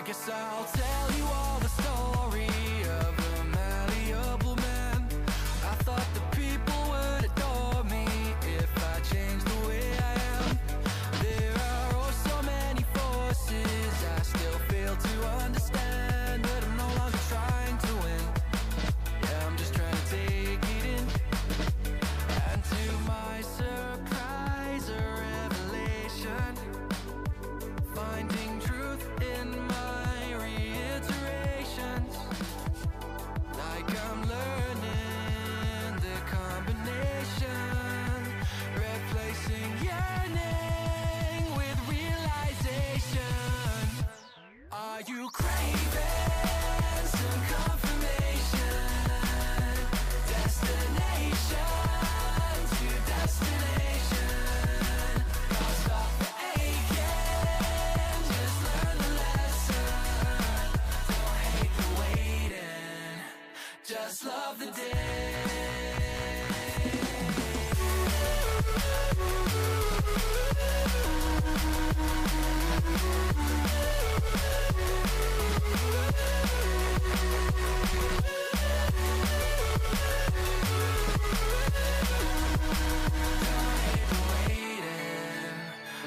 I guess I'll tell you all the story of a malleable man. I thought the people would adore me if I changed the way I am. There are oh so many forces I still fail to understand, but I'm no longer trying to win. Yeah, I'm just trying to take it in. And to my surprise, a revelation, finding truth in my reiterations, like I'm learning the combination, replacing yearning with realization. Are you craving some confirmation? Destination to destination. I'll stop the aching, just learn the lesson. Don't hate the waiting, just love the day.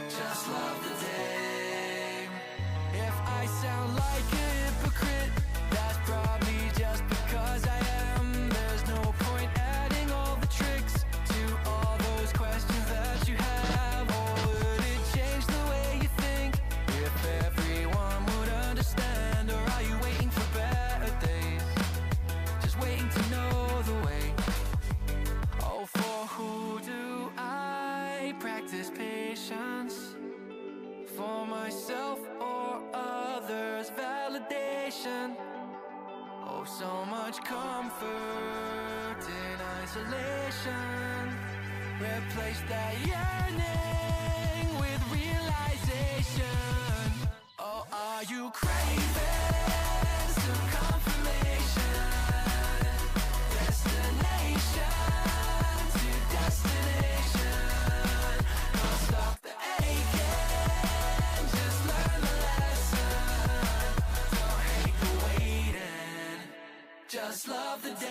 Just love the day. If I sound like a hypocrite, that's probably just because I am. There's no point adding all the tricks to all those questions that you have. Or would it change the way you think if everyone would understand? Or are you waiting for better days, just waiting to know the way? Oh, for who do I practice patience? For myself or others' validation? Oh, so much comfort in isolation. Replace that yearning with realization. Oh, are you craving some confirmation? Destination to destination. Don't stop the aching, just learn the lesson. Don't hate the waiting, just love the day.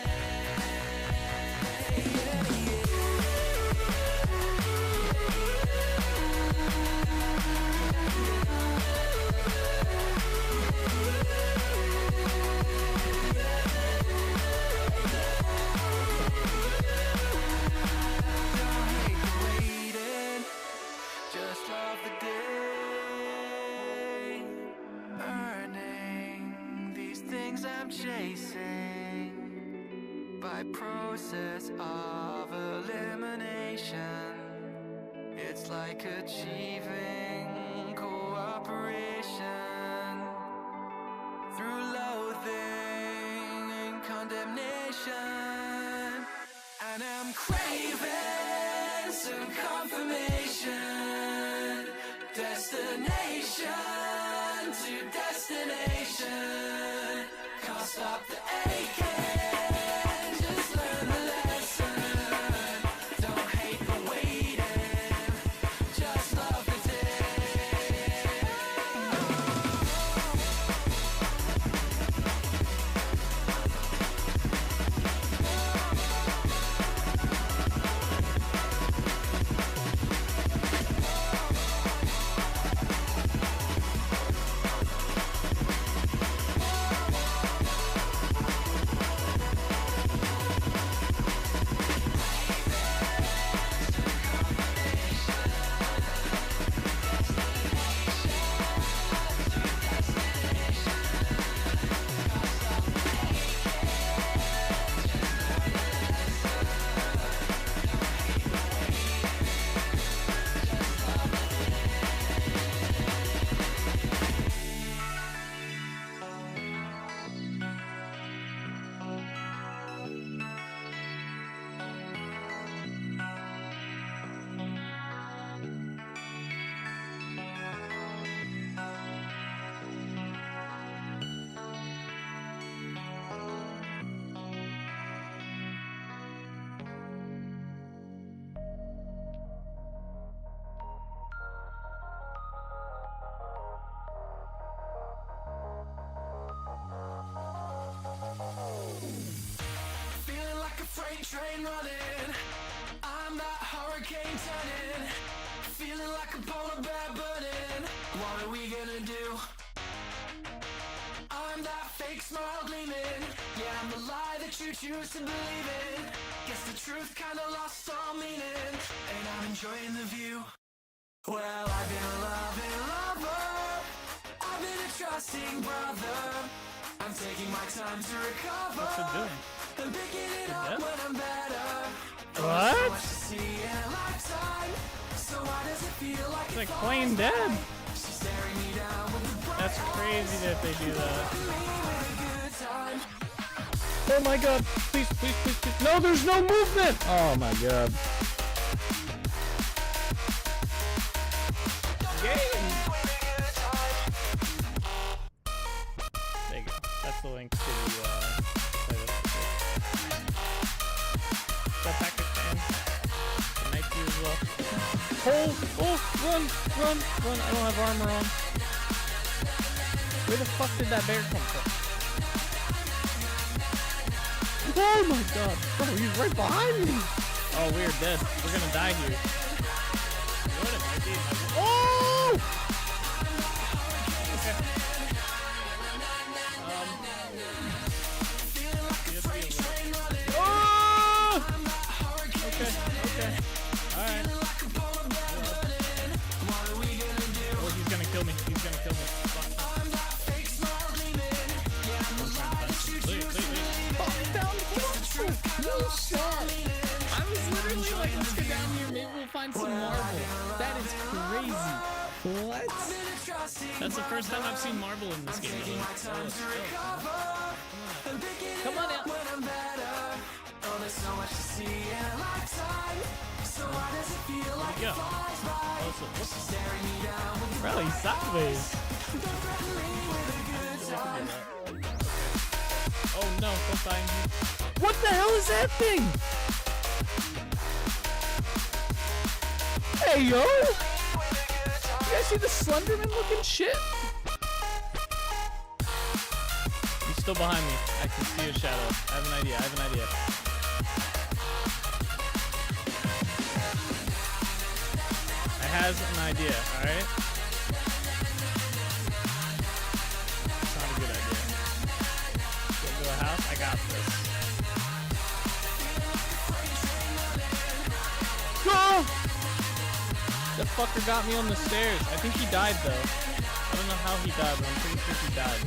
Don't hate the waiting, just love the day. Earning these things I'm chasing by process of elimination. It's like achieving cooperation through loathing and condemnation. And I'm craving some confirmation. Destination to destination. Can't stop the aching, just learn the lesson. Don't hate the waiting, just love the day. gonna do? I'm that fake smile gleaming. Yeah, I'm the lie that you choose to believe in. Guess the truth kinda lost all meaning, and I'm enjoying the view. Well, I've been a loving lover, I've been a trusting brother. I'm taking my time to recover. What's it doing? I'm picking it up when I'm better. What? So much to see in a lifetime. So why does it feel like It's like plain dead. she's staring me down with the bright That's crazy that they do that. me with a good time. Oh my god. Please, please, please, please. No, there's no movement. Oh my god. Game. There you go. That's the link to playlist. That package fan. The night view as well. Oh, run. I don't have armor on. Where the fuck did that bear come from? Oh my god. Bro, he's right behind me. Oh, we're dead. We're gonna die here. You know what it might be? It might be... Oh! Okay. Oh! Okay. Alright. Oh, he's gonna kill me. Fuck. No shot. I was literally like, let's go down here, maybe we'll find some marble. That is crazy. What? That's the first time I've seen marble in this game. Come on out. Yeah. Bro, he's sideways. Oh no, don't die. What the hell is that thing? Hey yo! You guys see the Slenderman looking shit? He's still behind me. I can see his shadow. I have an idea. I has an idea, alright? It's not a good idea. Go to a house? I got this. Go! That fucker got me on the stairs. I think he died though. I don't know how he died, but I'm pretty sure he died.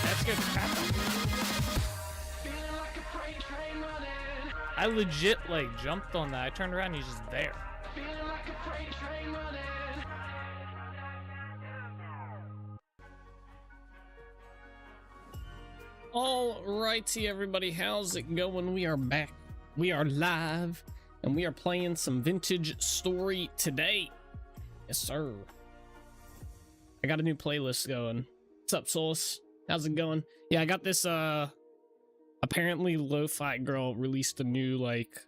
That scared the crap out of me. I legit like jumped on that. I turned around and he's just there. Alrighty everybody, how's it going? We are back. We are live. And we are playing some vintage story today. Yes, sir. I got a new playlist going. What's up, Souls? How's it going? Yeah, I got this, apparently Lo-Fi Girl released a new, like,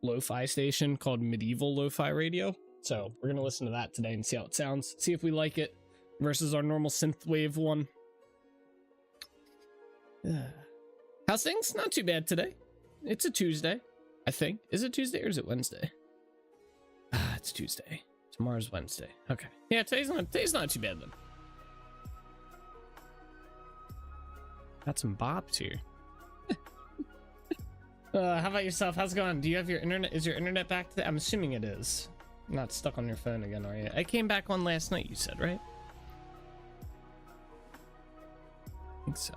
lo-fi station called Medieval Lo-Fi Radio. So, we're gonna listen to that today and see how it sounds. See if we like it versus our normal synthwave one. How's things? Not too bad today. It's a Tuesday. I think. Is it Tuesday or is it Wednesday? It's Tuesday. Tomorrow's Wednesday. Okay. Yeah, today's not too bad then. Got some bops here. How about yourself? How's it going? Do you have your internet? Is your internet back today? I'm assuming it is. You're not stuck on your phone again, are you? I came back on last night, you said, right? I think so.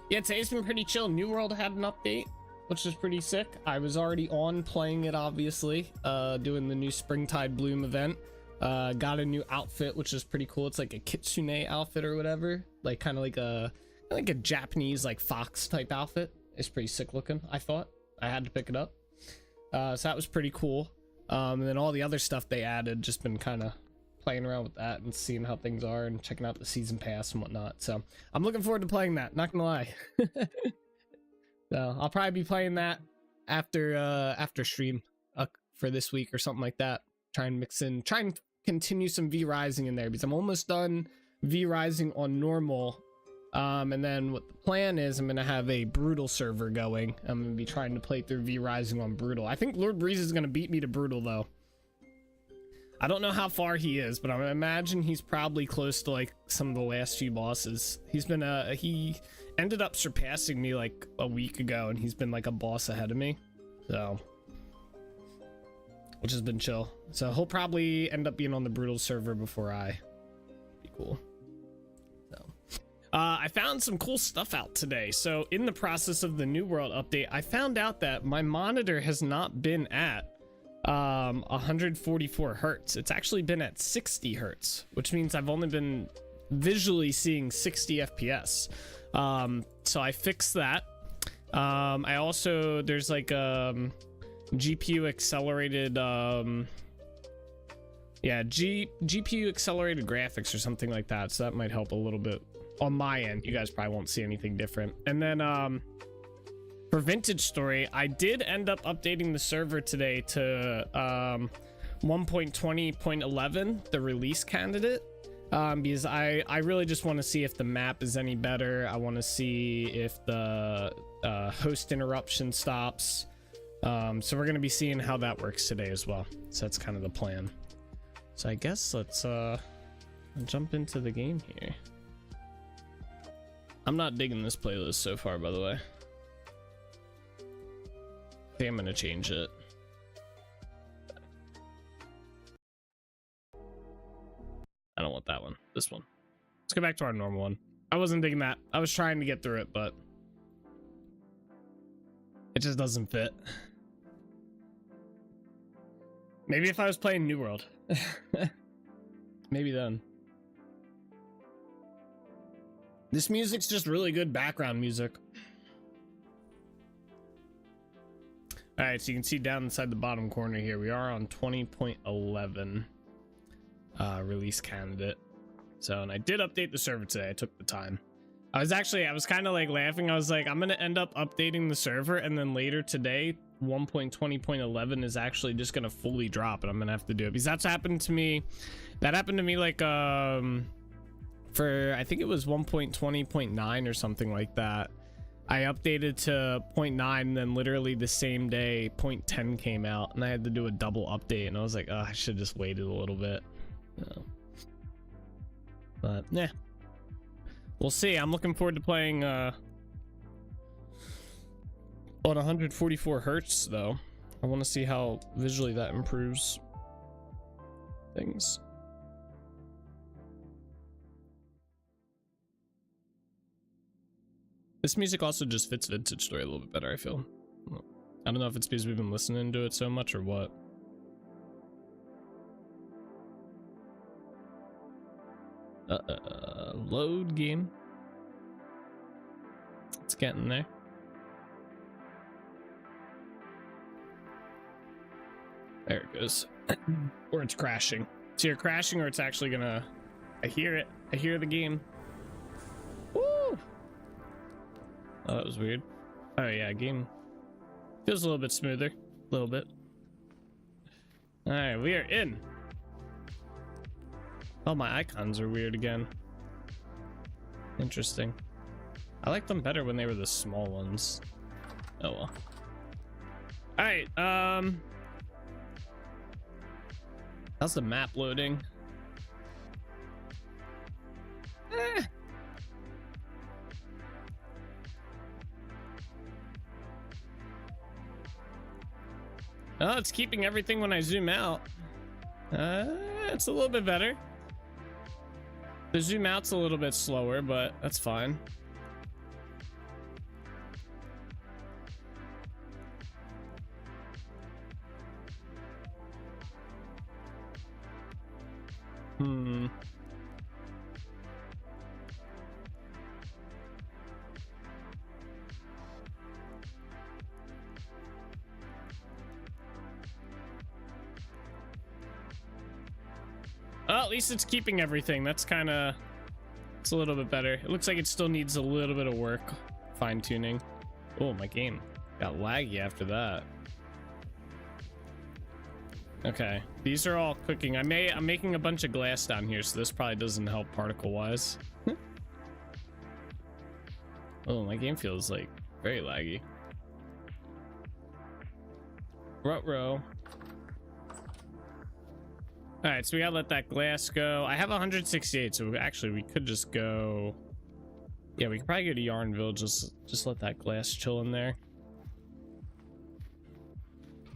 Yeah, today's been pretty chill. New World had an update, which is pretty sick. I was already on playing it, obviously, doing the new Springtide Bloom event. Got a new outfit, which is pretty cool. It's like a kitsune outfit or whatever, like kind of like a Japanese like fox type outfit. It's pretty sick looking. I thought I had to pick it up, so that was pretty cool. And then all the other stuff they added, just been kind of playing around with that and seeing how things are and checking out the season pass and whatnot. So I'm looking forward to playing that, not gonna lie. So I'll probably be playing that after stream for this week or something like that. Try and continue some V Rising in there because I'm almost done V Rising on normal. And then what the plan is, I'm gonna have a brutal server going. I'm gonna be trying to play through V Rising on brutal. I think Lord Breeze is gonna beat me to brutal though. I don't know how far he is, but I imagine he's probably close to like some of the last few bosses. He's been he ended up surpassing me like a week ago, and he's been like a boss ahead of me, so, which has been chill. So he'll probably end up being on the brutal server before I. Be cool. So I found some cool stuff out today. So in the process of the New World update, I found out that my monitor has not been at 144 hertz. It's actually been at 60 hertz, which means I've only been visually seeing 60 FPS. So I fixed that. I also, there's like GPU accelerated GPU accelerated graphics or something like that, so that might help a little bit on my end. You guys probably won't see anything different. And then for Vintage Story, I did end up updating the server today to 1.20.11, the release candidate, because I really just want to see if the map is any better. I want to see if the host interruption stops. So we're going to be seeing how that works today as well. So that's kind of the plan. So I guess let's jump into the game here. I'm not digging this playlist so far, by the way. I think I'm gonna change it. I don't want that one. This one. Let's go back to our normal one. I wasn't digging that. I was trying to get through it, but it just doesn't fit. Maybe if I was playing New World. Maybe then. This music's just really good background music. All right, so you can see down inside the bottom corner here, we are on 20.11 release candidate. So, and I did update the server today. I took the time. I was kind of like laughing. I was like, I'm going to end up updating the server, and then later today, 1.20.11 is actually just going to fully drop, and I'm going to have to do it because that's happened to me. That happened to me like, for, I think it was 1.20.9 or something like that. I updated to 0.9, and then literally the same day 0.10 came out, and I had to do a double update, and I was like, oh, I should have just waited a little bit. But yeah, we'll see. I'm looking forward to playing on 144 hertz though. I want to see how visually that improves things. This music also just fits Vintage Story a little bit better, I feel. I don't know if it's because we've been listening to it so much or what. Load game. It's getting there. There it goes. Or it's crashing. So you're crashing, or it's actually gonna... I hear it. I hear the game. Woo! Oh, that was weird. Oh yeah, game feels a little bit smoother. A little bit. Alright, we are in. Oh, my icons are weird again. Interesting. I liked them better when they were the small ones. Oh well. Alright, how's the map loading? Oh, it's keeping everything when I zoom out. It's a little bit better. The zoom out's a little bit slower, but that's fine. Well, at least it's keeping everything. That's kind of... It's a little bit better. It looks like it still needs a little bit of work. Fine-tuning. Oh, my game got laggy after that. Okay. These are all cooking. I'm making a bunch of glass down here, so this probably doesn't help particle-wise. Oh, my game feels, like, very laggy. Ruh-roh. All right, so we gotta let that glass go. I have 168, so actually we could just go. Yeah, we could probably go to Yarn Village. Just let that glass chill in there.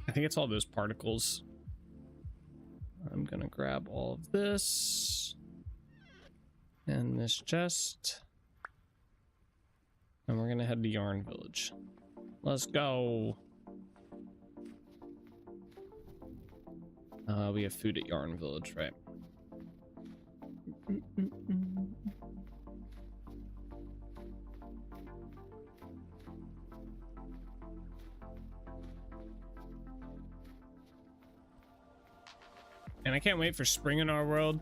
I think it's all those particles. I'm gonna grab all of this and this chest, and we're gonna head to Yarn Village. Let's go. We have food at Yarn Village, right? And I can't wait for spring in our world.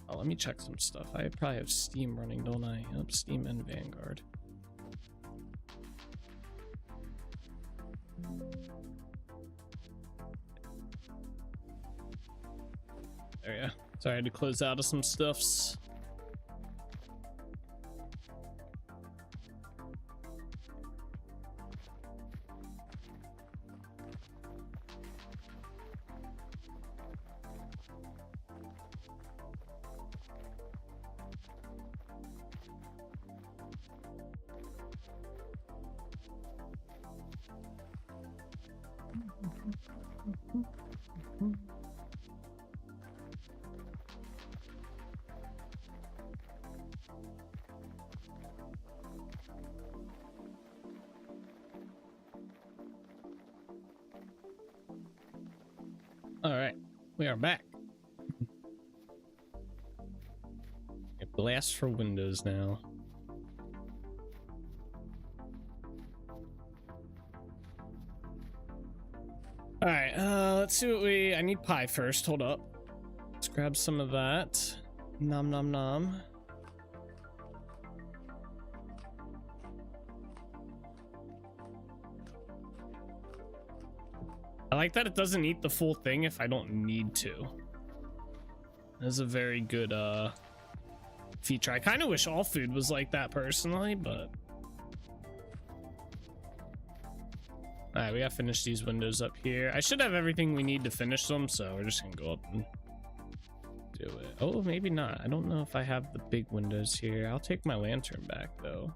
Oh, let me check some stuff. I probably have Steam running, don't I? Yep, Steam and Vanguard. There you go. Sorry, I had to close out of some stuffs. All right, we are back. A blast for Windows now. All right, let's see what I need pie first. Hold up. Let's grab some of that. Nom nom nom. I like that it doesn't eat the full thing if I don't need to. That's a very good feature. I kind of wish all food was like that personally, but all right, we gotta finish these windows up here. I should have everything we need to finish them, so we're just gonna go up and do it. Oh, maybe not. I don't know if I have the big windows here. I'll take my lantern back though.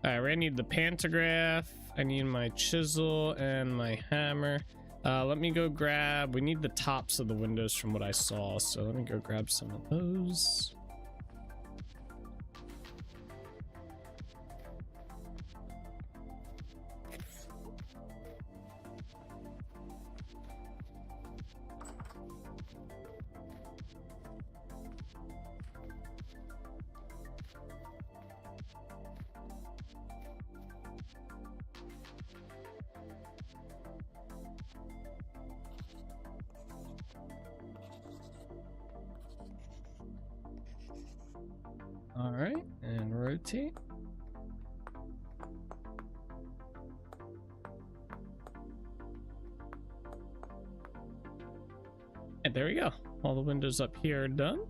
All right, I need the pantograph. I need my chisel and my hammer. Let me go grab, we need the tops of the windows from what I saw, so let me go grab some of those. All right, and rotate. And there we go. All the windows up here are done.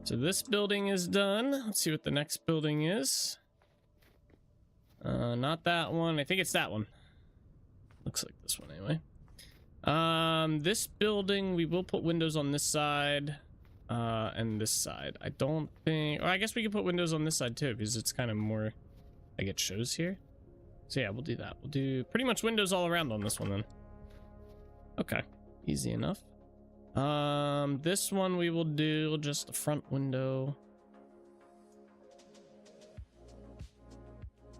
So this building is done. Let's see what the next building is. Not that one. I think it's that one. Looks like this one anyway. This building, we will put windows on this side. And this side. I don't think, or I guess we can put windows on this side too, because it's kind of more like it shows here. So yeah, we'll do that. We'll do pretty much windows all around on this one then. Okay, easy enough. This one we will do just the front window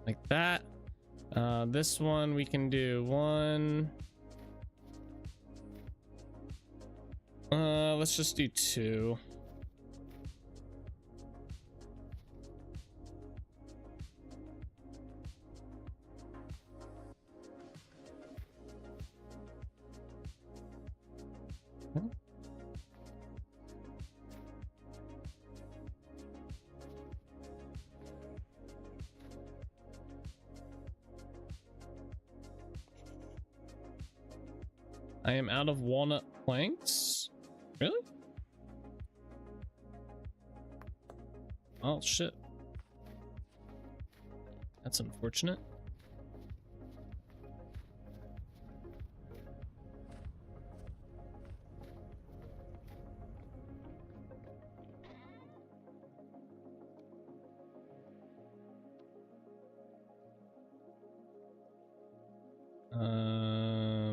like that. This one we can do one. Let's just do two. I am out of walnut planks. Really? Oh shit. That's unfortunate.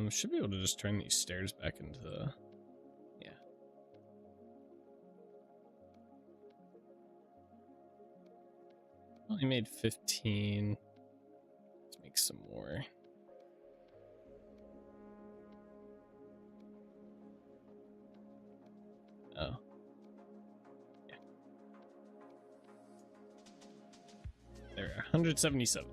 Should be able to just turn these stairs back into, yeah. Only made 15. Let's make some more. Oh. Yeah. There, 177.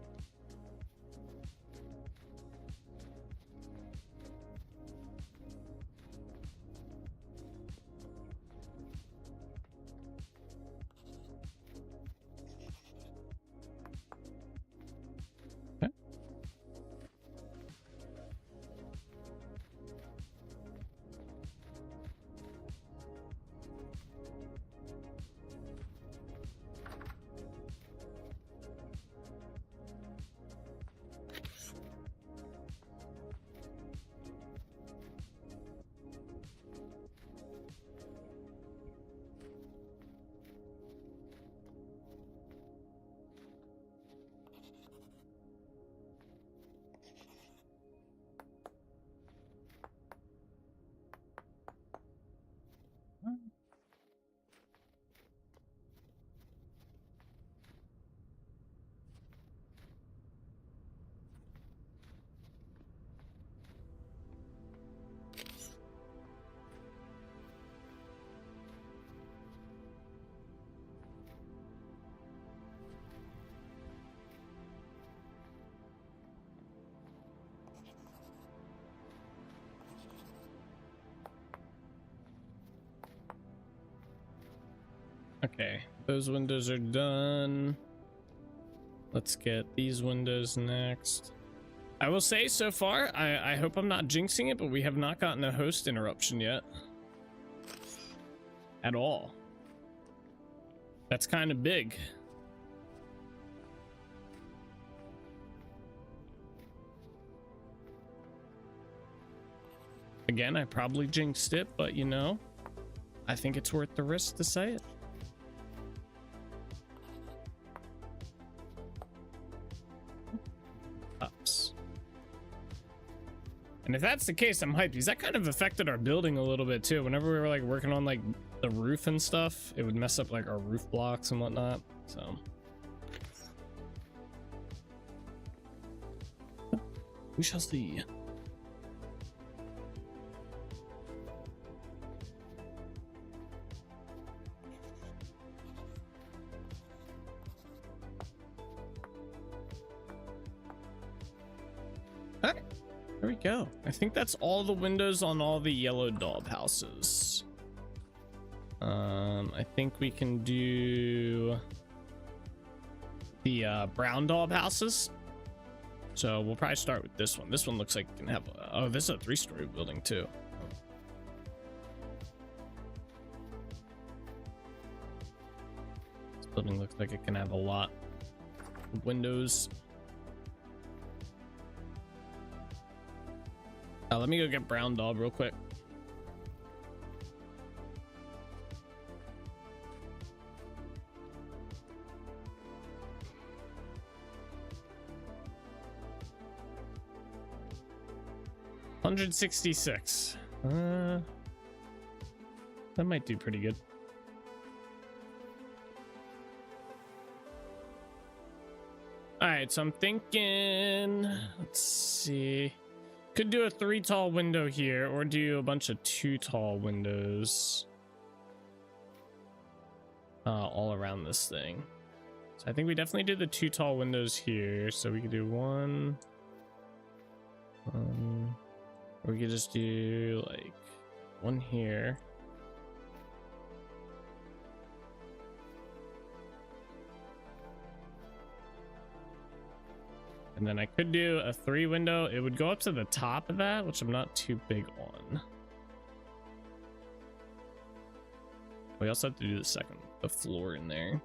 Okay, those windows are done. Let's get these windows next. I will say so far, I hope I'm not jinxing it, but we have not gotten a host interruption yet. At all. That's kind of big. Again, I probably jinxed it, but you know, I think it's worth the risk to say it. Ups. And if that's the case, I'm hyped because that kind of affected our building a little bit too. Whenever we were like working on like the roof and stuff, it would mess up like our roof blocks and whatnot. So we shall see. Alright, there we go. I think that's all the windows on all the yellow daub houses. I think we can do the brown daub houses. So we'll probably start with this one. This one looks like it can have oh, this is a 3-story building too. This building looks like it can have a lot of windows. Let me go get brown daub real quick. $166. That might do pretty good. All right, so I'm thinking, let's see. Could do a 3 tall window here or do a bunch of 2 tall windows all around this thing. So I think we definitely do the 2 tall windows here. So we could do one. Or we could just do like one here. And then I could do a 3 window. It would go up to the top of that, which I'm not too big on. We also have to do the floor in there.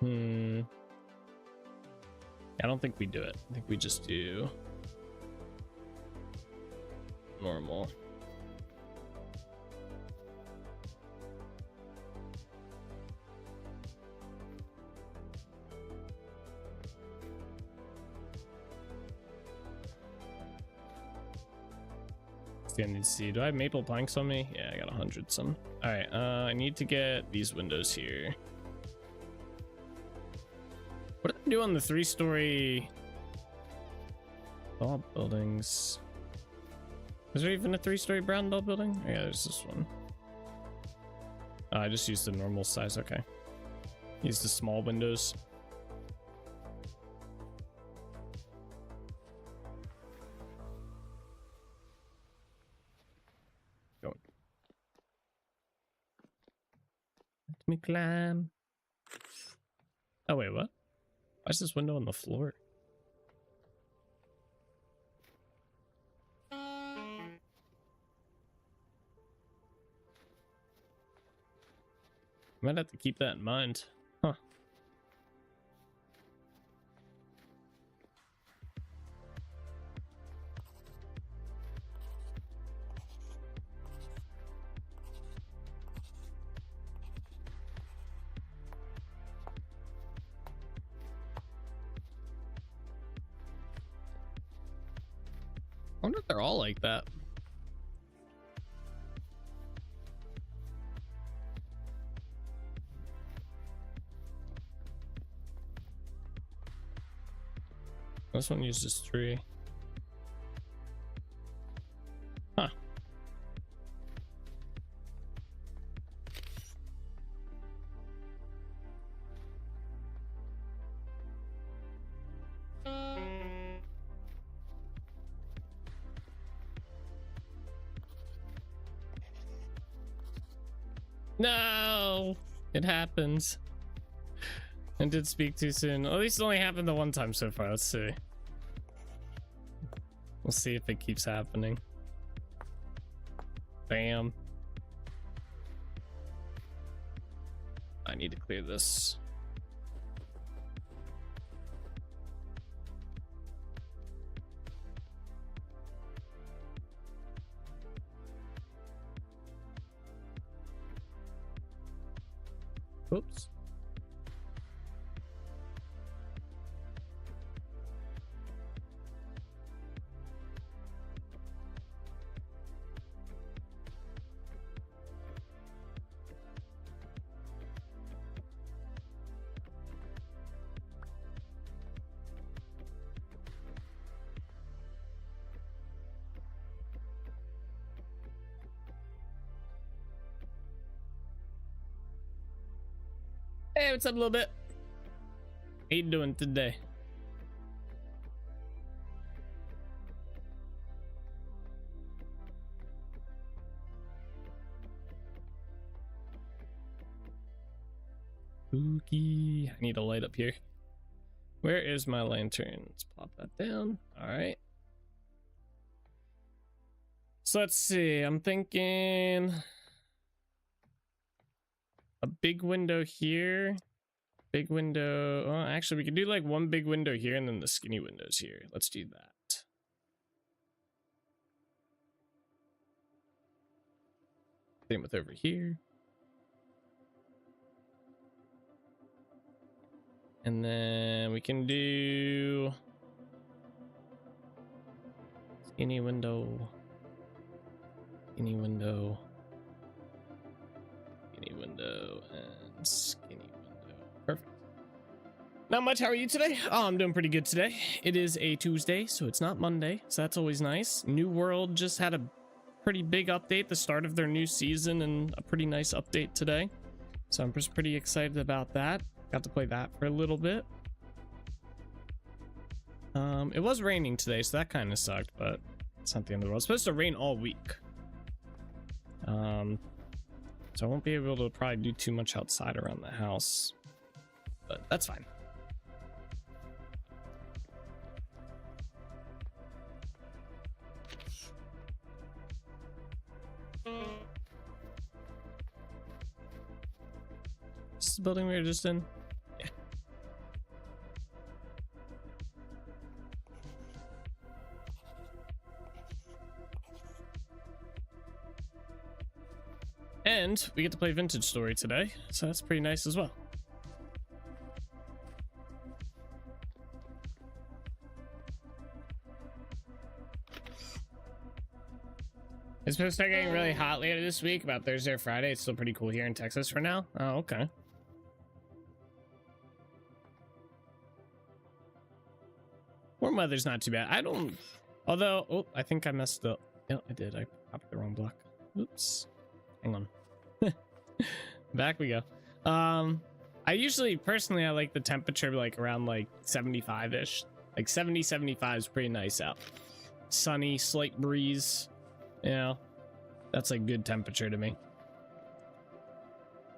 I don't think we do it. I think we just do normal. I need to see. Do I have maple planks on me? Yeah, I got 100 some. All right, I need to get these windows here. What did I do on the 3-story tall buildings? Is there even a 3-story brown tall building? Oh, yeah, there's this one. Oh, I just used the normal size. Okay. Use the small windows. Go. Let me climb. Oh, wait, what? Why is this window on the floor? Might have to keep that in mind. Huh. I wonder if they're all like that. This one uses 3. Huh. No, it happens. I did speak too soon. At least it only happened the one time so far. Let's see. We'll see if it keeps happening. Bam. I need to clear this. Oops. Hey, what's up, a little bit? How you doing today? Spooky. I need a light up here. Where is my lantern? Let's plop that down. All right. So let's see. I'm thinking a big window here. Big window. Oh, actually, we could do like one big window here and then the skinny windows here. Let's do that. Same with over here. And then we can do skinny window, skinny window, skinny window, and skinny window. Perfect. Not much. How are you today? Oh, I'm doing pretty good today. It is a Tuesday, so it's not Monday, so that's always nice. New World just had a pretty big update, the start of their new season, and a pretty nice update today. So I'm just pretty excited about that. Got to play that for a little bit. It was raining today, so that kind of sucked, but it's not the end of the world. It's supposed to rain all week. So I won't be able to probably do too much outside around the house, but that's fine. Is this the building we were just in? Yeah. And we get to play Vintage Story today, so that's pretty nice as well. It's supposed to start getting really hot later this week, about Thursday or Friday. It's still pretty cool here in Texas for now. Oh, okay. Warm weather's not too bad. I don't... Although... Oh, I think I messed up. Yeah, I did. I popped the wrong block. Oops. Hang on. Back we go. I usually, personally, I like the temperature like around like 75-ish. Like 70, 75 is pretty nice out. Sunny, slight breeze. You know, that's like good temperature to me. You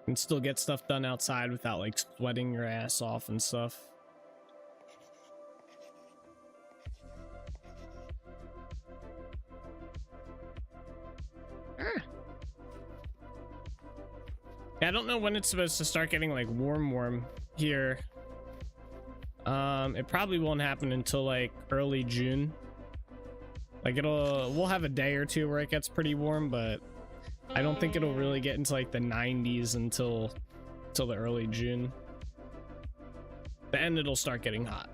can still get stuff done outside without like sweating your ass off and stuff. Yeah, I don't know when it's supposed to start getting like warm here. It probably won't happen until like early June. Like we'll have a day or two where it gets pretty warm, but I don't think it'll really get into like the 90s until the early June. Then it'll start getting hot.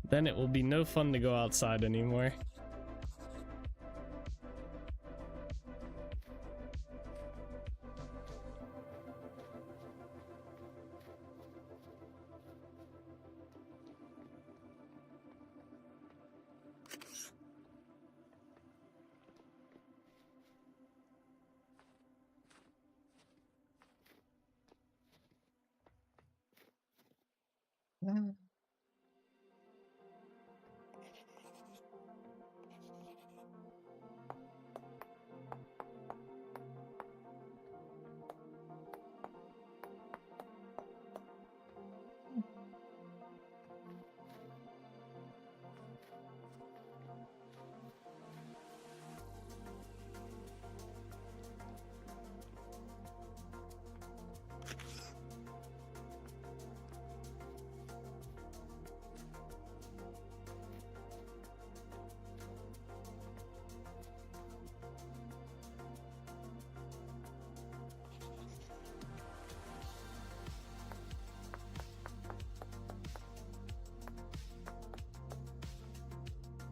Then it will be no fun to go outside anymore.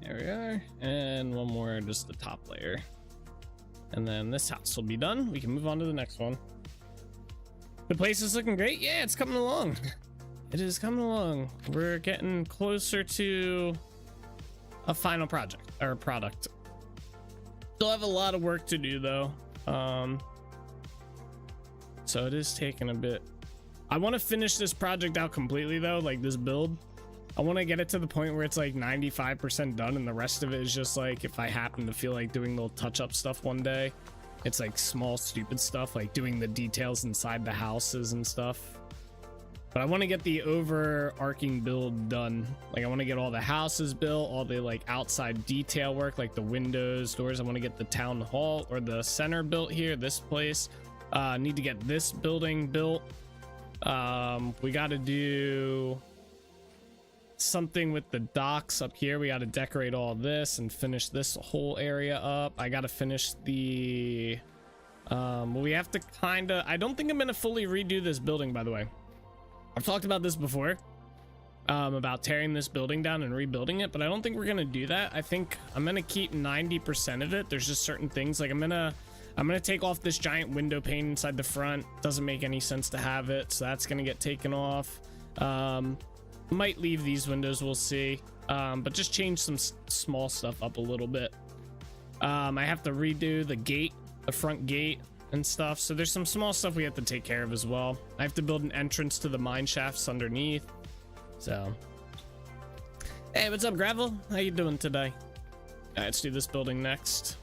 There we are, and one more, just the top layer, and then this house will be done. We can move on to the next one. The place is looking great. Yeah, it's coming along. It is coming along. We're getting closer to a final project or product. Still have a lot of work to do though, so it is taking a bit. I want to finish this project out completely though, like this build. I want to get it to the point where it's like 95% done, and the rest of it is just like if I happen to feel like doing little touch-up stuff one day. It's like small stupid stuff like doing the details inside the houses and stuff. But I want to get the overarching build done. Like I want to get all the houses built, all the like outside detail work, like the windows, doors. I want to get the town hall or the center built here, this place. Need to get this building built. We got to do something with the docks up here. We got to decorate all this and finish this whole area up. I got to finish the well, we have to kind of, I don't think I'm gonna fully redo this building, by the way. I've talked about this before, about tearing this building down and rebuilding it, but I don't think we're gonna do that. I think I'm gonna keep 90% of it. There's just certain things like I'm gonna take off this giant window pane inside the front. Doesn't make any sense to have it, so that's gonna get taken off. Might leave these windows, we'll see, but just change some small stuff up a little bit. I have to redo the gate, the front gate and stuff, so there's some small stuff we have to take care of as well. I have to build an entrance to the mine shafts underneath. So hey, what's up, Gravel? How you doing today? All right, let's do this building next.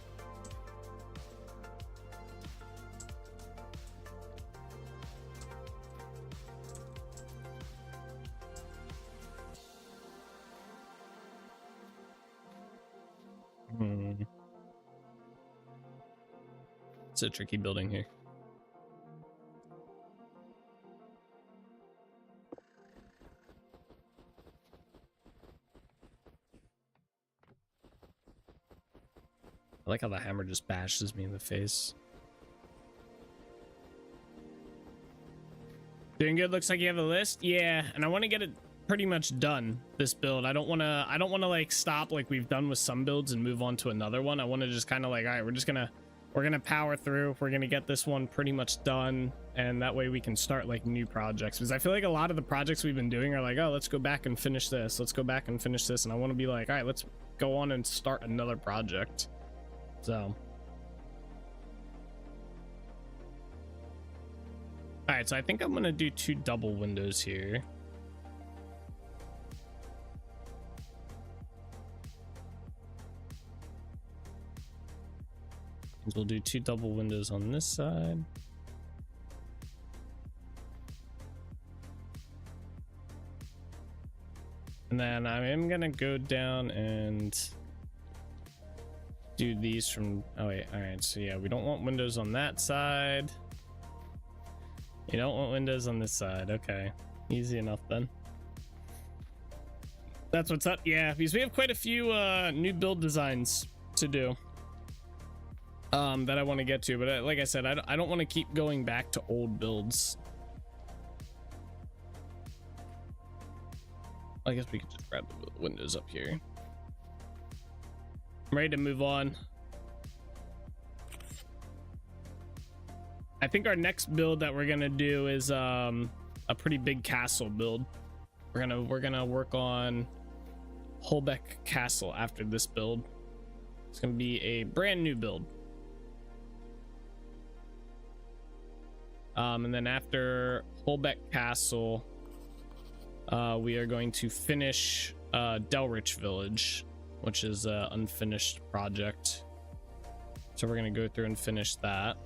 It's a tricky building here. I like how the hammer just bashes me in the face. Doing good. Looks like you have a list. Yeah, and I want to get it pretty much done this build. I don't want to like stop like we've done with some builds and move on to another one. I want to just kind of like, all right, we're gonna power through. We're gonna get this one pretty much done, and that way we can start like new projects, because I feel like a lot of the projects we've been doing are like, oh, let's go back and finish this, let's go back and finish this, and I want to be like, all right, let's go on and start another project. So all right, so I think I'm gonna do 2 double windows here. We'll do 2 double windows on this side. And then I am gonna go down and do these from, oh wait, all right, so yeah, we don't want windows on that side. You don't want windows on this side. Okay, easy enough then. That's what's up. Yeah, because we have quite a few new build designs to do that I want to get to, but like I said, I don't want to keep going back to old builds. I guess we could just grab the windows up here. I'm ready to move on. I think our next build that we're gonna do is a pretty big castle build. We're gonna work on Holbeck Castle after this build. It's gonna be a brand new build. And then after Holbeck Castle, we are going to finish Delrich Village, which is an unfinished project. So we're gonna go through and finish that.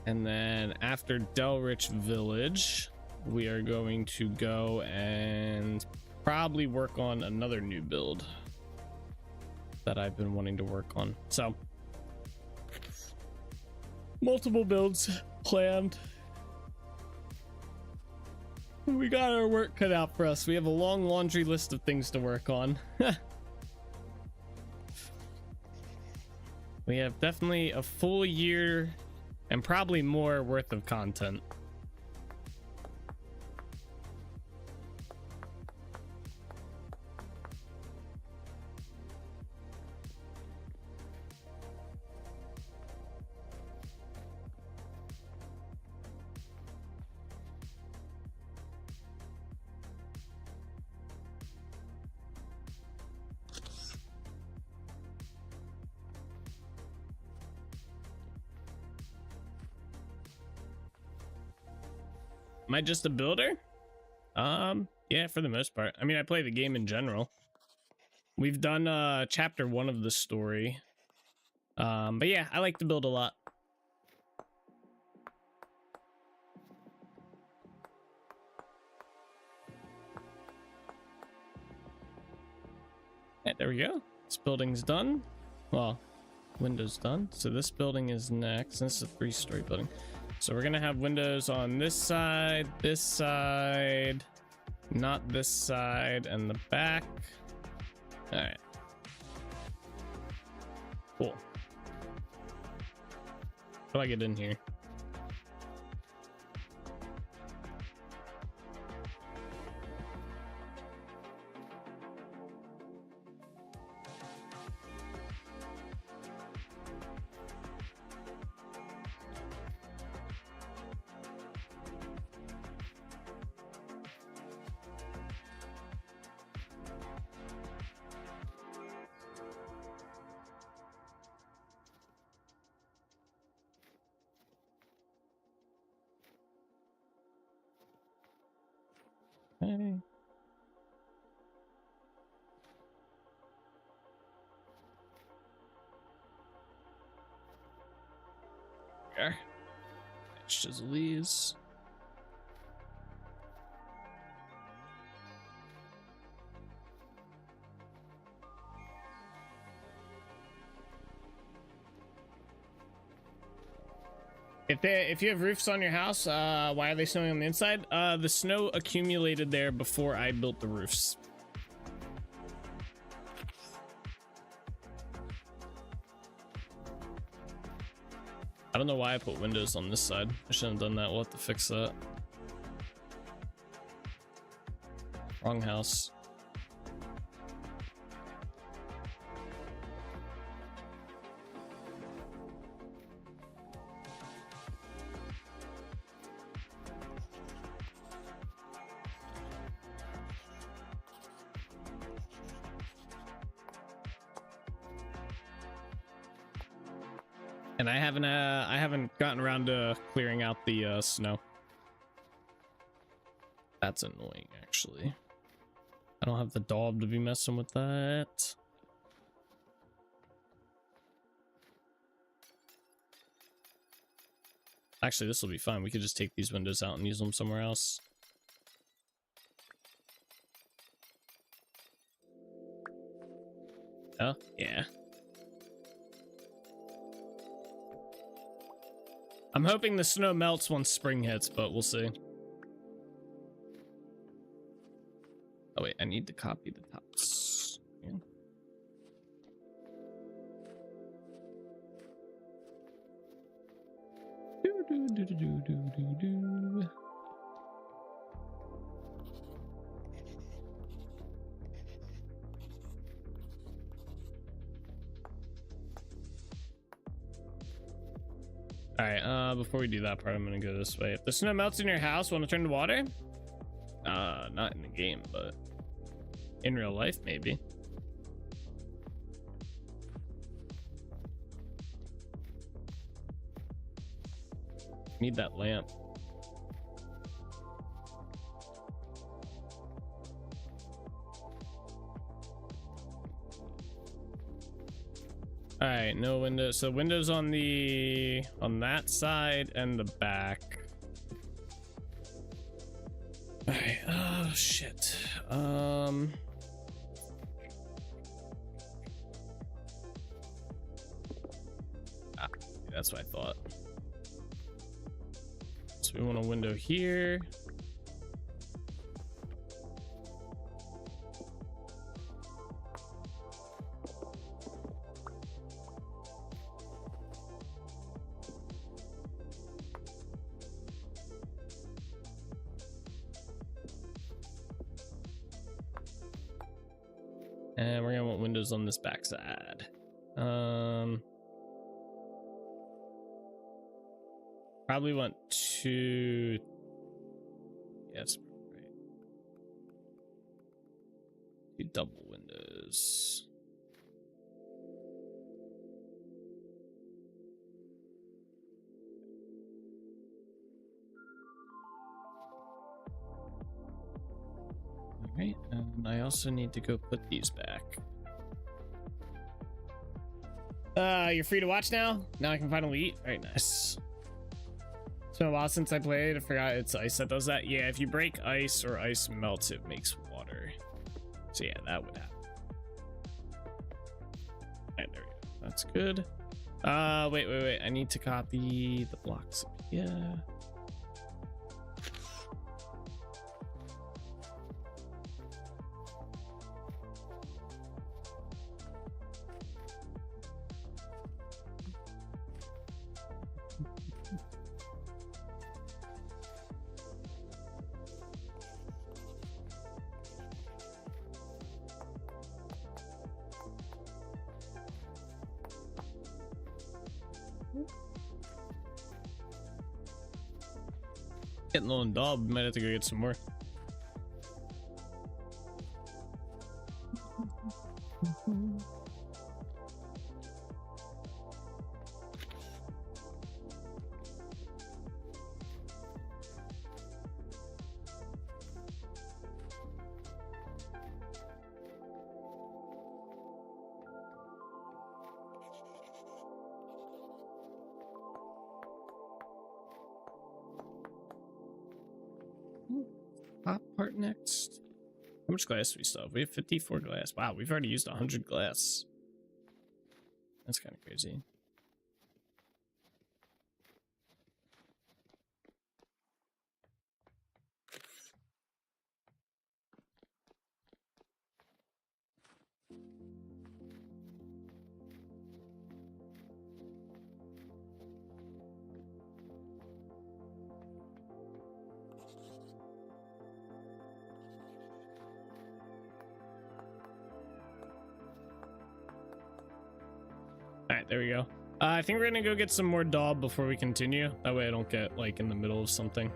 And then after Delrich Village, we are going to go and probably work on another new build that I've been wanting to work on. So multiple builds planned. We got our work cut out for us. We have a long laundry list of things to work on. We have definitely a full year and probably more worth of content. Am I just a builder? Yeah, for the most part. I mean, I play the game in general. We've done chapter 1 of the story. But yeah, I like to build a lot. Yeah, there we go. This building's done. Well, window's done. So this building is next. This is a 3-story building. So we're gonna have windows on this side, not this side, and the back. All right. Cool. How do I get in here? Okay. There. Chisel these. If you have roofs on your house, why are they snowing on the inside? The snow accumulated there before I built the roofs. I don't know why I put windows on this side. I shouldn't have done that. We'll have to fix that. Wrong house. And I haven't gotten around to clearing out the snow. That's annoying, actually. I don't have the dog to be messing with that. Actually, this will be fine. We could just take these windows out and use them somewhere else. Oh, yeah. I'm hoping the snow melts once spring hits, but we'll see. Oh wait, I need to copy the tops. Yeah. Do. Alright, before we do that part, I'm gonna go this way. If the snow melts in your house, want to turn to water? Not in the game, but in real life, maybe. Need that lamp. All right, no windows. So windows on that side and the back. All right. Oh shit. That's what I thought. So we want a window here. And we're gonna want windows on this back side. Probably want two. Yes, right. Two double windows. All right, and I also need to go put these back. You're free to watch now? Now I can finally eat? Very nice. It's been a while since I played. I forgot it's ice that does that. Yeah, if you break ice or ice melts, it makes water. So yeah, that would happen. Alright, there we go. That's good. Wait. I need to copy the blocks up here. Getting low on dub, might have to go get some more. Top part next. How much glass do we still have? We have 54 glass. Wow, we've already used 100 glass. That's kind of crazy. right, there we go. I think we're gonna go get some more daub before we continue. That way I don't get like in the middle of something.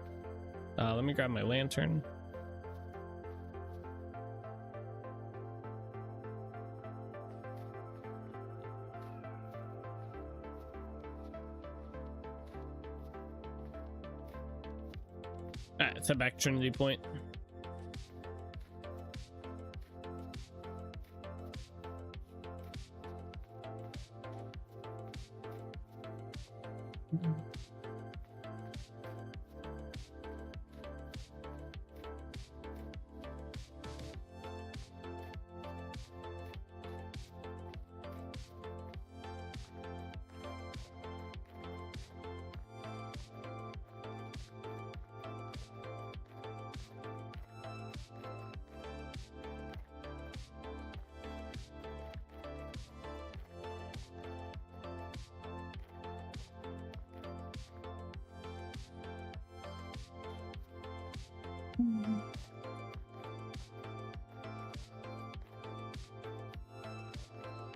Let me grab my lantern. All right, let's head back to Trinity Point.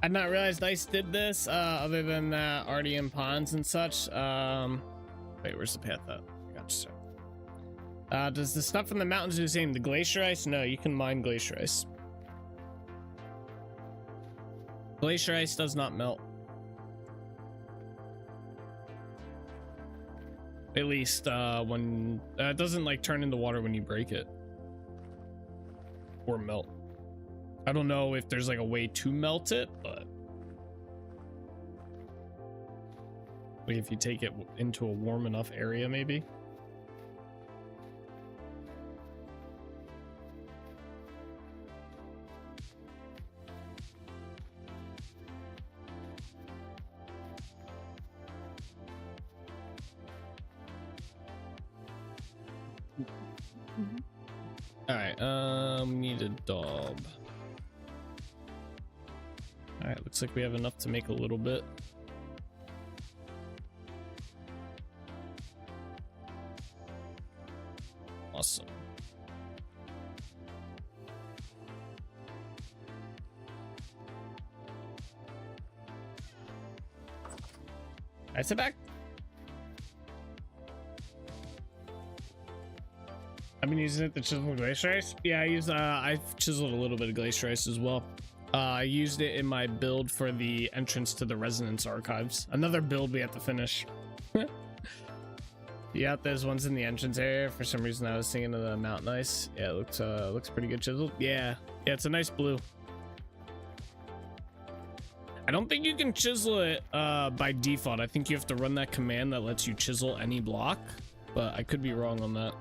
I'd not realized Dice did this, other than RDM ponds and such. Wait, where's the path at? I got you. Does the stuff from the mountains do the same? The glacier ice? No, you can mine glacier ice. Glacier ice does not melt. At least when it doesn't like turn into water when you break it or melt. I don't know if there's like a way to melt it, but like if you take it into a warm enough area, maybe. All right, need a daub. All right, looks like we have enough to make a little bit. Awesome. I sit back. I've been using it to chisel glacier ice. Yeah, I've chiseled a little bit of glacier ice as well. I used it in my build for the entrance to the Resonance Archives. Another build we have to finish. Yeah, there's ones in the entrance area. For some reason, I was thinking of the mountain ice. Yeah, it looks pretty good chiseled. Yeah, it's a nice blue. I don't think you can chisel it by default. I think you have to run that command that lets you chisel any block, but I could be wrong on that.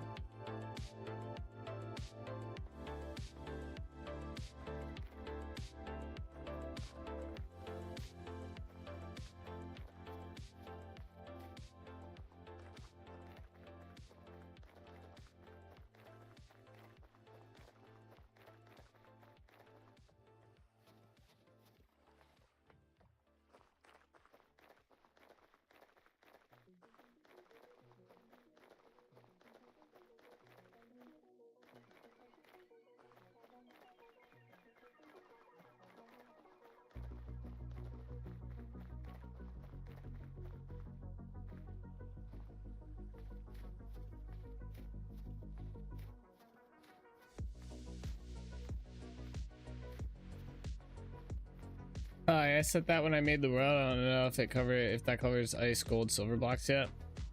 I set that when I made the world. I don't know if that covers ice, gold, silver blocks yet.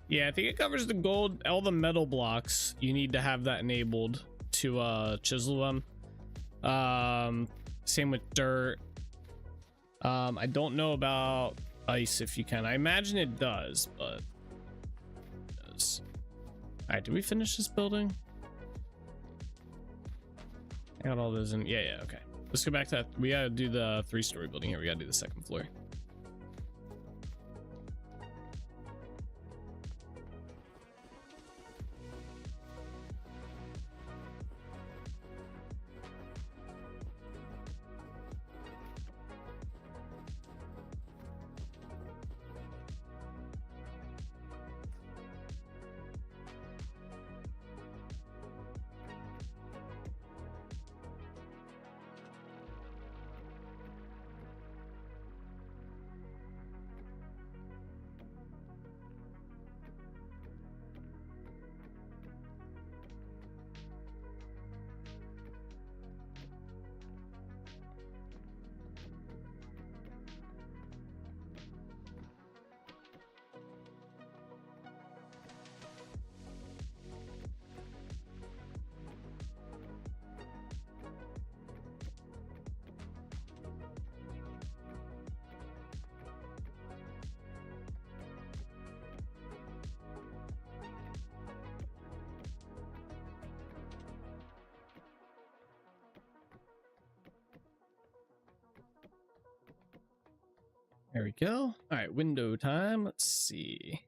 Yeah, I think it covers the gold, all the metal blocks. You need to have that enabled to chisel them. Same with dirt. I don't know about ice if you can. I imagine it does, but it does. All right, did we finish this building? I got all those in. Yeah, okay. Let's go back to that. We gotta do the 3-story building here. We gotta do the second floor. There we go. All right, window time. Let's see.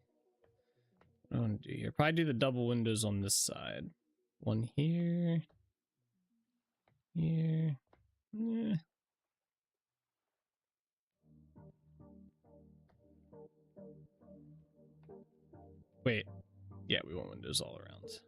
What do I want to do here? Probably do the double windows on this side. One here. Here. Yeah. Wait. Yeah, we want windows all around.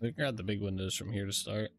We grab the big windows from here to start.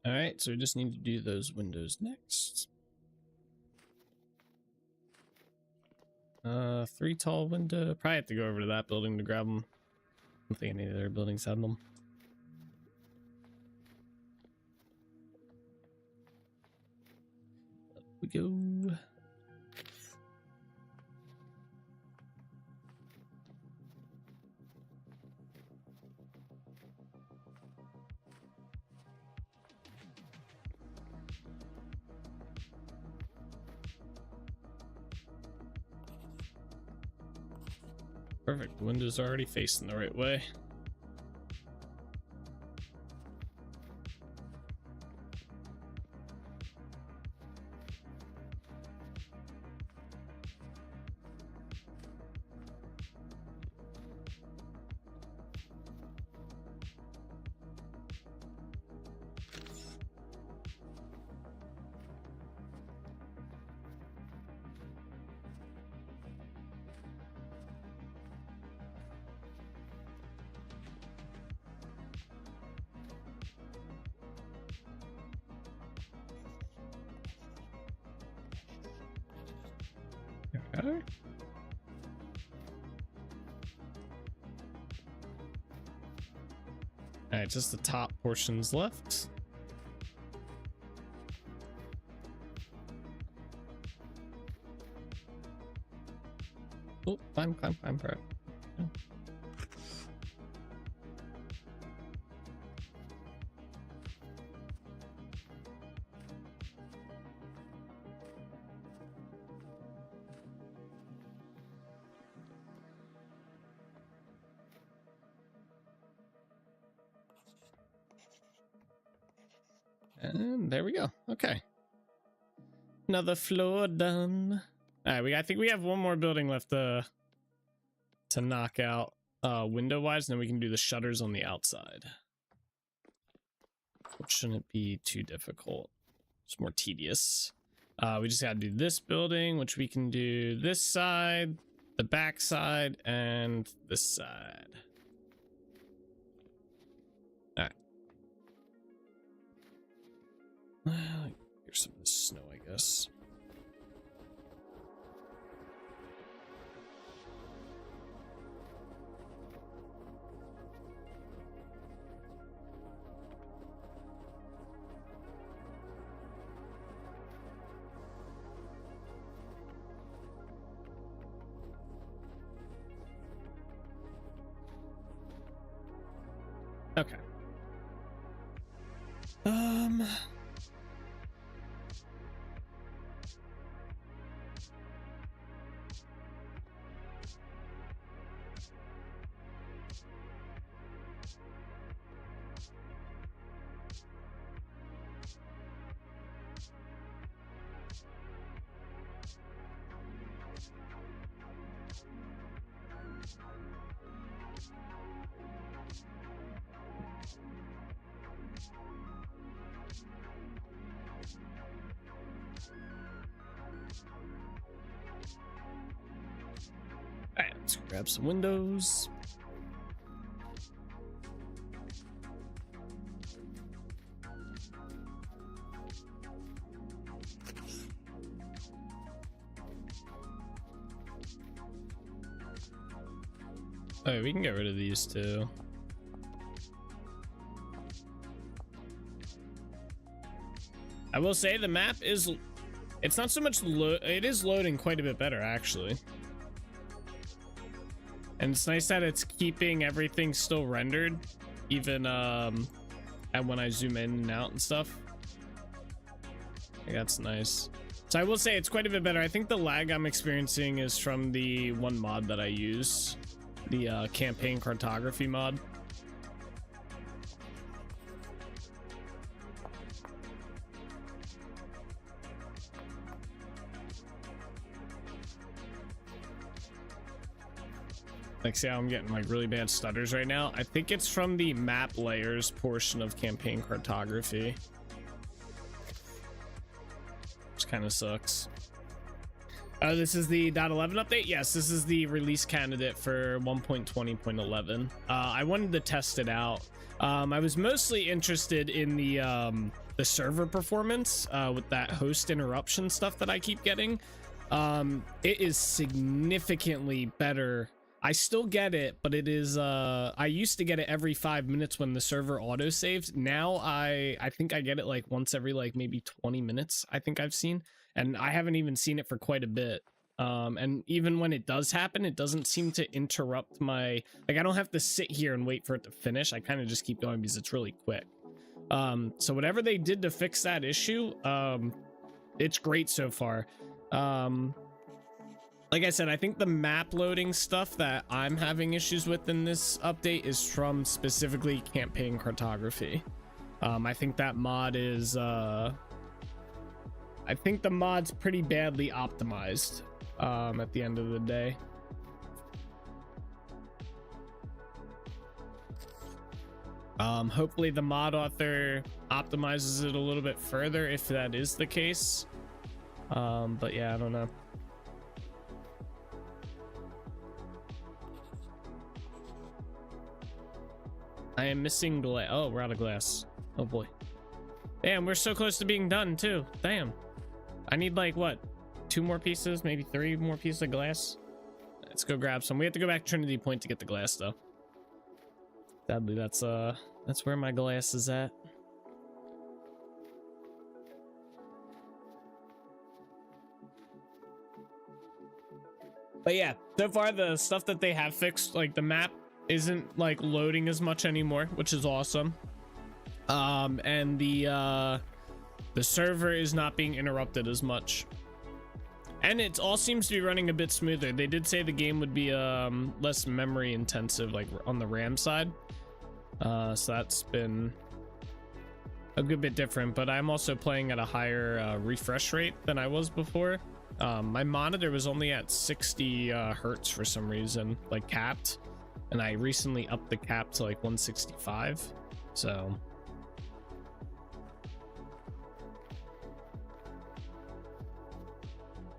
All right, so we just need to do those windows next. 3 tall window. Probably have to go over to that building to grab them. I don't think any of their buildings had them. Up we go. Perfect. The window's already facing the right way. Okay. All right, just the top portions left. Oh, climb, bro. And there we go. Okay. Another floor done. All right, I think we have one more building left to knock out window wise, and then we can do the shutters on the outside. Which shouldn't be too difficult. It's more tedious. We just gotta do this building, which we can do this side, the back side, and this side. Here's some of the snow, I guess. Okay. Alright, let's grab some windows. Oh, we can get rid of these too. I will say the map is, it's not so much it is loading quite a bit better actually. And it's nice that it's keeping everything still rendered, even and when I zoom in and out and stuff. I think that's nice. So I will say it's quite a bit better. I think the lag I'm experiencing is from the one mod that I use, the campaign cartography mod. Like, see how I'm getting like really bad stutters right now? I think it's from the map layers portion of campaign cartography, which kind of sucks. This is the .11 update. Yes, this is the release candidate for 1.20.11. I wanted to test it out. I was mostly interested in the server performance with that host interruption stuff that I keep getting. It is significantly better. I still get it, but it is I used to get it every 5 minutes when the server auto saved. Now I think I get it like once every like maybe 20 minutes, I think I've seen, and I haven't even seen it for quite a bit. And even when it does happen, it doesn't seem to interrupt my, like, I don't have to sit here and wait for it to finish. I kind of just keep going because it's really quick. So whatever they did to fix that issue, it's great so far. Like I said, I think the map loading stuff that I'm having issues with in this update is from specifically campaign cartography. I think that mod is, I think the mod's pretty badly optimized at the end of the day. Hopefully the mod author optimizes it a little bit further if that is the case. But yeah, I don't know. I am missing glass. Oh, we're out of glass. Oh boy. Damn, we're so close to being done too. Damn. I need like what? 2 more pieces, maybe 3 more pieces of glass. Let's go grab some. We have to go back to Trinity Point to get the glass though. Sadly, that's where my glass is at. But yeah, so far the stuff that they have fixed, like the map isn't like loading as much anymore, which is awesome. And the server is not being interrupted as much. And it all seems to be running a bit smoother. They did say the game would be less memory intensive, like on the RAM side. So that's been a good bit different, but I'm also playing at a higher refresh rate than I was before. My monitor was only at 60 hertz for some reason, like capped, and I recently upped the cap to like 165. So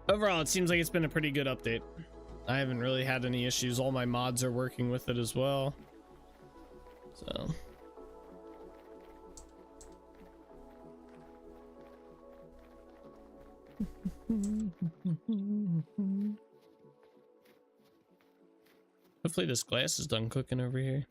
overall, it seems like it's been a pretty good update. I haven't really had any issues. All my mods are working with it as well. So hopefully this glass is done cooking over here.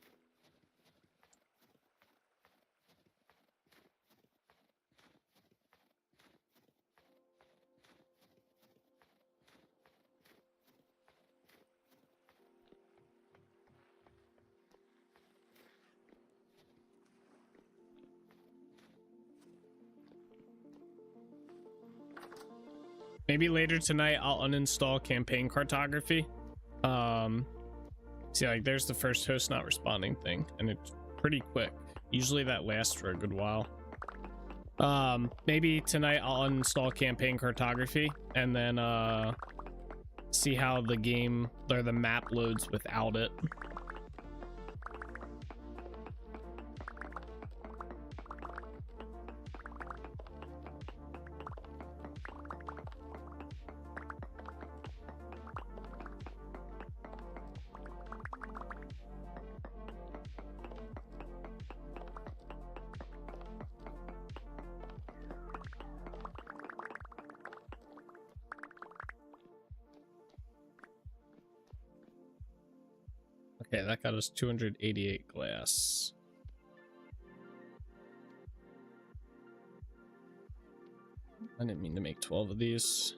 Maybe later tonight I'll uninstall campaign cartography. See, like there's the first host not responding thing, and it's pretty quick. Usually that lasts for a good while. Maybe tonight I'll uninstall campaign cartography and then see how the game or the map loads without it. Okay, that got us 288 glass. I didn't mean to make 12 of these.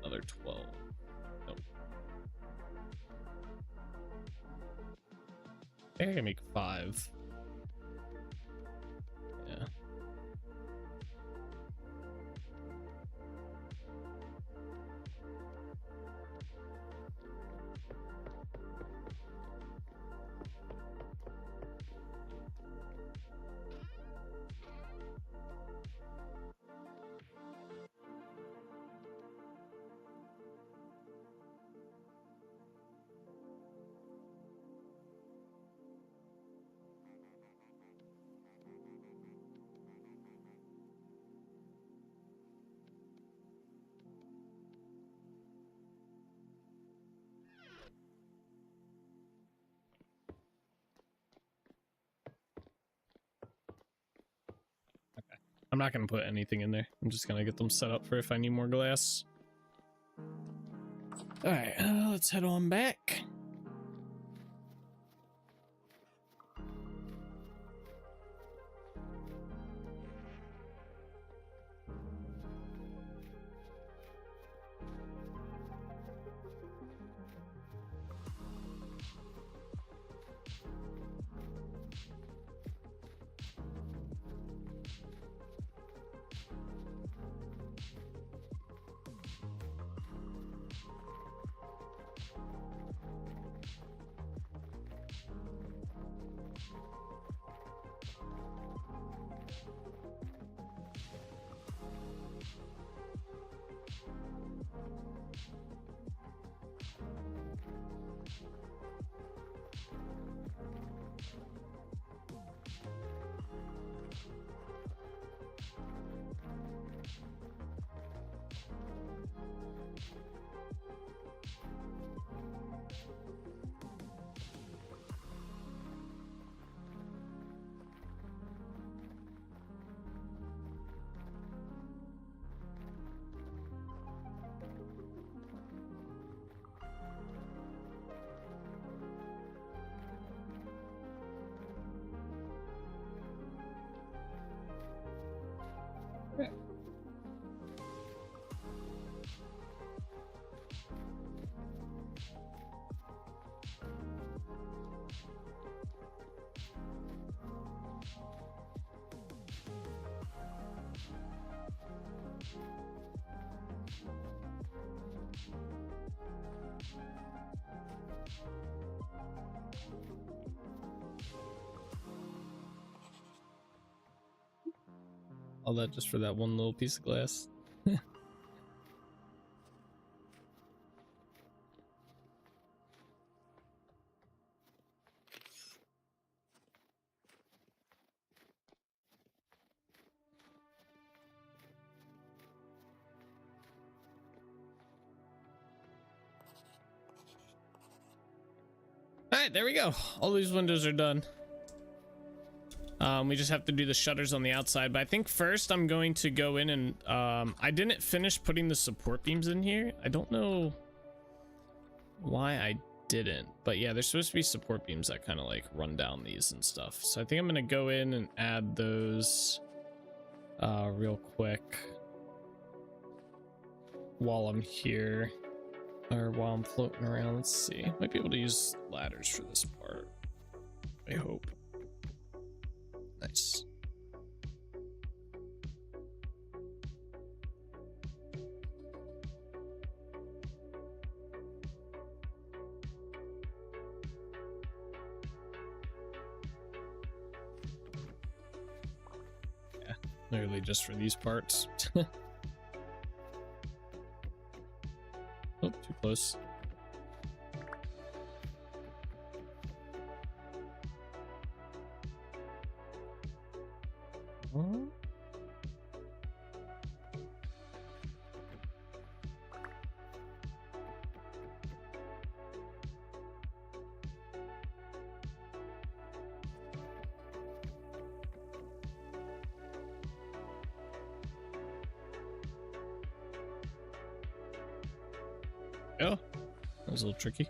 Another 12. Nope. I think I can make 5. Yeah. I'm not going to put anything in there. I'm just going to get them set up for if I need more glass. All right, let's head on back. All that just for that one little piece of glass. Alright, there we go. All these windows are done. We just have to do the shutters on the outside, but I think first I'm going to go in and I didn't finish putting the support beams in here. I don't know why I didn't, but yeah, there's supposed to be support beams that kind of like run down these and stuff. So I think I'm gonna go in and add those real quick while I'm here, or while I'm floating around. Let's see, might be able to use ladders for this part, I hope. Nice. Yeah, literally just for these parts. Oh, too close. Oh, that was a little tricky.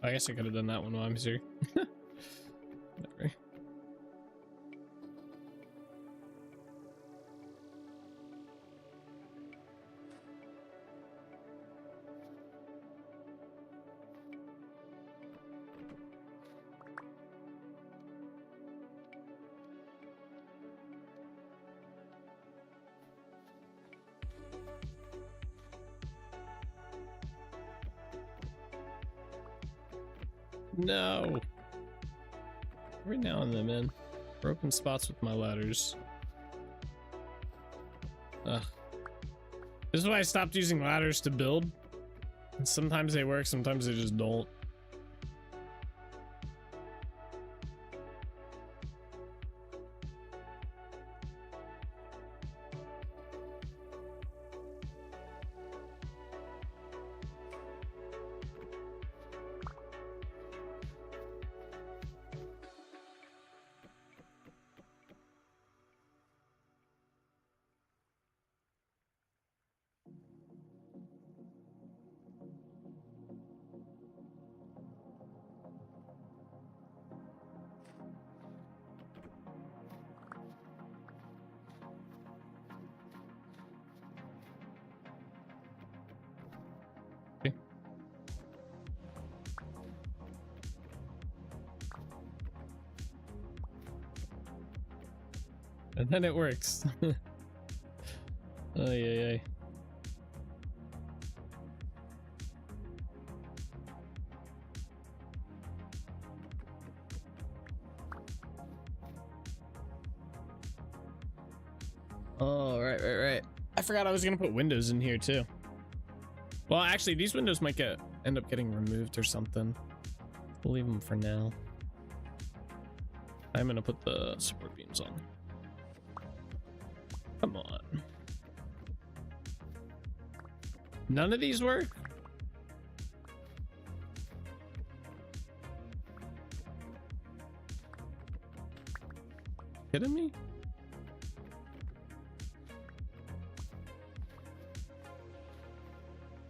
I guess I could have done that one while I'm here. Whatever. No. Right now and then, man. Broken spots with my ladders. Ugh. This is why I stopped using ladders to build. And sometimes they work, sometimes they just don't. And then it works. Oh yeah. Oh, right. I forgot I was gonna put windows in here too. Well, actually, these windows might end up getting removed or something. We'll leave them for now. I'm gonna put the support beams on. Come on. None of these work? Kidding me?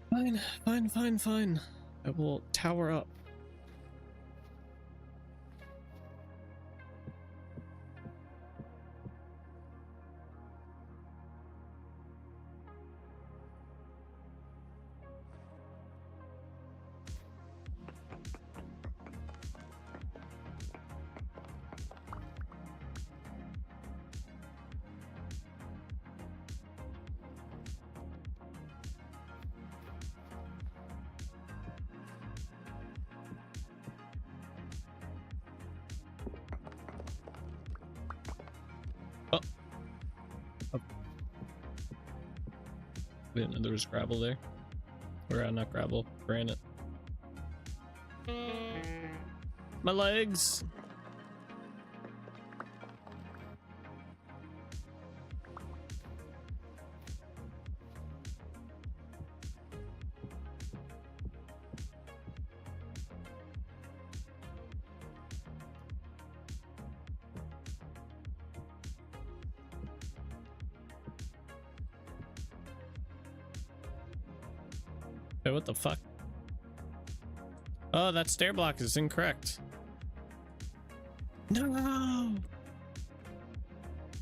Fine. I will tower up. Didn't know there was gravel there. Or not gravel, granite. My legs. Hey, what the fuck? Oh, that stair block is incorrect. No!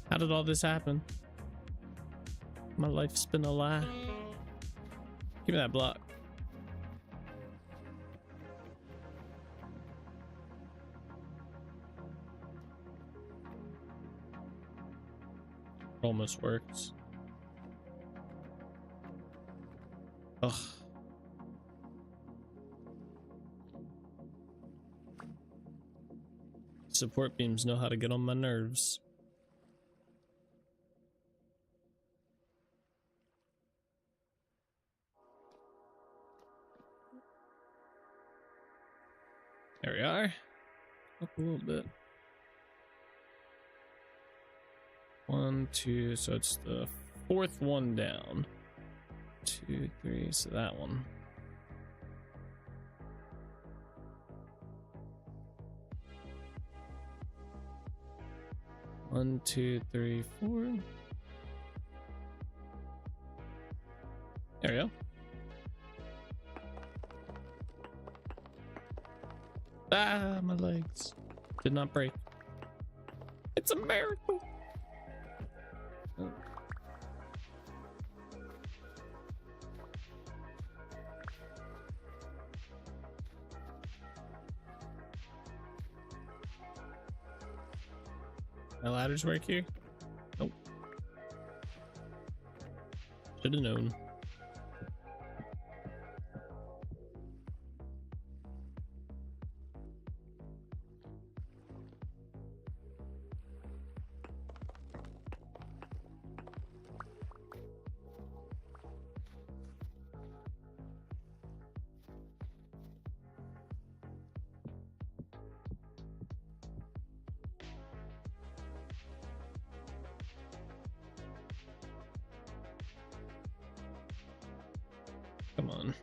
How did all this happen? My life's been a lie. Give me that block. Almost works. Ugh. Support beams know how to get on my nerves. There we are. Up a little bit. 1, 2, so it's the fourth one down. 2, 3, so that one. One, 2, 3, 4. There we go. Ah, my legs did not break. It's a miracle. Oh. My ladders work here? Nope. Should have known. Come on.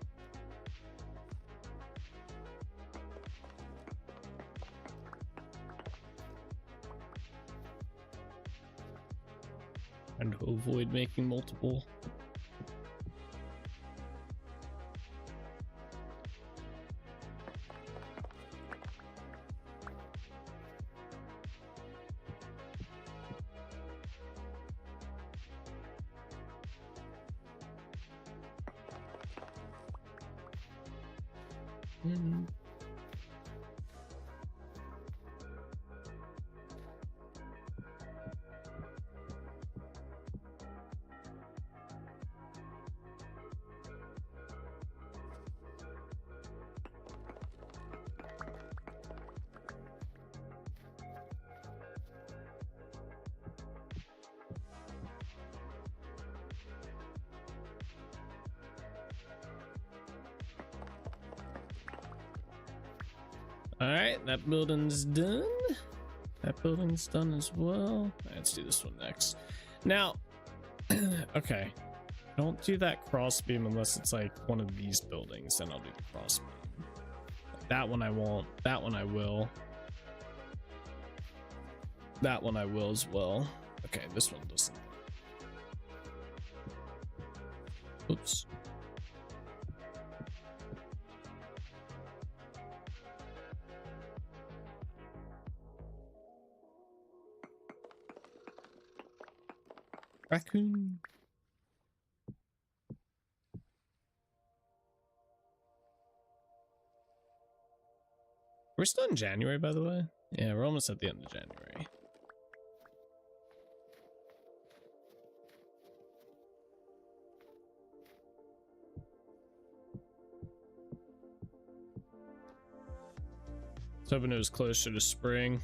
And to avoid making multiple. All right, that building's done. That building's done as well. All right, let's do this one next. Now, Okay. Don't do that crossbeam unless it's like one of these buildings, then I'll do the crossbeam. That one I won't. That one I will. That one I will as well. Okay, this one doesn't. Oops. Raccoon. We're still in January, by the way. Yeah, we're almost at the end of January. I was hoping it was closer to spring.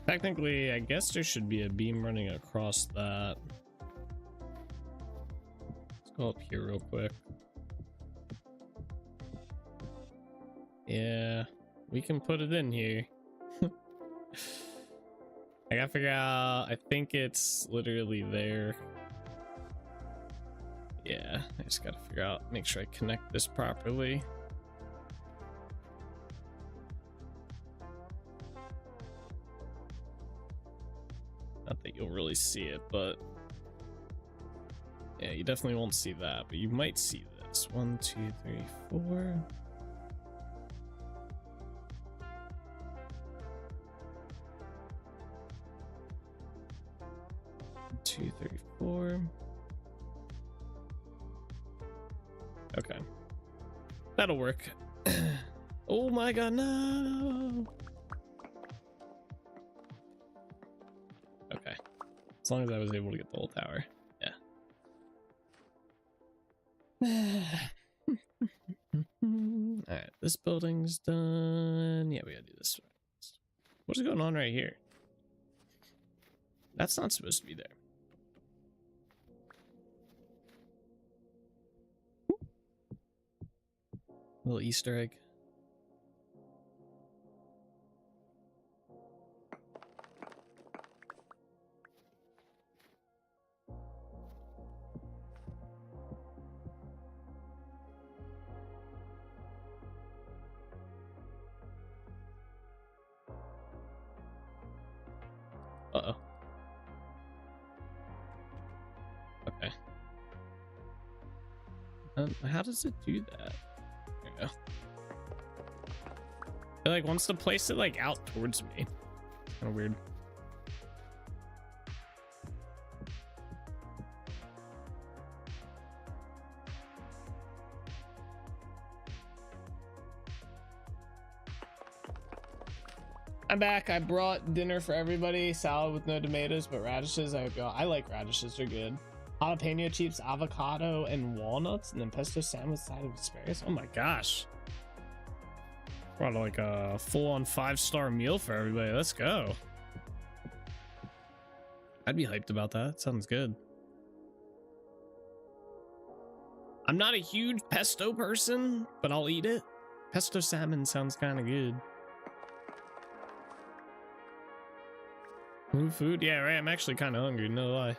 Technically, I guess there should be a beam running across that. Let's go up here real quick. Yeah, we can put it in here. I gotta figure out, I think it's literally there. Yeah, I just gotta figure out, make sure I connect this properly. Not that you'll really see it, but yeah, you definitely won't see that, but you might see this. 1, 2, 3, 4. 2, 3, 4. Okay, that'll work. Oh my god, no. Okay, as long as I was able to get the whole tower. Yeah. All right, this building's done. Yeah, we gotta do this. What's going on right here? That's not supposed to be there. Little Easter egg. Uh-oh. Okay. How does it do that? There we go. It like wants to place it like out towards me. Kind of weird. I'm back. I brought dinner for everybody. Salad with no tomatoes, but radishes. I like radishes. They're good. Jalapeno chips, avocado, and walnuts, and then pesto salmon with side of asparagus. Oh my gosh. Brought like a full-on 5-star meal for everybody. Let's go. I'd be hyped about that. Sounds good. I'm not a huge pesto person, but I'll eat it. Pesto salmon sounds kind of good. Food? Yeah, right. I'm actually kind of hungry, no lie.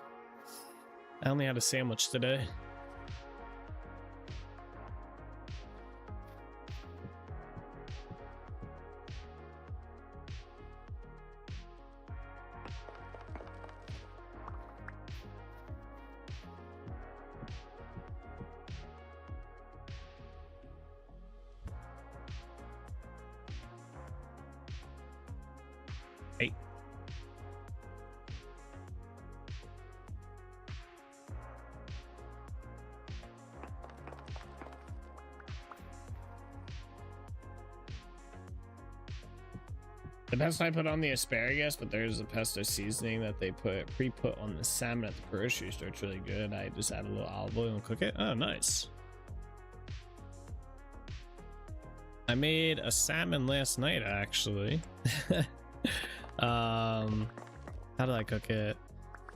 I only had a sandwich today. The pesto I put on the asparagus, but there's a pesto seasoning that they pre-put on the salmon at the grocery store. It's really good. I just add a little olive oil and cook it. Oh, nice. I made a salmon last night, actually. How did I cook it?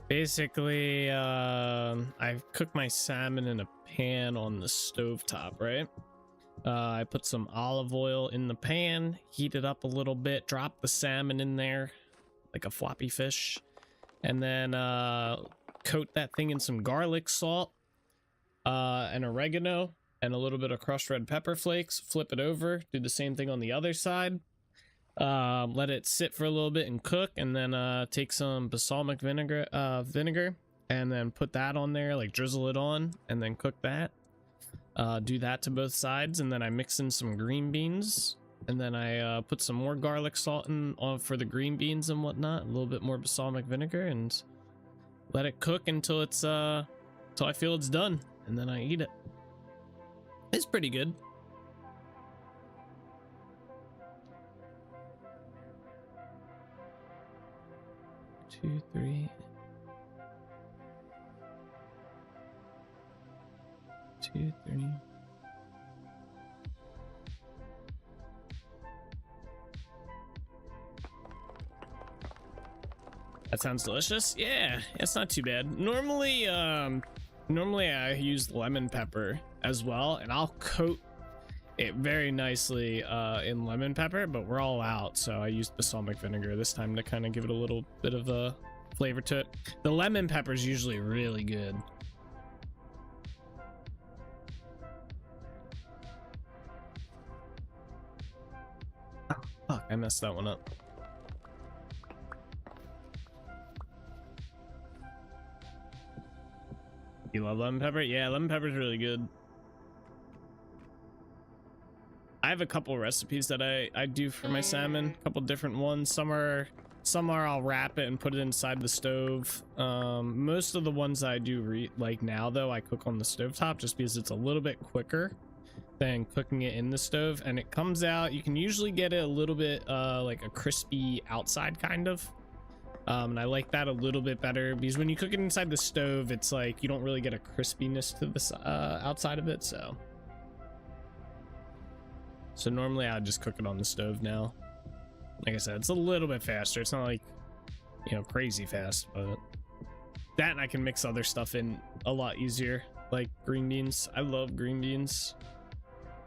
Basically, I cooked my salmon in a pan on the stovetop, right? I put some olive oil in the pan, heat it up a little bit, drop the salmon in there like a floppy fish, and then coat that thing in some garlic salt and oregano and a little bit of crushed red pepper flakes. Flip it over, do the same thing on the other side. Let it sit for a little bit and cook, and then take some balsamic vinegar and then put that on there, like drizzle it on, and then cook that. Do that to both sides, and then I mix in some green beans, and then I put some more garlic salt in for the green beans and whatnot, a little bit more balsamic vinegar, and let it cook until it's till I feel it's done, and then I eat it. It's pretty good. Two, three. 2, 3. That sounds delicious. Yeah, it's not too bad. Normally I use lemon pepper as well, and I'll coat it very nicely in lemon pepper, but we're all out, so I used balsamic vinegar this time to kind of give it a little bit of a flavor to it. The lemon pepper is usually really good. Fuck, I messed that one up. You love lemon pepper? Yeah, lemon pepper is really good. I have a couple recipes that I do for my salmon, a couple different ones. Some are I'll wrap it and put it inside the stove. Most of the ones I do like now though, I cook on the stovetop just because it's a little bit quicker than cooking it in the stove, and it comes out, you can usually get it a little bit like a crispy outside kind of, and I like that a little bit better because when you cook it inside the stove, it's like you don't really get a crispiness to the outside of it. So normally I just cook it on the stove now. Like I said, it's a little bit faster. It's not like, you know, crazy fast, but that, and I can mix other stuff in a lot easier, like green beans. I love green beans.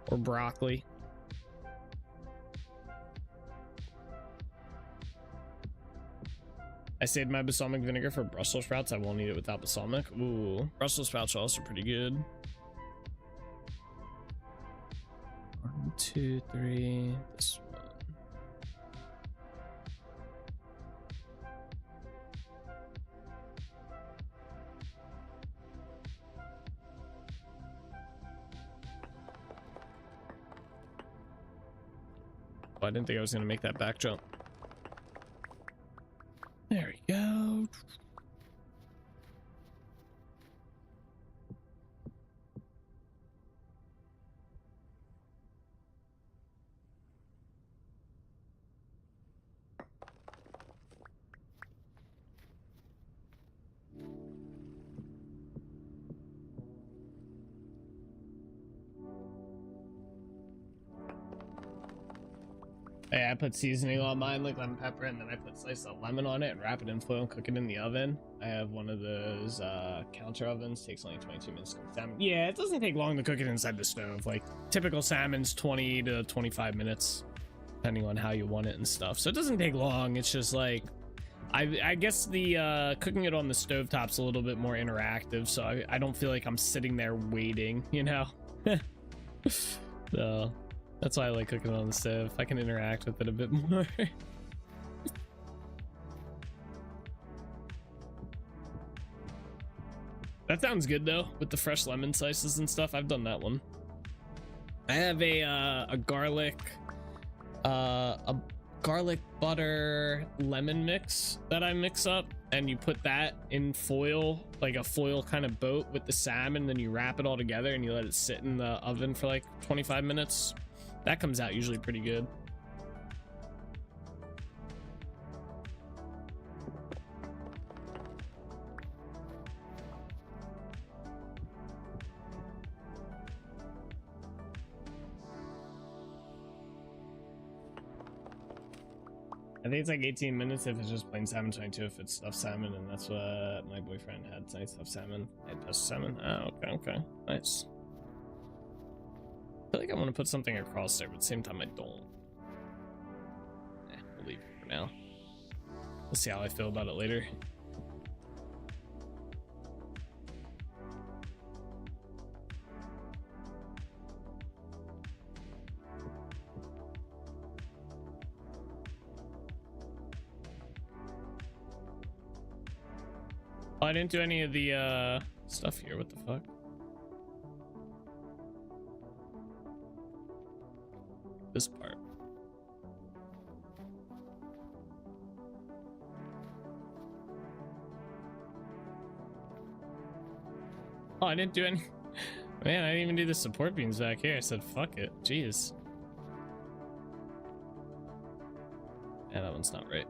Or broccoli. I saved my balsamic vinegar for Brussels sprouts. I won't eat it without balsamic. Ooh, Brussels sprouts are also pretty good. 1, 2, 3. This one. I didn't think I was going to make that back jump. There we go. Yeah, I put seasoning on mine, like lemon pepper, and then I put slice of lemon on it and wrap it in foil and cook it in the oven. I have one of those counter ovens. Takes only 22 minutes to cook salmon. Yeah, it doesn't take long to cook it inside the stove. Like typical salmon's 20 to 25 minutes, depending on how you want it and stuff. So it doesn't take long. It's just like, I guess the cooking it on the stovetop's a little bit more interactive, so I don't feel like I'm sitting there waiting, you know? So that's why I like cooking on the stove. I can interact with it a bit more. That sounds good though, with the fresh lemon slices and stuff. I've done that one. I have a garlic butter lemon mix that I mix up, and you put that in foil, like a foil kind of boat with the salmon, then you wrap it all together and you let it sit in the oven for like 25 minutes. That comes out usually pretty good. I think it's like 18 minutes if it's just plain salmon, 22 if it's stuffed salmon, and that's what my boyfriend had tonight, stuffed salmon. I had pesto salmon. Oh, okay, nice. I feel like I want to put something across there, but at the same time I don't. We'll leave it for now. We'll see how I feel about it later. Oh, I didn't do any of the stuff here. What the fuck? This part. Oh, I didn't do any. Man, I didn't even do the support beams back here. I said, fuck it. Jeez. Yeah, that one's not right.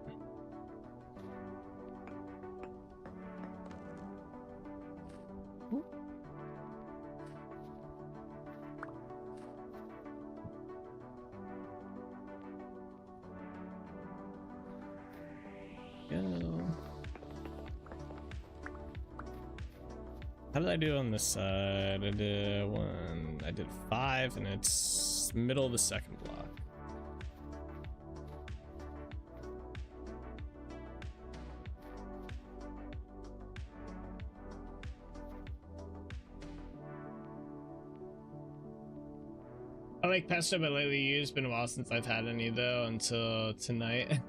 How did I do on this side? I did 1, I did 5, and it's middle of the second block. I like pesto, but lately used. Been a while since I've had any though, until tonight.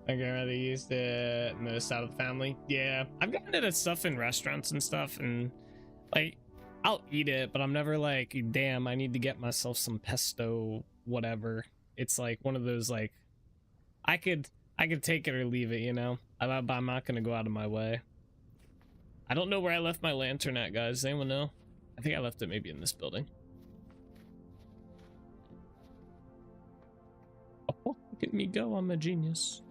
My grandmother used it most out of the family. Yeah, I've gotten it at stuff in restaurants and stuff, and like I'll eat it, but I'm never like, damn, I need to get myself some pesto, whatever. It's like one of those like, I could take it or leave it, you know. But I'm not gonna go out of my way. I don't know where I left my lantern at, guys. Does anyone know? I think I left it maybe in this building. Oh, look at me go! I'm a genius.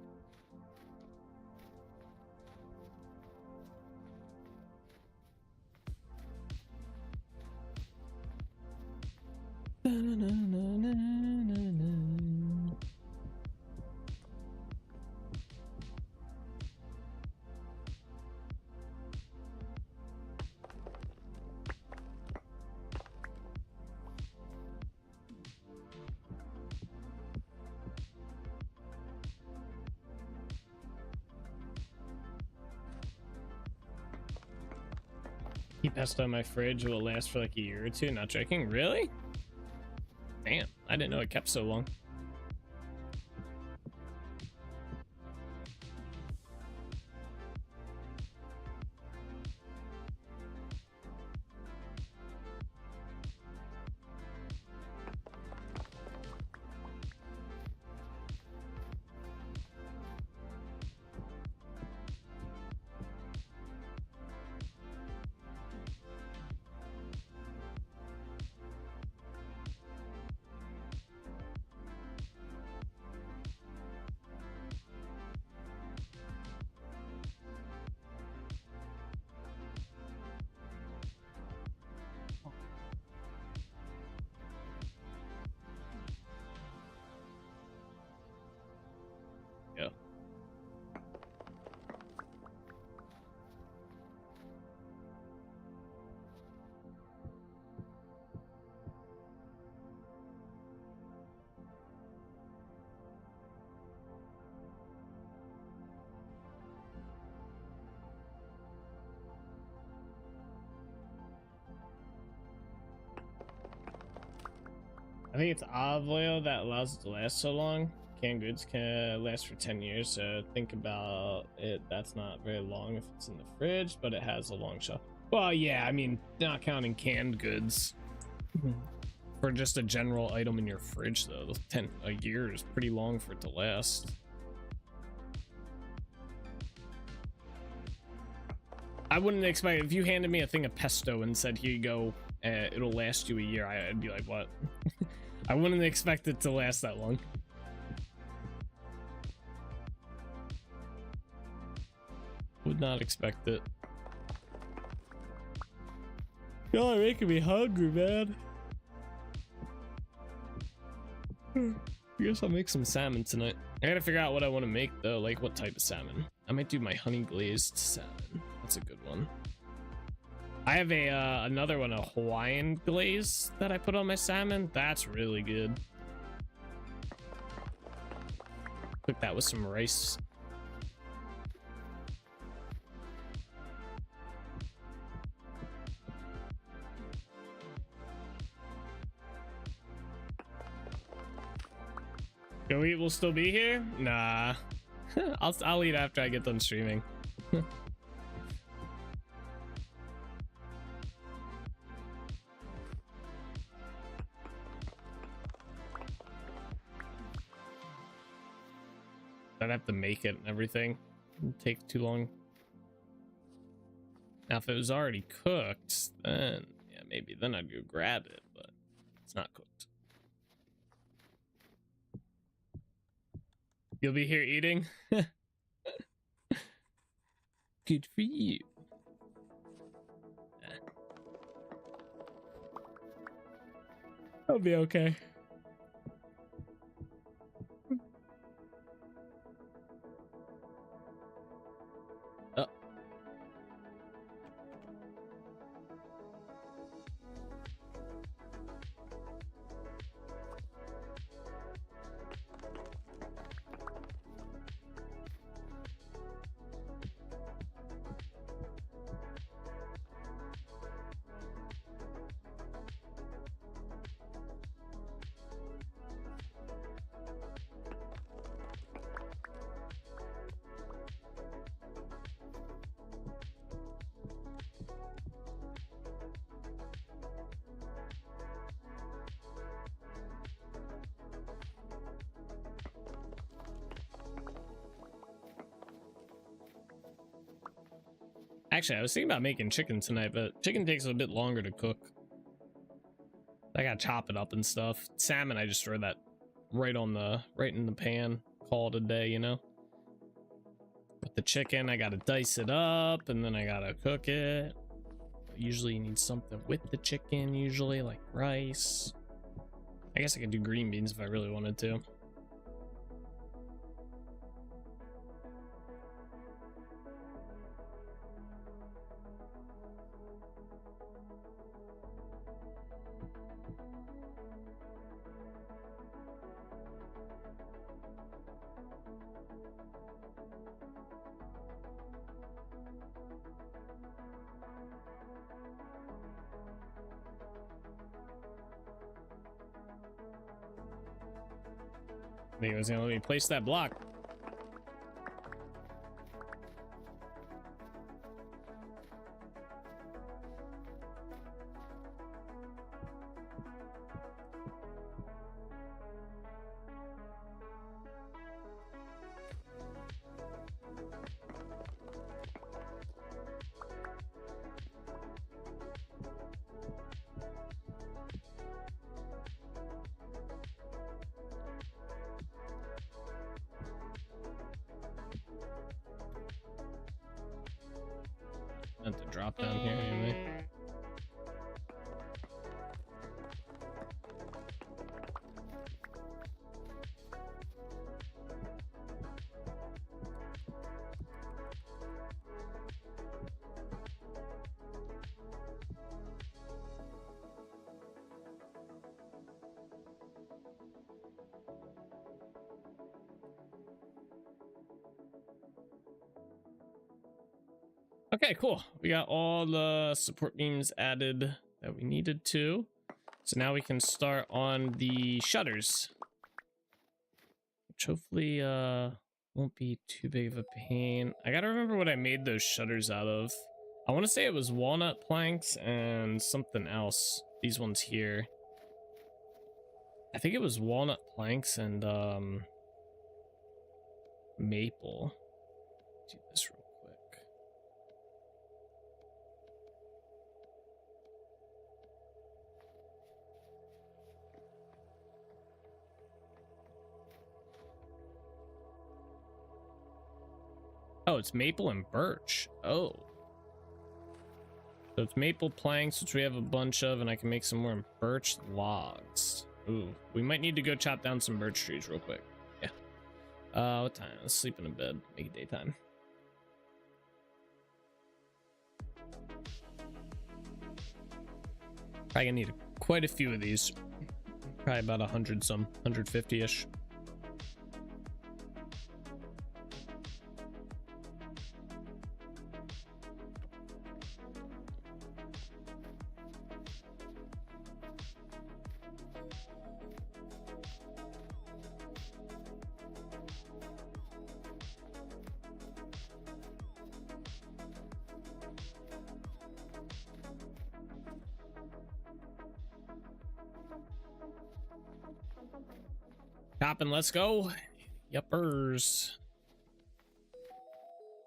Keep pesto in my fridge. It will last for like a year or two. Not joking. Really? Damn, I didn't know it kept so long. I think it's olive oil that allows it to last so long. Canned goods can last for 10 years, so think about it. That's not very long if it's in the fridge, but it has a long shelf. Well, yeah, I mean, not counting canned goods. For just a general item in your fridge, though, a year is pretty long for it to last. I wouldn't expect, if you handed me a thing of pesto and said, here you go, it'll last you a year, I'd be like, what? I wouldn't expect it to last that long. Would not expect it. Y'all are making me hungry, man. I guess I'll make some salmon tonight. I gotta figure out what I want to make though, like what type of salmon. I might do my honey glazed salmon. That's a good one. I have a another one, a Hawaiian glaze that I put on my salmon. That's really good. Cook that with some rice. Go eat, we'll still be here? Nah. I'll eat after I get done streaming. I'd have to make it and everything. It'd take too long. Now, if it was already cooked, then yeah, maybe then I'd go grab it, but it's not cooked. You'll be here eating? Good for you. I'll be okay. Oh. Actually, I was thinking about making chicken tonight, but chicken takes a bit longer to cook. I gotta chop it up and stuff. Salmon, I just throw that right in the pan. Call it a day, you know? With the chicken, I gotta dice it up and then I gotta cook it. Usually you need something with the chicken, usually like rice. I guess I could do green beans if I really wanted to. I think it was gonna let me place that block. I have to drop down here anyway. Okay, cool. We got all the support beams added that we needed to. So now we can start on the shutters. Which hopefully won't be too big of a pain. I gotta remember what I made those shutters out of. I want to say it was walnut planks and something else. These ones here. I think it was walnut planks and maple. Do this real quick. Oh, it's maple and birch. Oh. So it's maple planks, which we have a bunch of, and I can make some more birch logs. Ooh, we might need to go chop down some birch trees real quick. Yeah. What time? Let's sleep in a bed. Make it daytime. Probably gonna need quite a few of these. Probably about 100 some, 150-ish. Chopping, let's go. Yuppers.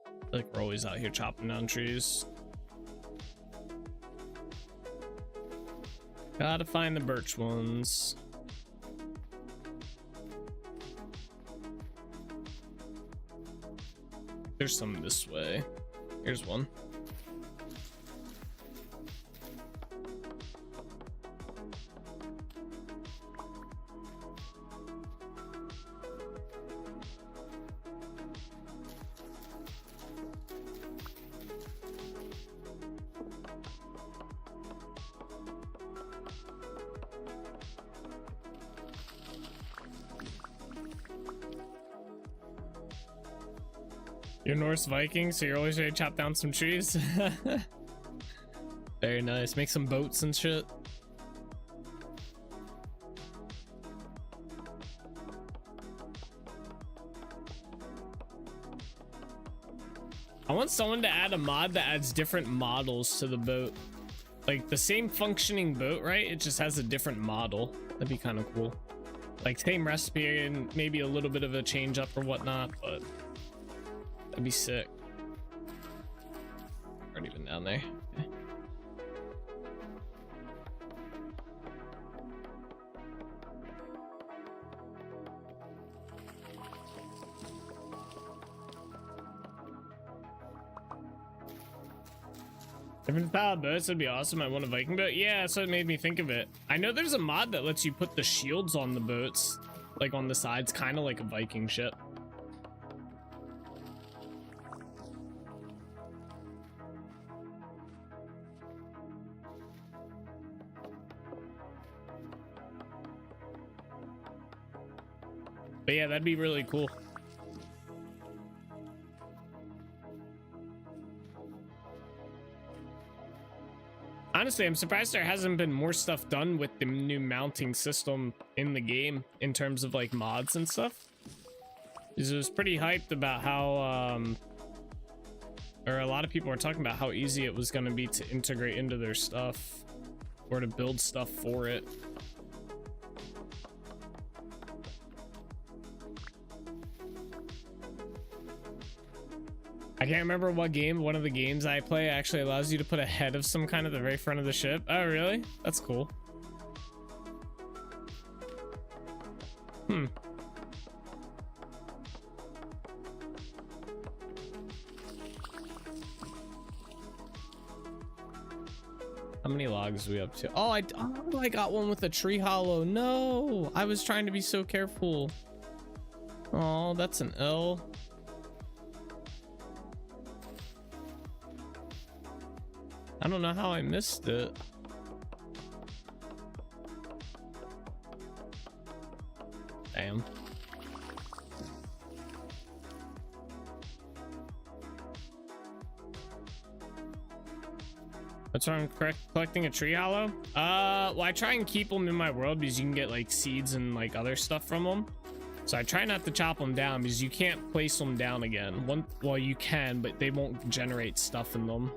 I feel like we're always out here chopping down trees. Gotta find the birch ones. There's some this way. Here's one. You're Norse Viking, so you're always ready to chop down some trees. Very nice. Make some boats and shit. I want someone to add a mod that adds different models to the boat. Like the same functioning boat, right? It just has a different model. That'd be kind of cool. Like same recipe and maybe a little bit of a change up or whatnot, but that'd be sick. Aren't even down there. Okay. Different style boats would be awesome. I want a Viking boat. Yeah, that's what made me think of it. I know there's a mod that lets you put the shields on the boats, like on the sides, kind of like a Viking ship. But yeah, that'd be really cool. Honestly, I'm surprised there hasn't been more stuff done with the new mounting system in the game in terms of like mods and stuff. Because it was pretty hyped about how, or a lot of people were talking about how easy it was going to be to integrate into their stuff or to build stuff for it. I can't remember what game. One of the games I play actually allows you to put a head of some kind at the very front of the ship. Oh, really? That's cool. How many logs are we up to? Oh, I got one with a tree hollow. No, I was trying to be so careful. Oh, that's an L. I don't know how I missed it. Damn. What's wrong with collecting a tree hollow? Well, I try and keep them in my world because you can get like seeds and like other stuff from them. So I try not to chop them down because you can't place them down again. Well, you can, but they won't generate stuff in them.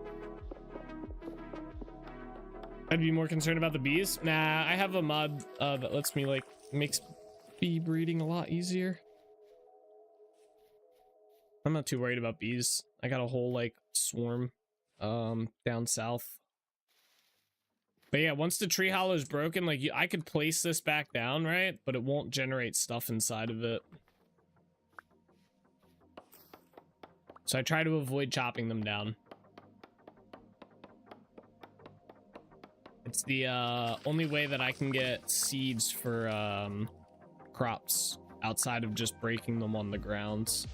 I'd be more concerned about the bees. Nah, I have a mod that lets me like makes bee breeding a lot easier. I'm not too worried about bees. I got a whole like swarm down south. But yeah, once the tree hollow is broken, like I could place this back down, right? But it won't generate stuff inside of it. So I try to avoid chopping them down. It's the only way that I can get seeds for crops outside of just breaking them on the grounds.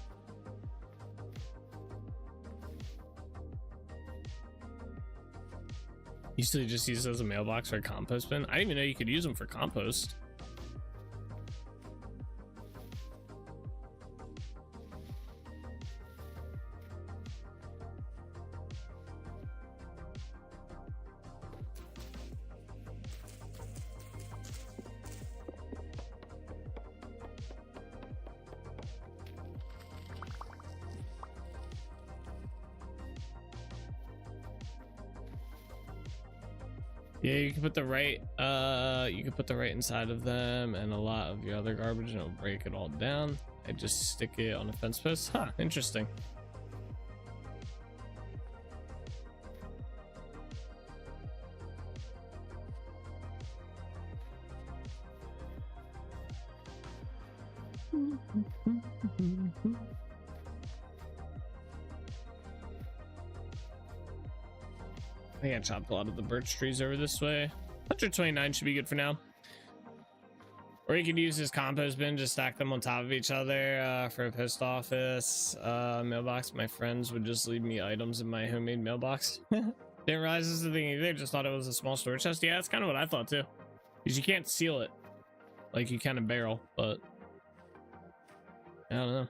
Usually just use it as a mailbox or a compost bin. I didn't even know you could use them for compost. Yeah, you can put the right inside of them and a lot of your other garbage and it'll break it all down. I just stick it on a fence post. Huh, interesting. I think I chopped a lot of the birch trees over this way. 129 should be good for now. Or you could use this compost bin, just stack them on top of each other for a post office mailbox. My friends would just leave me items in my homemade mailbox. Didn't realize this is the thing either, just thought it was a small storage chest. Yeah, that's kind of what I thought too. Because you can't seal it like you can a barrel, but I don't know.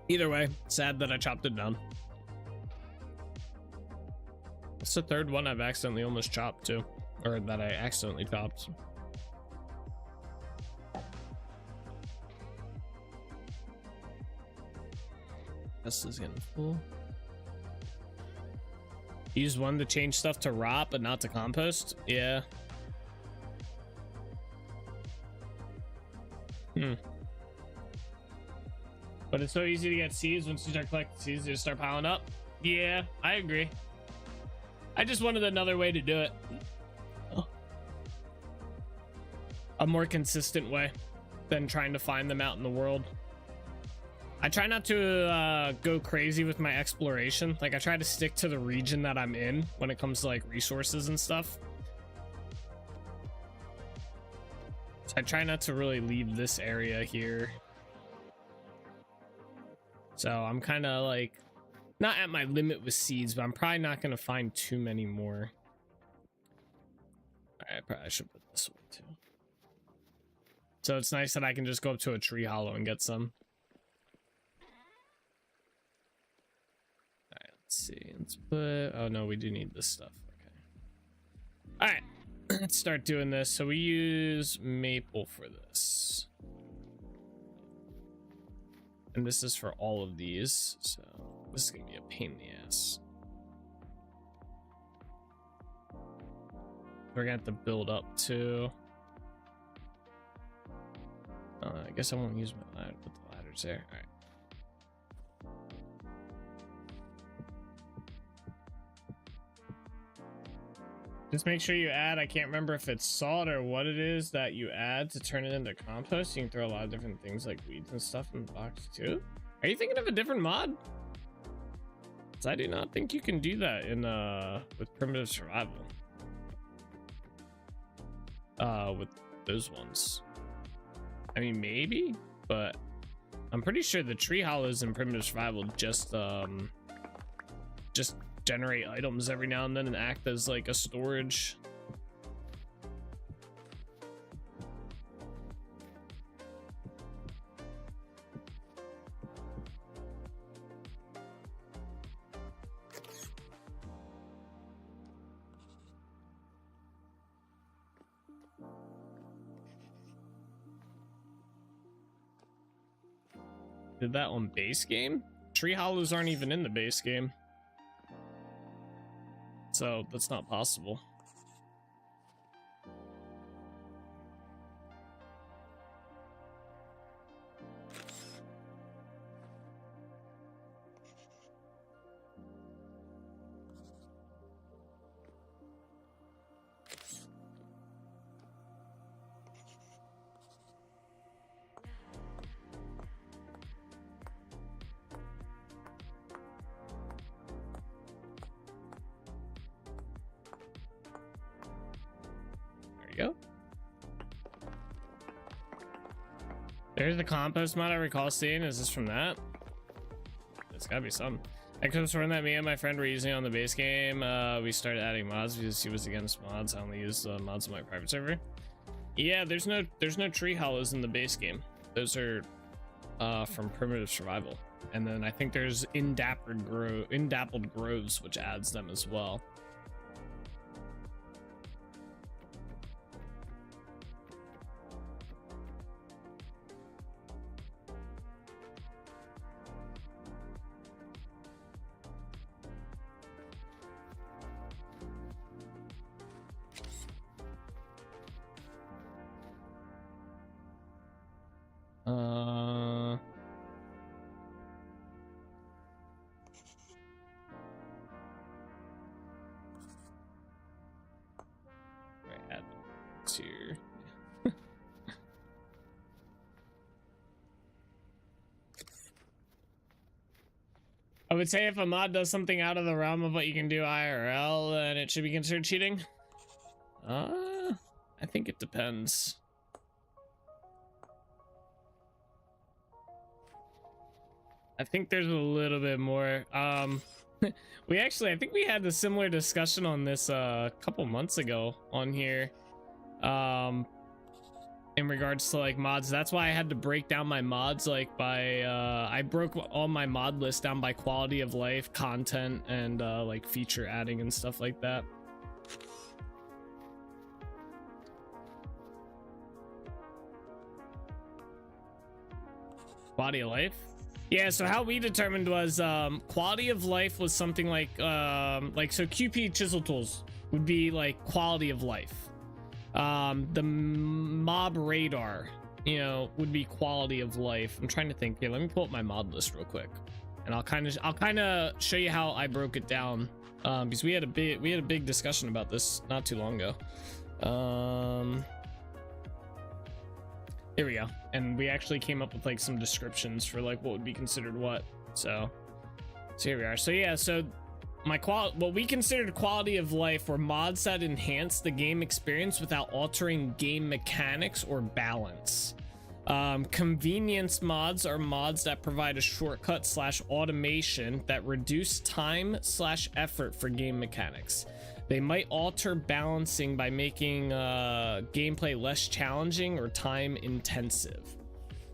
Either way, sad that I chopped it down. It's the third one I've accidentally almost chopped too, or that I accidentally chopped. This is getting full. Use one to change stuff to rot, but not to compost. Yeah. But it's so easy to get seeds. Once you start collecting seeds, they just start piling up. Yeah, I agree. I just wanted another way to do it. A more consistent way than trying to find them out in the world. I try not to go crazy with my exploration. Like, I try to stick to the region that I'm in when it comes to like resources and stuff. So I try not to really leave this area here. So I'm kind of like not at my limit with seeds, but I'm probably not going to find too many more. All right, probably should put this one too. So it's nice that I can just go up to a tree hollow and get some. All right, let's see. Let's put, oh no, we do need this stuff. Okay. All right, let's start doing this. So we use maple for this. And this is for all of these, so this is gonna be a pain in the ass. We're gonna have to build up too. I guess I won't use my ladder. Put the ladders there. All right. Just make sure you add, I can't remember if it's salt or what it is that you add to turn it into compost. You can throw a lot of different things like weeds and stuff in the box too. Are you thinking of a different mod? Because I do not think you can do that in with primitive survival. With those ones. I mean, maybe, but I'm pretty sure the tree hollows in primitive survival just generate items every now and then and act as like a storage. Did that on base game? Tree hollows aren't even in the base game. So that's not possible. we go. There's the compost mod I recall seeing. Is this from that? It's gotta be some. I could have sworn that me and my friend were using on the base game. We started adding mods because he was against mods. I only use mods on my private server. Yeah, there's no tree hollows in the base game. Those are from primitive survival. And then I think there's indappled groves, which adds them as well. Here. I would say if a mod does something out of the realm of what you can do IRL, then it should be considered cheating. I think it depends. I think there's a little bit more. I think we had a similar discussion on this a couple months ago on here. In regards to like mods. That's why I had to break down my mods like by I broke all my mod lists down by quality of life, content, and like feature adding and stuff like that. Quality of life? Yeah, so how we determined was quality of life was something like so QP chisel tools would be like quality of life. The mob radar, you know, would be quality of life. I'm trying to think. Here, let me pull up my mod list real quick, and I'll kind of show you how I broke it down. Because we had a big discussion about this not too long ago. Here we go, and we actually came up with like some descriptions for like what would be considered what. So here we are. So yeah, so what we considered quality of life were mods that enhance the game experience without altering game mechanics or balance. Convenience mods are mods that provide a shortcut / automation that reduce time / effort for game mechanics. They might alter balancing by making gameplay less challenging or time intensive.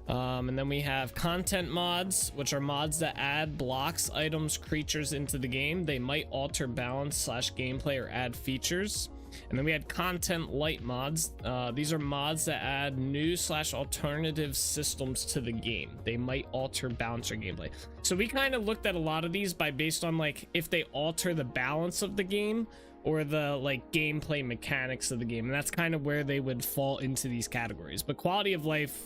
And then we have content mods, which are mods that add blocks, items, creatures into the game. They might alter balance / gameplay or add features. And then we had content light mods. These are mods that add new / alternative systems to the game. They might alter balance or gameplay. So we kind of looked at a lot of these based on like if they alter the balance of the game or the like gameplay mechanics of the game. And that's kind of where they would fall into these categories. But quality of life,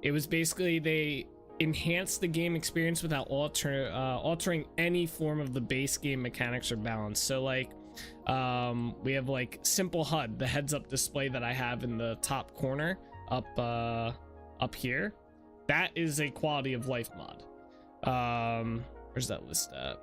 it was basically they enhance the game experience without altering any form of the base game mechanics or balance. So like we have like simple HUD, the heads up display that I have in the top corner up here. That is a quality of life mod. Where's that list at?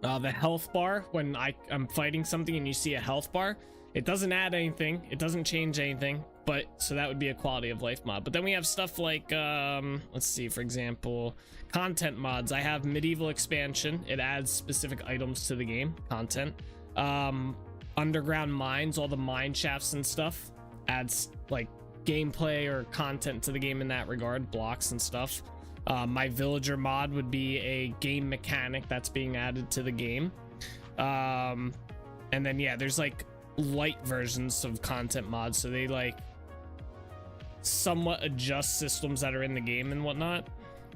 The health bar, when I'm fighting something and you see a health bar, it doesn't add anything, it doesn't change anything, but so that would be a quality of life mod. But then we have stuff like let's see, for example, content mods. I have medieval expansion. It adds specific items to the game content. Underground mines, all the mine shafts and stuff, adds like gameplay or content to the game in that regard, blocks and stuff. My villager mod would be a game mechanic that's being added to the game. And then yeah, there's like light versions of content mods, so they like somewhat adjust systems that are in the game and whatnot.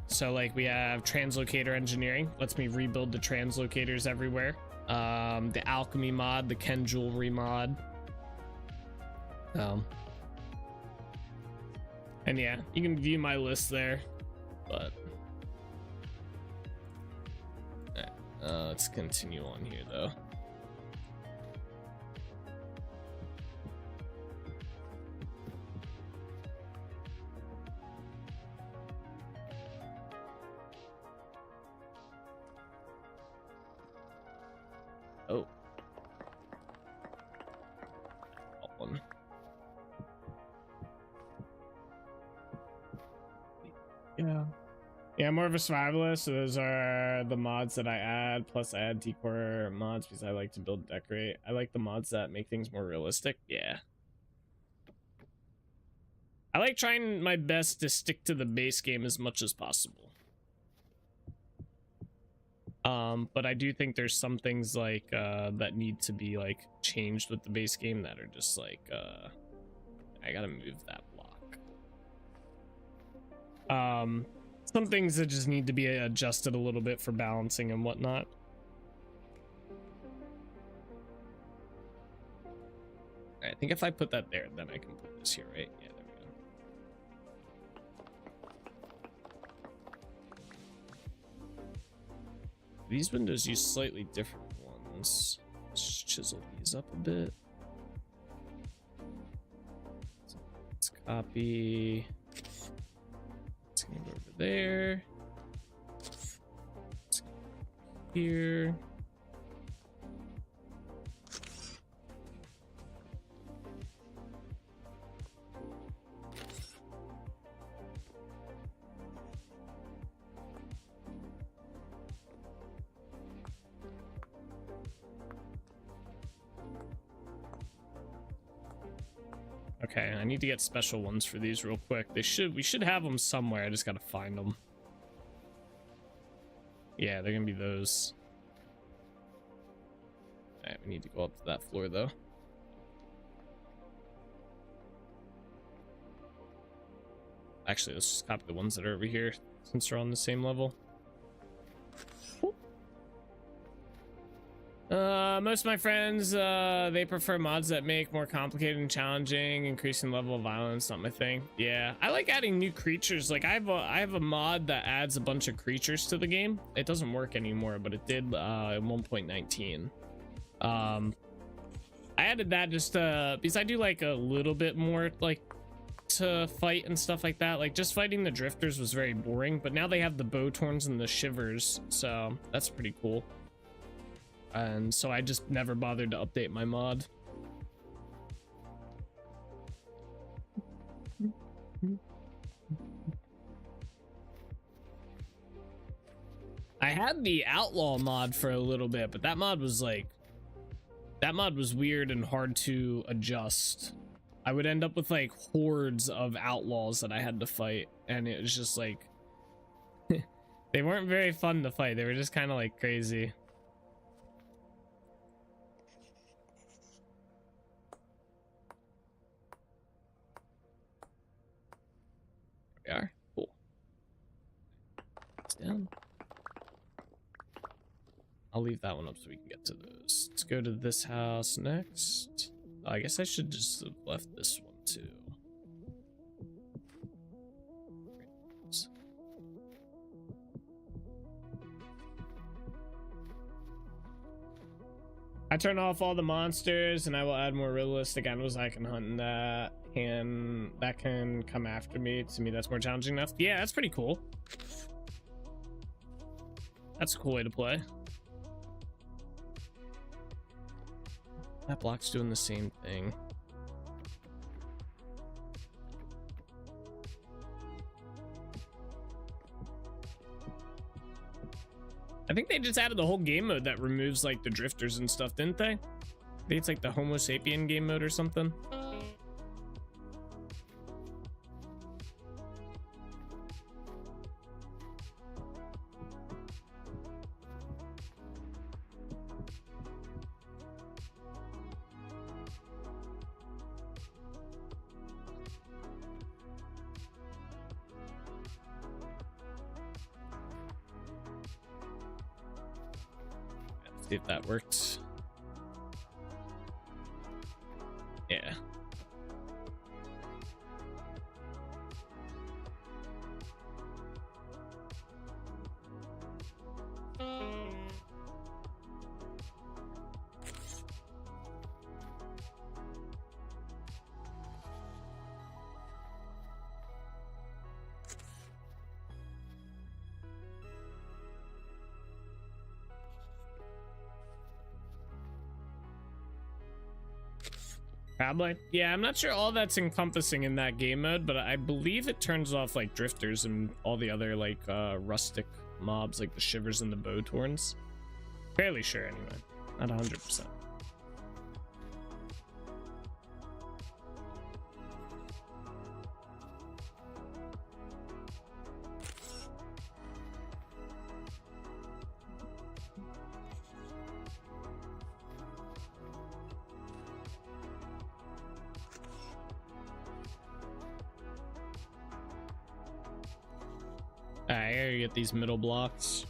So like we have translocator engineering, lets me rebuild the translocators everywhere. The alchemy mod, the Ken jewelry mod. And yeah, you can view my list there, but let's continue on here though. Oh. Yeah. Yeah, more of a survivalist. So those are the mods that I add. Plus, I add decor mods because I like to build and decorate. I like the mods that make things more realistic. Yeah. I like trying my best to stick to the base game as much as possible. But I do think there's some things like that need to be like changed with the base game that are just like I gotta move that block. Some things that just need to be adjusted a little bit for balancing and whatnot. I think if I put that there, then I can put this here, right? Yeah, there we go. These windows use slightly different ones. Let's just chisel these up a bit. Let's copy. Let's go over there. Let's go here. Okay, I need to get special ones for these real quick. We should have them somewhere. I just gotta find them. Yeah, they're gonna be those. Alright, we need to go up to that floor though. Actually, let's just copy the ones that are over here since they're on the same level. Most of my friends, they prefer mods that make more complicated and challenging, increasing level of violence. Not my thing. Yeah, I like adding new creatures. Like I have a mod that adds a bunch of creatures to the game. It doesn't work anymore, but it did in 1.19. I added that just because I do like a little bit more like to fight and stuff like that. Like just fighting the drifters was very boring, but now they have the Bowtorns and the Shivers, so that's pretty cool. And so I just never bothered to update my mod. I had the Outlaw mod for a little bit, but that mod was weird and hard to adjust. I would end up with like hordes of outlaws that I had to fight, and it was just like they weren't very fun to fight. They were just kind of like crazy. We are cool. It's down. I'll leave that one up so we can get to those. Let's go to this house next. I guess I should just have left this one too. I turn off all the monsters and I will add more realistic animals I can hunt, and that can come after me. To me, that's more challenging enough. Yeah, that's pretty cool. That's a cool way to play. That block's doing the same thing. I think they just added the whole game mode that removes like the drifters and stuff, didn't they? I think it's like the Homo sapien game mode or something. See if that worked. Yeah. Probably. Yeah, I'm not sure all that's encompassing in that game mode, but I believe it turns off like drifters and all the other like rustic mobs like the shivers and the bowtorns. Fairly sure anyway. Not 100%. I gotta get these middle blocks.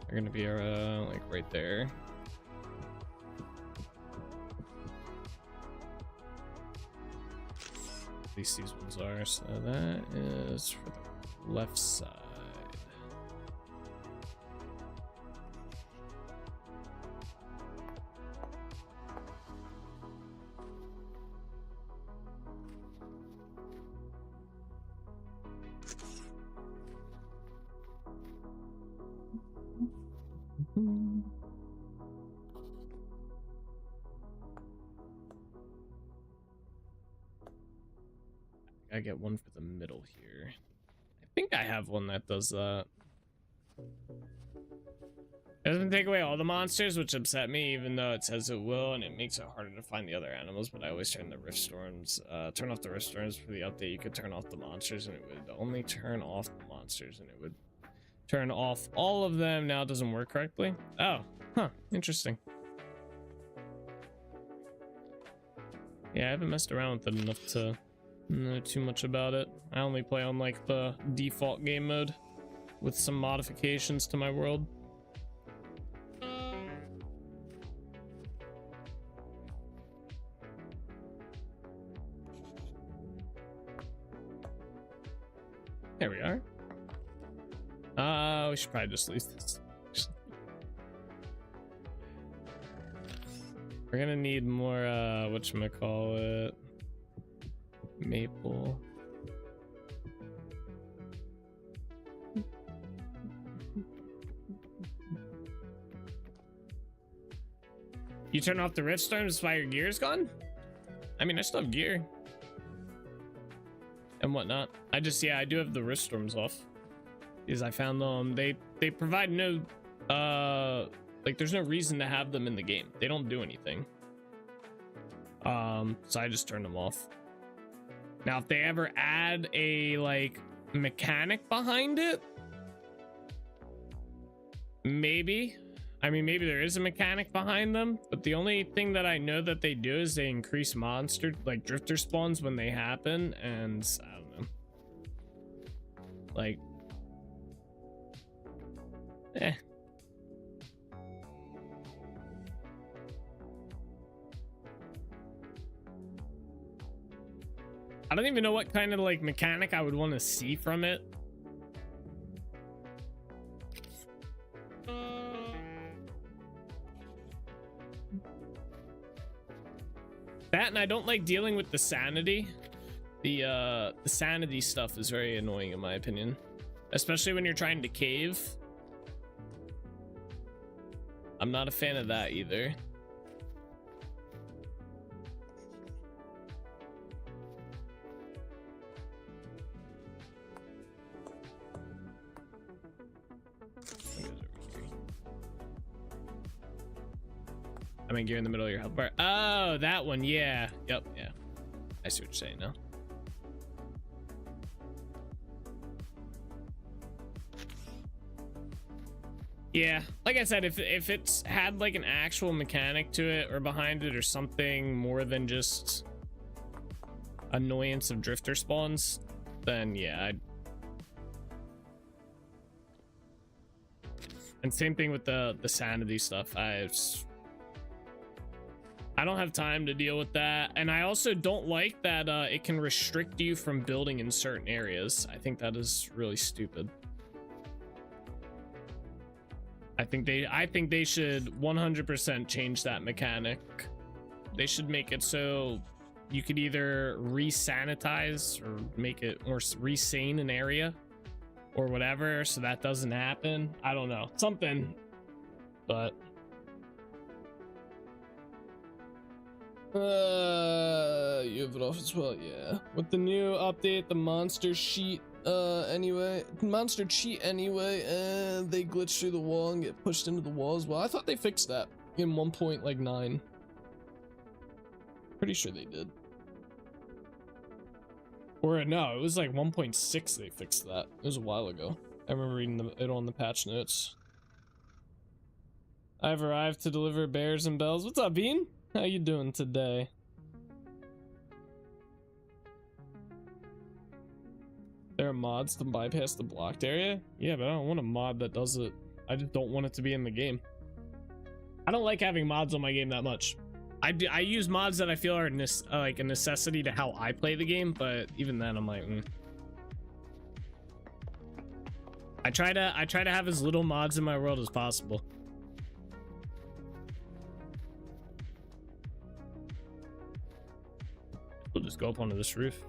They're gonna be like right there. At least these ones are. So that is for the left side. I get one for the middle here. I think I have one that does that. It doesn't take away all the monsters, which upset me, even though it says it will, and it makes it harder to find the other animals. But I always turn the rift storms, turn off the rift storms for the update. You could turn off the monsters, and it would only turn off the monsters, and it would turn off all of them. Now it doesn't work correctly. Oh, huh, interesting. Yeah, I haven't messed around with it enough to know too much about it. I only play on like the default game mode with some modifications to my world. There we are. We should probably just leave this. We're gonna need more whatchamacallit, maple. You turn off the rift storms while your gear's gone? I mean, I still have gear and whatnot. I just, yeah, I do have the rift storms off because I found them. They provide no like there's no reason to have them in the game. They don't do anything. So I just turned them off. Now, if they ever add a like mechanic behind it, maybe. I mean, maybe there is a mechanic behind them, but the only thing that I know that they do is they increase monster like drifter spawns when they happen, and I don't know. Like, I don't even know what kind of like mechanic I would want to see from it. That, and I don't like dealing with the sanity. The sanity stuff is very annoying in my opinion, especially when you're trying to cave. I'm not a fan of that either. I'm in gear in the middle of your health bar. Oh, that one. Yeah. Yep. Yeah. I see what you're saying now. Yeah. Like I said, if it's had like an actual mechanic to it or behind it or something more than just annoyance of drifter spawns, then yeah. And same thing with the sanity stuff. I don't have time to deal with that, and I also don't like that it can restrict you from building in certain areas. I think that is really stupid. I think they should 100% change that mechanic. They should make it so you could either re-sanitize or make it or re-sane an area or whatever, so that doesn't happen. I don't know, something, but You have it off as well, yeah. With the new update, the monster cheat anyway, they glitch through the wall and get pushed into the wall as well. I thought they fixed that in 1.9. Pretty sure they did. Or no, it was like 1.6 they fixed that. It was a while ago. I remember reading it on the patch notes. I've arrived to deliver bears and bells. What's up, Bean? How you doing today? There are mods to bypass the blocked area? Yeah, but I don't want a mod that does it. I just don't want it to be in the game. I don't like having mods on my game that much. I use mods that I feel are like a necessity to how I play the game, but even then I'm like, I try to have as little mods in my world as possible. We'll just go up onto this roof.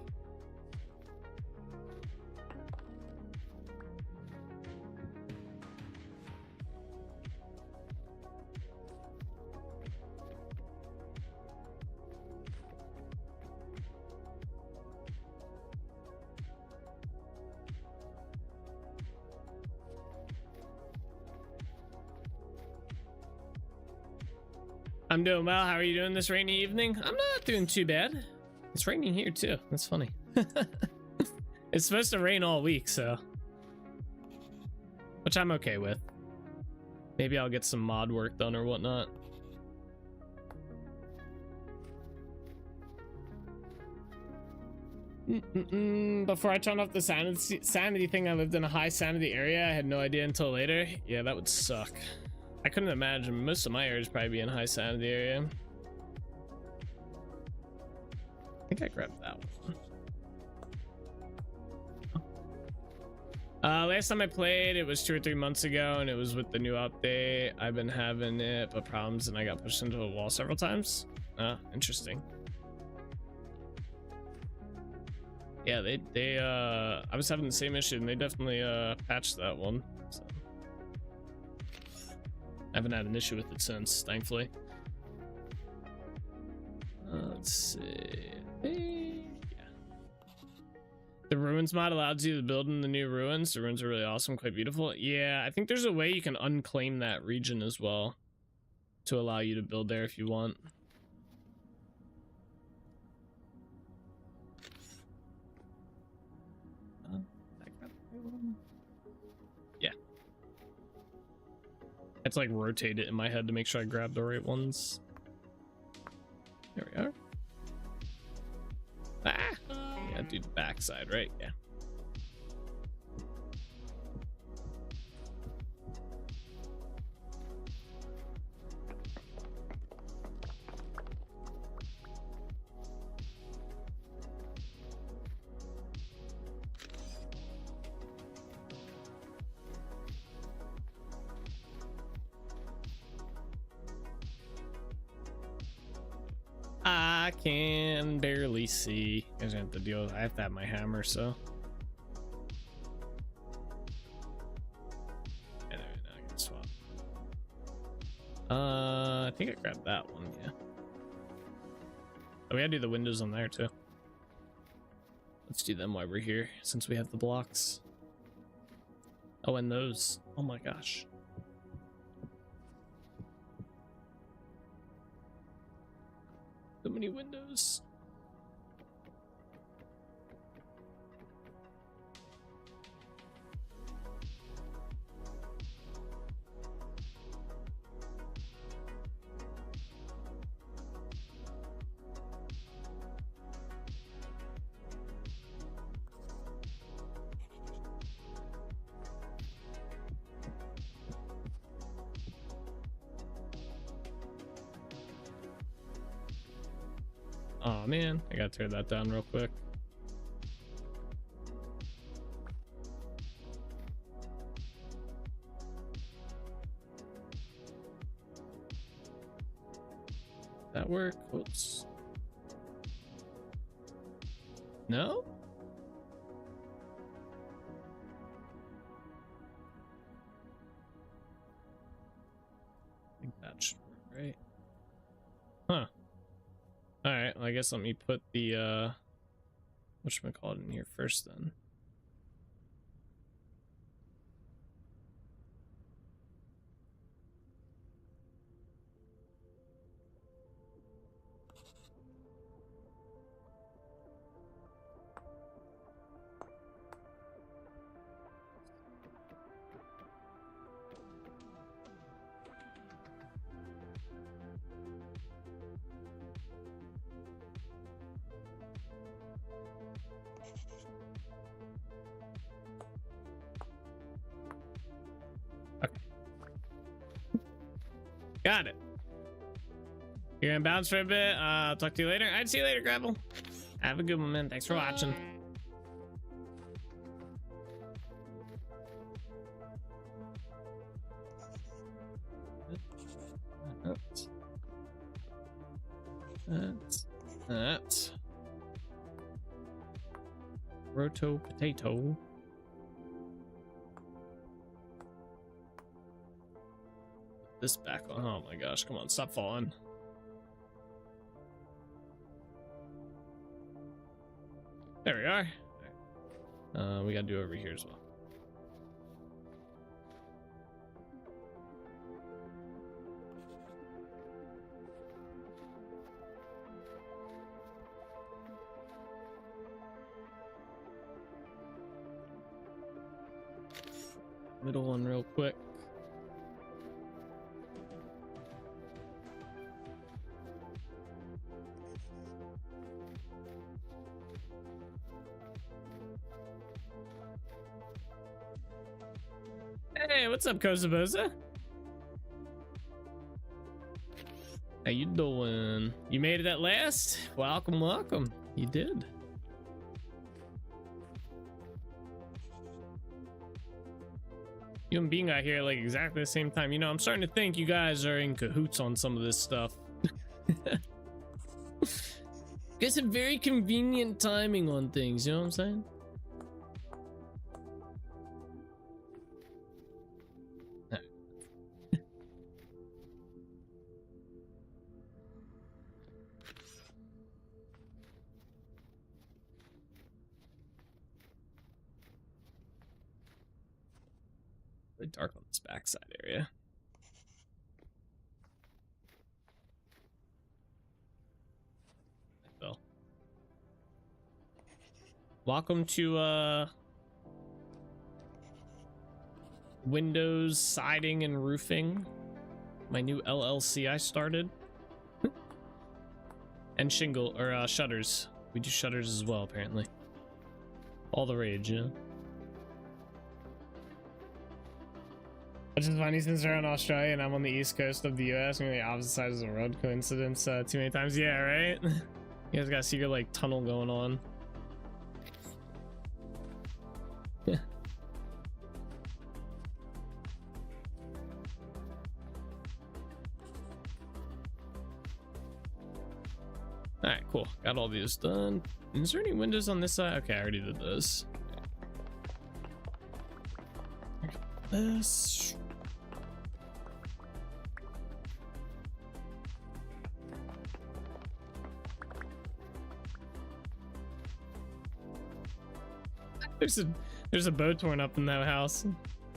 I'm doing well. How are you doing this rainy evening? I'm not doing too bad. It's raining here too. That's funny. It's supposed to rain all week, so. Which I'm okay with. Maybe I'll get some mod work done or whatnot. Before I turned off the sanity thing, I lived in a high sanity area. I had no idea until later. Yeah, that would suck. I couldn't imagine. Most of my areas probably be in high sanity area. I think I grabbed that one. Last time I played, it was 2 or 3 months ago, and it was with the new update. I've been having it, but problems, and I got pushed into a wall several times. Interesting. Yeah, I was having the same issue, and they definitely patched that one. So. I haven't had an issue with it since, thankfully. Let's see. Yeah. The ruins mod allows you to build in the new ruins. The ruins are really awesome, quite beautiful. Yeah, I think there's a way you can unclaim that region as well to allow you to build there if you want. Yeah. I had to like rotate it in my head to make sure I grab the right ones. There we are. Ah! Yeah, do the backside, right? Yeah. I can barely see. I have to deal with. I have to have my hammer, so. And now I can swap. I think I grabbed that one. Yeah. Oh, we gotta do the windows on there too. Let's do them while we're here, since we have the blocks. Oh, and those. Oh my gosh. So many windows. Oh man, I gotta tear that down real quick. That work? Oops. No? I think that should work, right? Huh. All right, well, I guess let me put the whatchamacallit in here first then. Got it. You're gonna bounce for a bit. I'll talk to you later. I'd see you later, Gravel. Have a good one, man. Thanks for watching. That's roto potato. This back on. Oh my gosh, come on, stop falling. There we are. Right. We gotta do over here as well. Middle one real quick. Hey, what's up, Kozaboza? How you doing? You made it at last? Welcome, welcome. You did. You and Bean got here like exactly the same time. You know, I'm starting to think you guys are in cahoots on some of this stuff. Guess a very convenient timing on things, you know what I'm saying? Really dark on this backside area. So, welcome to Windows siding and roofing. My new LLC I started. And shingle or shutters. We do shutters as well, apparently. All the rage, yeah. Which is funny since they're in Australia and I'm on the east coast of the US. Maybe the opposite sides of the road. Coincidence too many times. Yeah, right? You guys got a secret like tunnel going on. Yeah. Alright, cool. Got all these done. Is there any windows on this side? Okay, I already did this. This. There's a bow torn up in that house.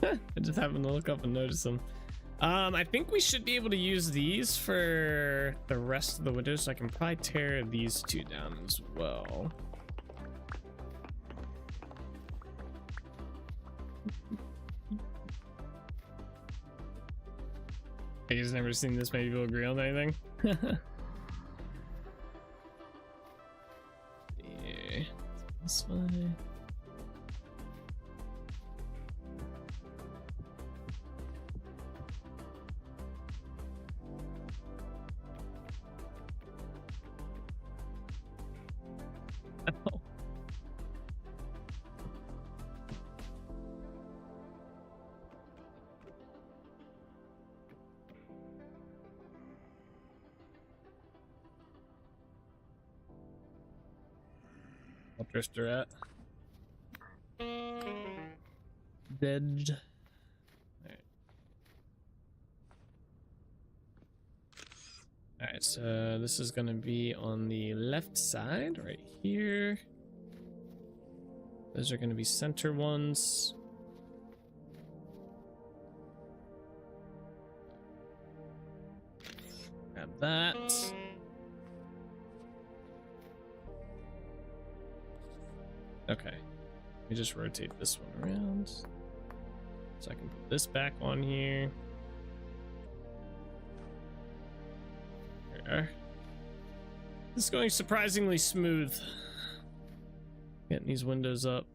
I just happened to look up and notice them. I think we should be able to use these for the rest of the windows, so I can probably tear these two down as well. I guess never seen this many people agree on anything. Yeah, this way. Drifter at dead. All right, Alright, so this is gonna be on the left side, right here. Those are gonna be center ones. Grab that. Okay. Let me just rotate this one around. So I can put this back on here. There. This is going surprisingly smooth. Getting these windows up.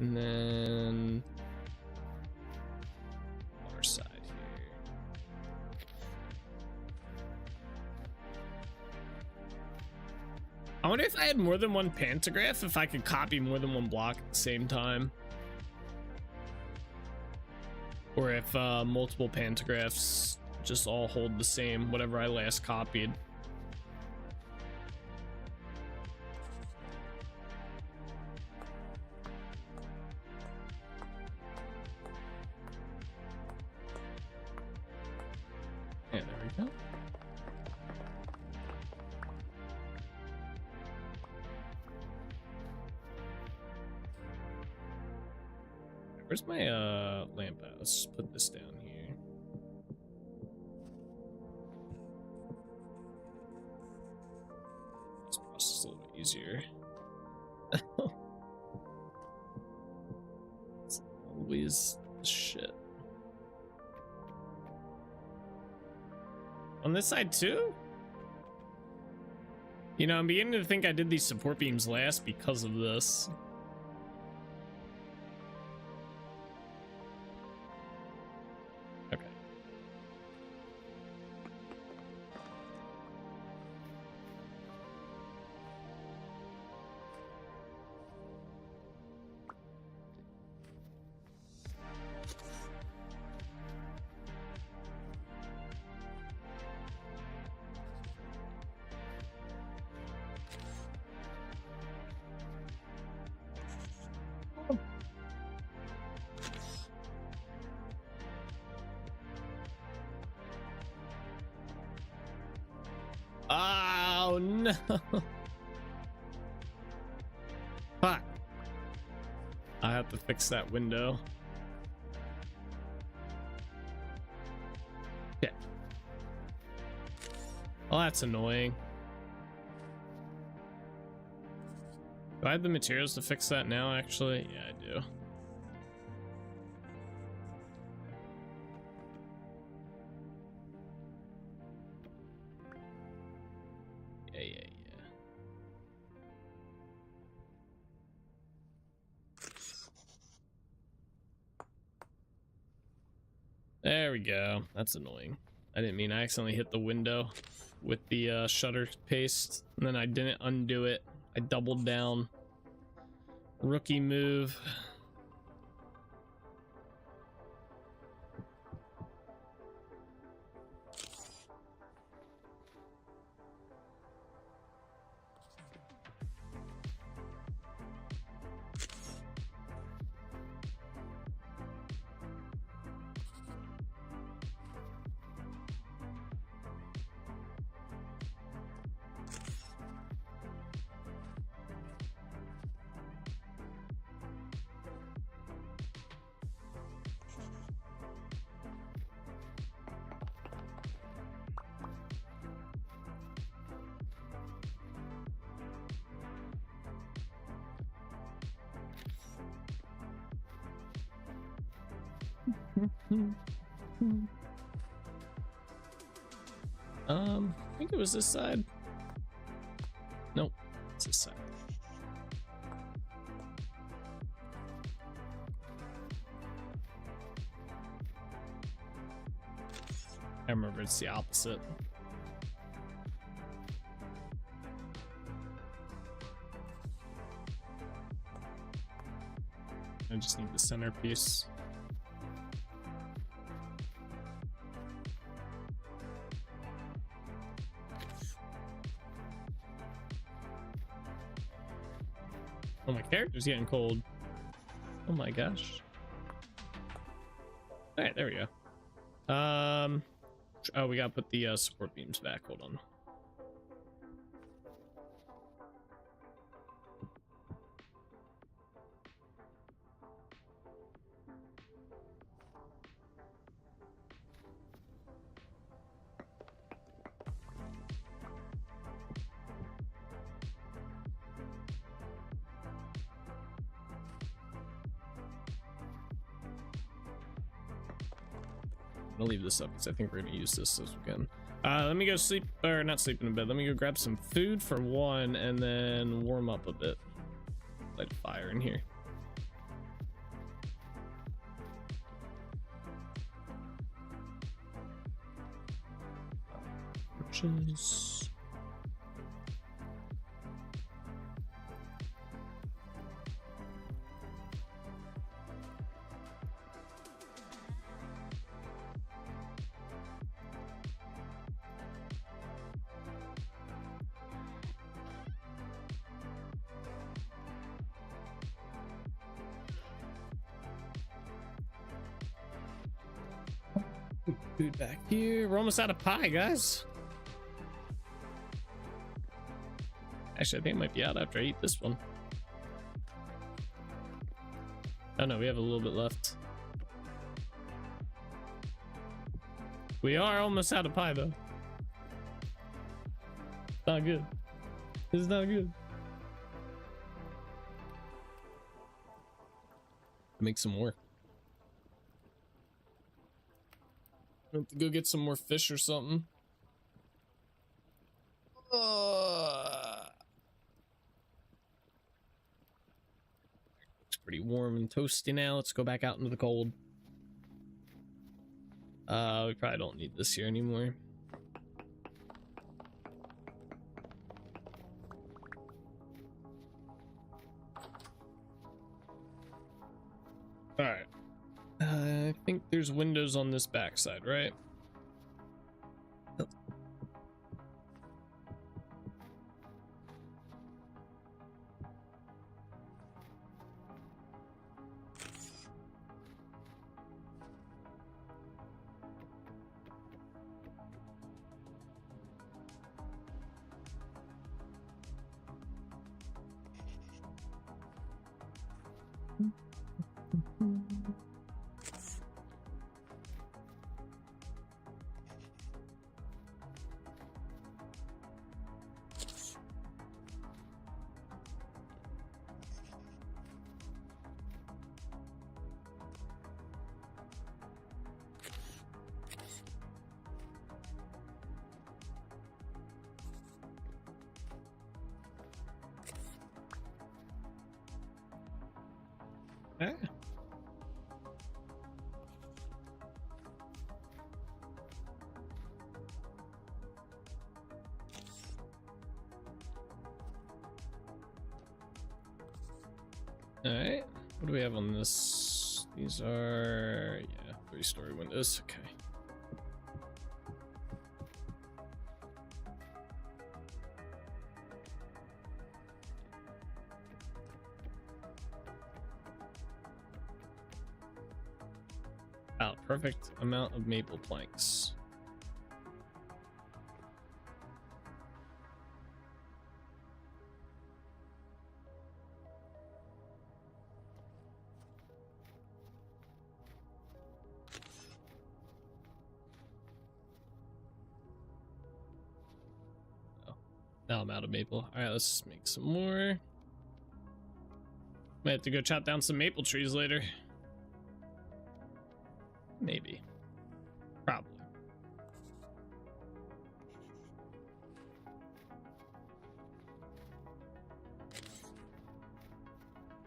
And then other side here. I wonder if I had more than one pantograph, if I could copy more than one block at the same time. Or if multiple pantographs just all hold the same, whatever I last copied. Yeah, there we go. Where's my lamp at? Let's put this down here. This process is a little bit easier. It's always shit. On this side too? You know, I'm beginning to think I did these support beams last because of this. Okay. Oh no. Fuck. I have to fix that window. Yeah. Well, that's annoying. Do I have the materials to fix that now, actually? Yeah, I do. Yeah. There we go. That's annoying. I didn't mean I accidentally hit the window with the shutter paste, and then I didn't undo it. I doubled down. Rookie move. I think it was this side. Nope, it's this side. I remember it's the opposite. I just need the centerpiece. Oh, my character's getting cold. Oh my gosh. All right, there we go. Oh, we gotta put the support beams back. Hold on. I'll leave this up because I think we're gonna use this weekend. Let me go sleep, or not sleep in bed. Let me go grab some food for one, and then warm up a bit. Light a fire in here. Purchase. Food back here. We're almost out of pie, guys. Actually, I think it might be out after I eat this one. Oh no, we have a little bit left. We are almost out of pie though. Not good. This is not good. Make some more. I have to go get some more fish or something. It's pretty warm and toasty now. Let's go back out into the cold. We probably don't need this here anymore. All right. I think there's windows on this backside, right? Ah. All right, what do we have on this? These are, yeah, 3-story windows. Okay. Oh, perfect amount of maple planks. Oh, now I'm out of maple. All right, let's make some more. Might have to go chop down some maple trees later. Maybe. Probably.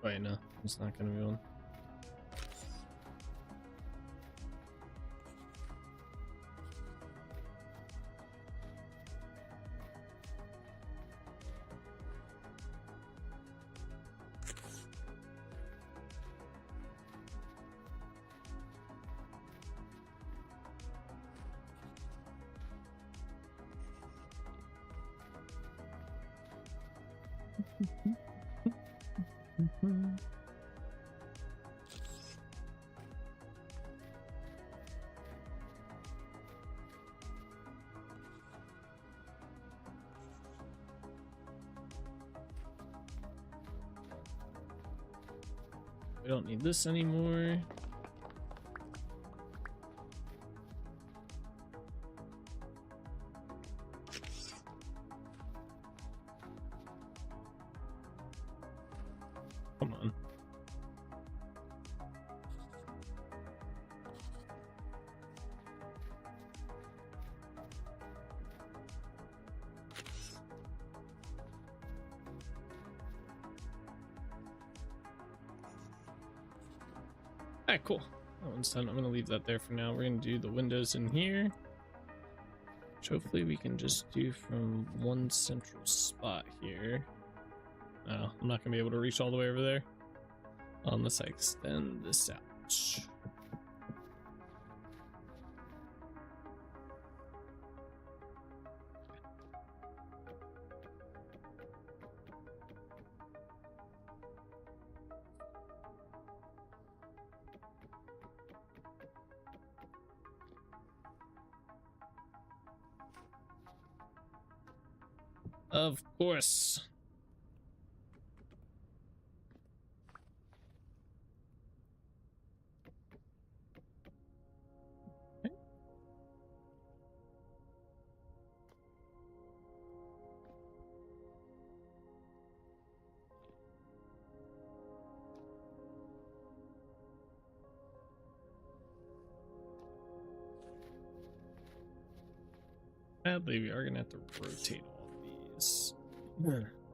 Wait, no. It's not gonna be one. We don't need this anymore. Come on. Alright, cool. That one's done. I'm gonna leave that there for now. We're gonna do the windows in here, which hopefully we can just do from one central spot here. Oh, I'm not gonna be able to reach all the way over there unless I extend this out. Of course. Okay. Sadly, we are gonna have to rotate all of these.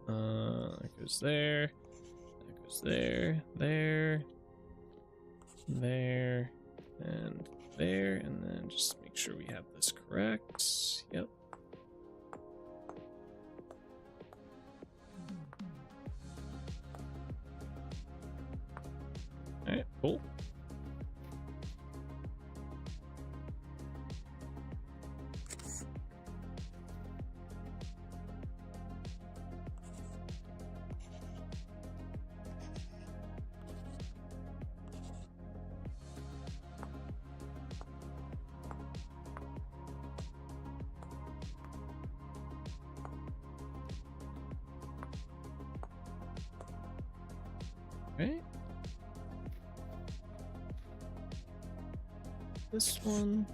That goes there. That goes there. There. There. And there. And then just make sure we have this correct. Yep. Alright, cool. Right. This one.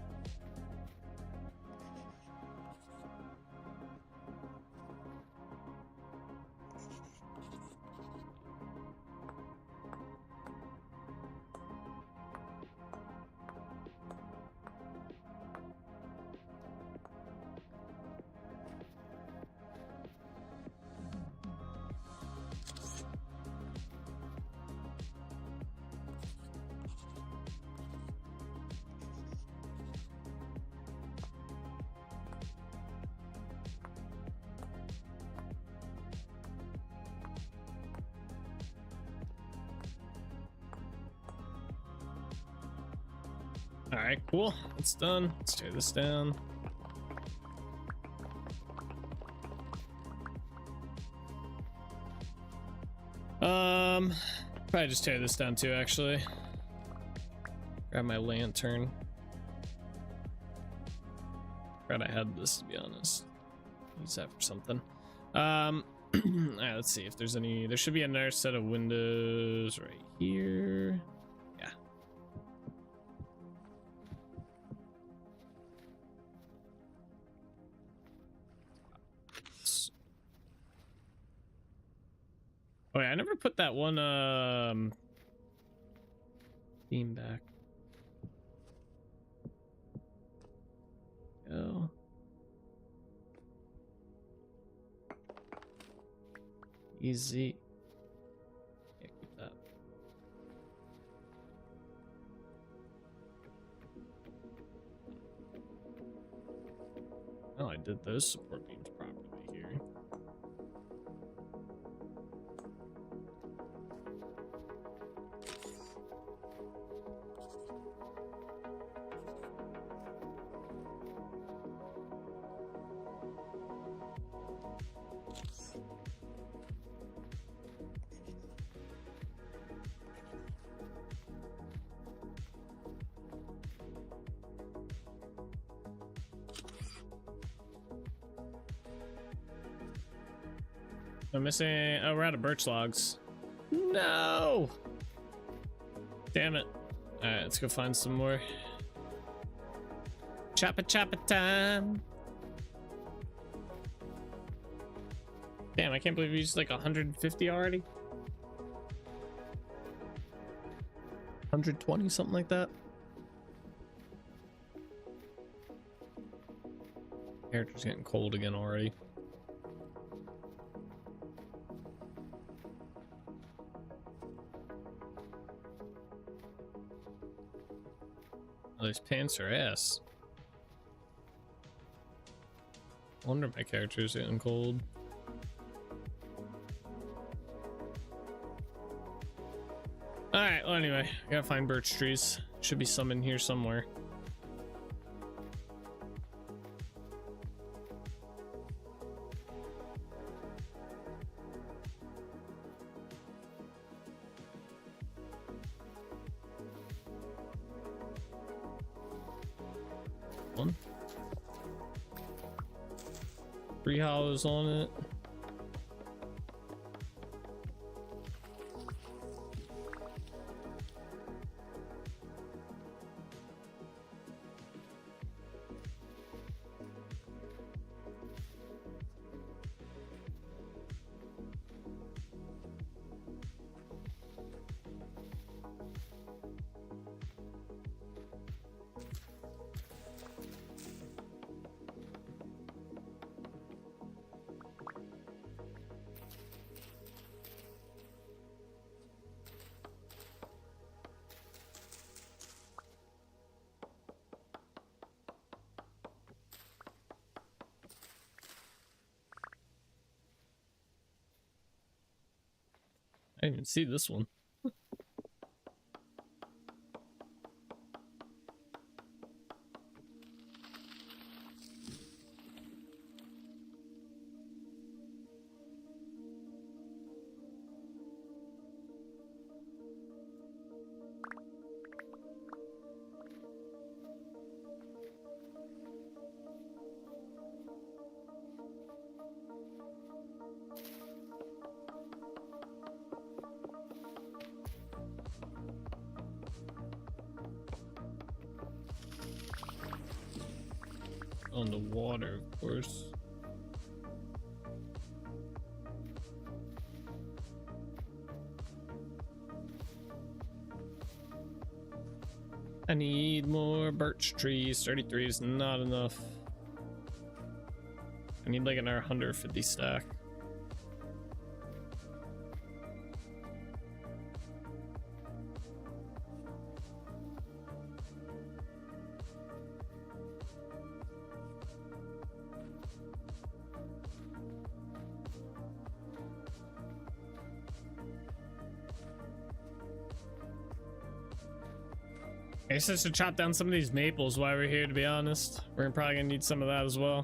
All right, cool. It's done. Let's tear this down. Probably just tear this down too, actually. Grab my lantern. Forgot I had this, to be honest. Use that for something. All right, let's see if there's any. There should be another set of windows right here. Yeah. Oh yeah, I never put that one theme back. Go. Easy. Yeah, keep that. Well, I did those support beams properly here. I'm missing. Oh, we're out of birch logs. No! Damn it. Alright, let's go find some more. Choppa choppa time. Damn, I can't believe we used like 150 already. 120, something like that. Character's getting cold again already. Oh, these pants are ass. Wonder my character's getting cold. Alright, well anyway, I gotta find birch trees. Should be some in here somewhere. One. 3 hollows on it. I didn't even see this one. On the water, of course. I need more birch trees. 33 is not enough. I need like another 150 stack. I guess I should chop down some of these maples while we're here, to be honest. We're probably gonna need some of that as well.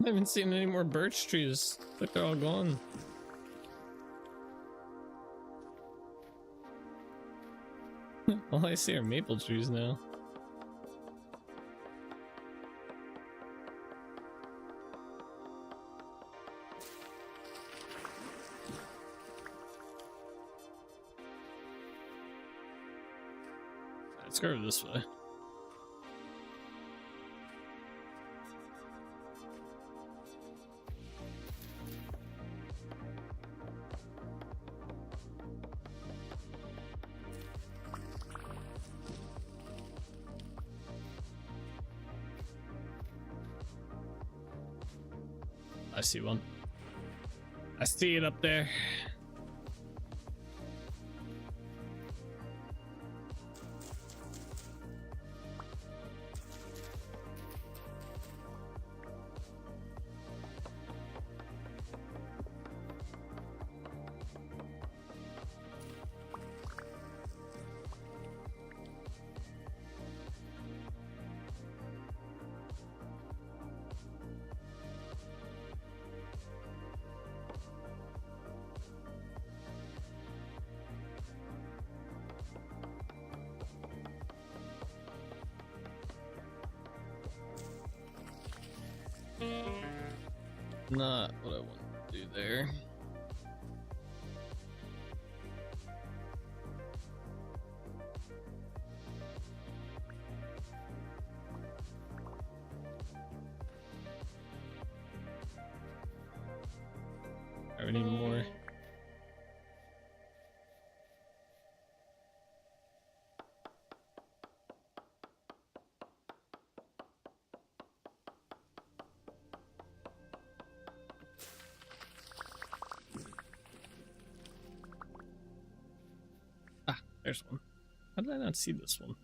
I haven't seen any more birch trees. It's like they're all gone. All I see are maple trees now. Let's go this way. I see one. I see it up there. Not what I want to do there. I need more. There's one. How did I not see this one?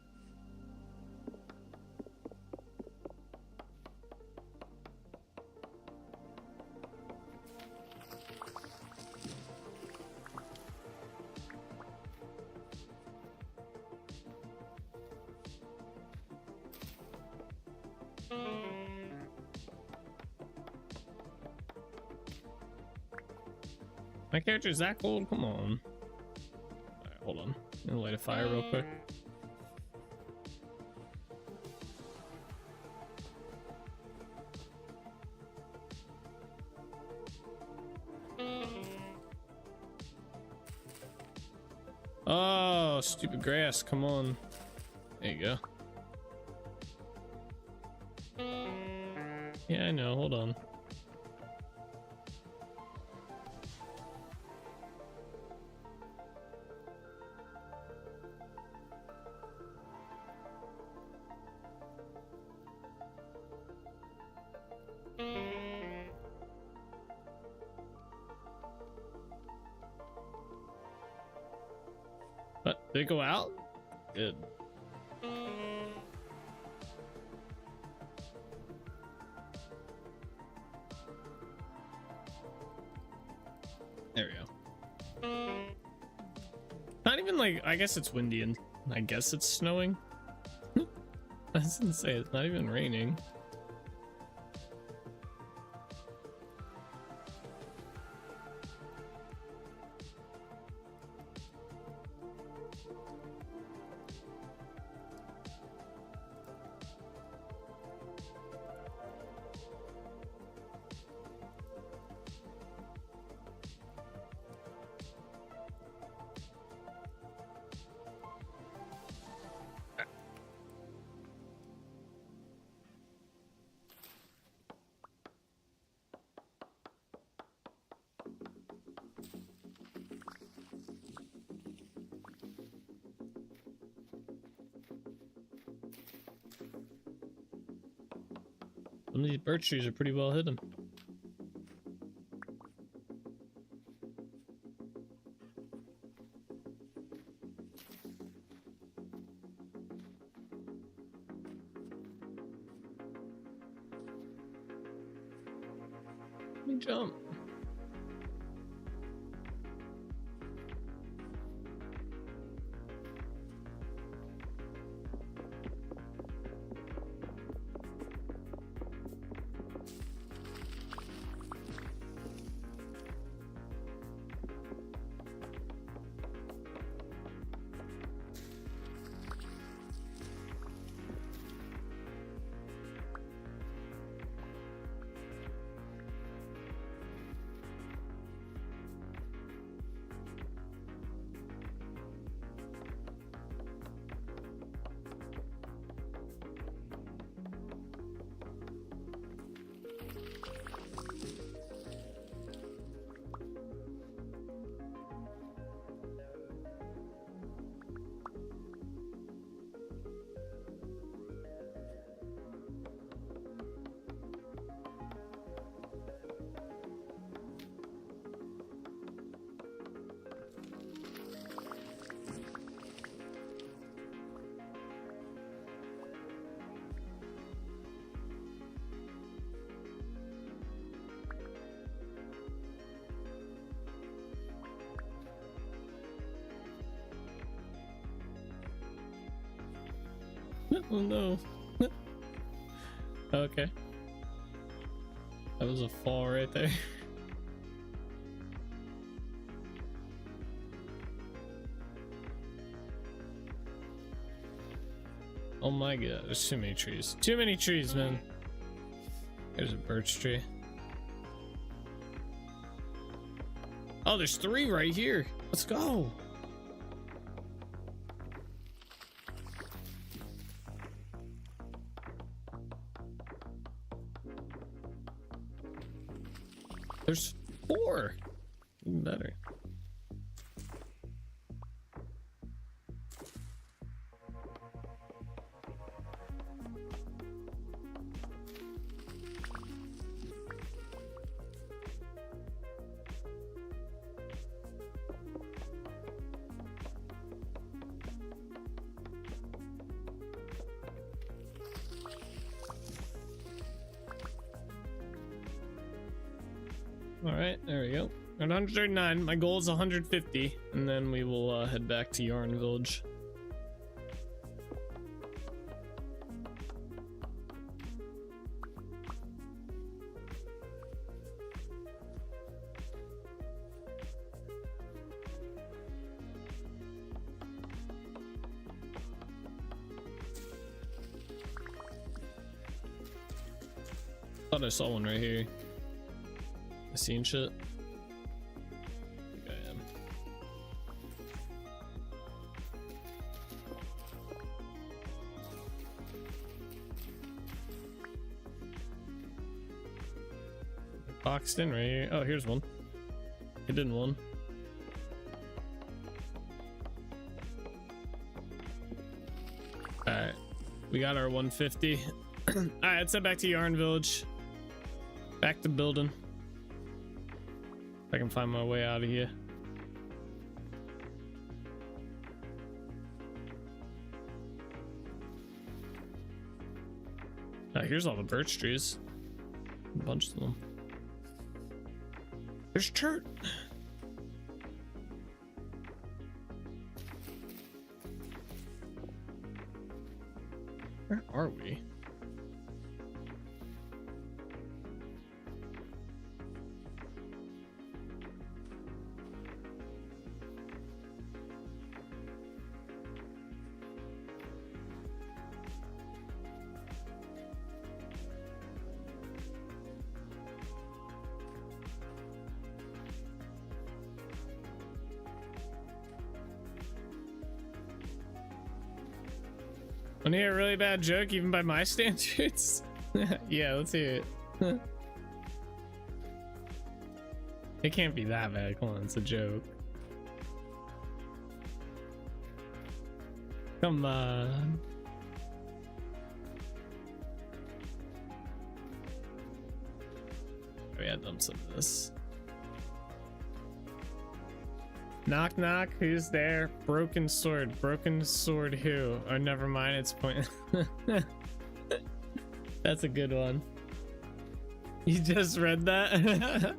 My character's that cold? Come on. Alright, hold on. I'm gonna light a fire real quick. Oh, stupid grass. Come on. There you go. Yeah, I know. Hold on. But did it go out? Good. There we go. Not even like, I guess it's windy and I guess it's snowing. I didn't say it's not even raining. Some of these birch trees are pretty well hidden. Let me jump. Oh no. Okay. That was a fall right there. Oh my god, there's too many trees. Too many trees, man. There's a birch tree. Oh, there's 3 right here. Let's go. There's 4. Even better. All right, there we go. At 139, my goal is 150, and then we will head back to Yarn Village. Thought I saw one right here. I seen shit. I think I am. Boxed in right here. Oh, here's one. Hidden one. Alright. We got our 150. Alright, let's head back to Yarn Village. Back to building. If I can find my way out of here. Here's all the birch trees. A bunch of them. There's chert. Where are we? Want to hear a really bad joke, even by my standards? Yeah, let's hear it. It can't be that bad. Come on, it's a joke. Come on. We had done some of this. Knock knock, who's there? Broken sword. Broken sword who? Oh, never mind, it's point. That's a good one. You just read that?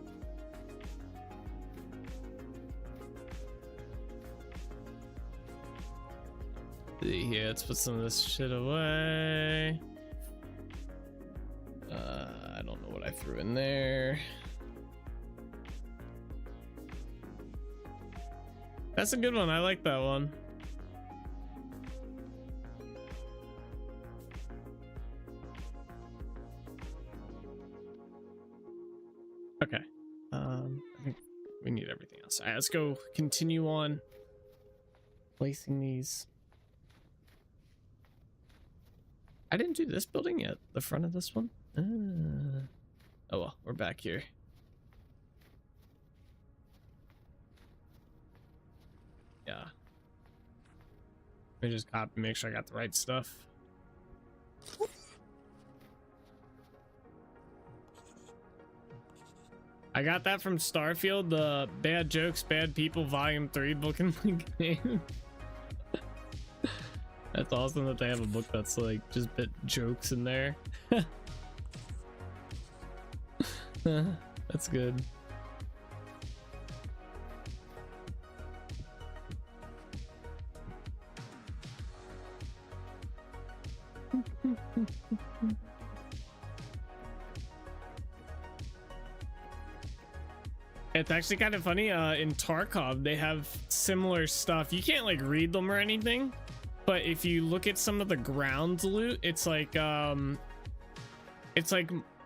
See here, let's put some of this shit away. I don't know what I threw in there. That's a good one. I like that one. Okay. I think we need everything else. All right, let's go continue on placing these. I didn't do this building yet. The front of this one. Oh well, we're back here. Yeah. Let me just copy, make sure I got the right stuff. I got that from Starfield, the Bad Jokes, Bad People Volume 3 book in the game. That's awesome that they have a book that's like just bit jokes in there. That's good. It's actually kind of funny. In Tarkov, they have similar stuff. You can't like read them or anything, but if you look at some of the ground loot, it's like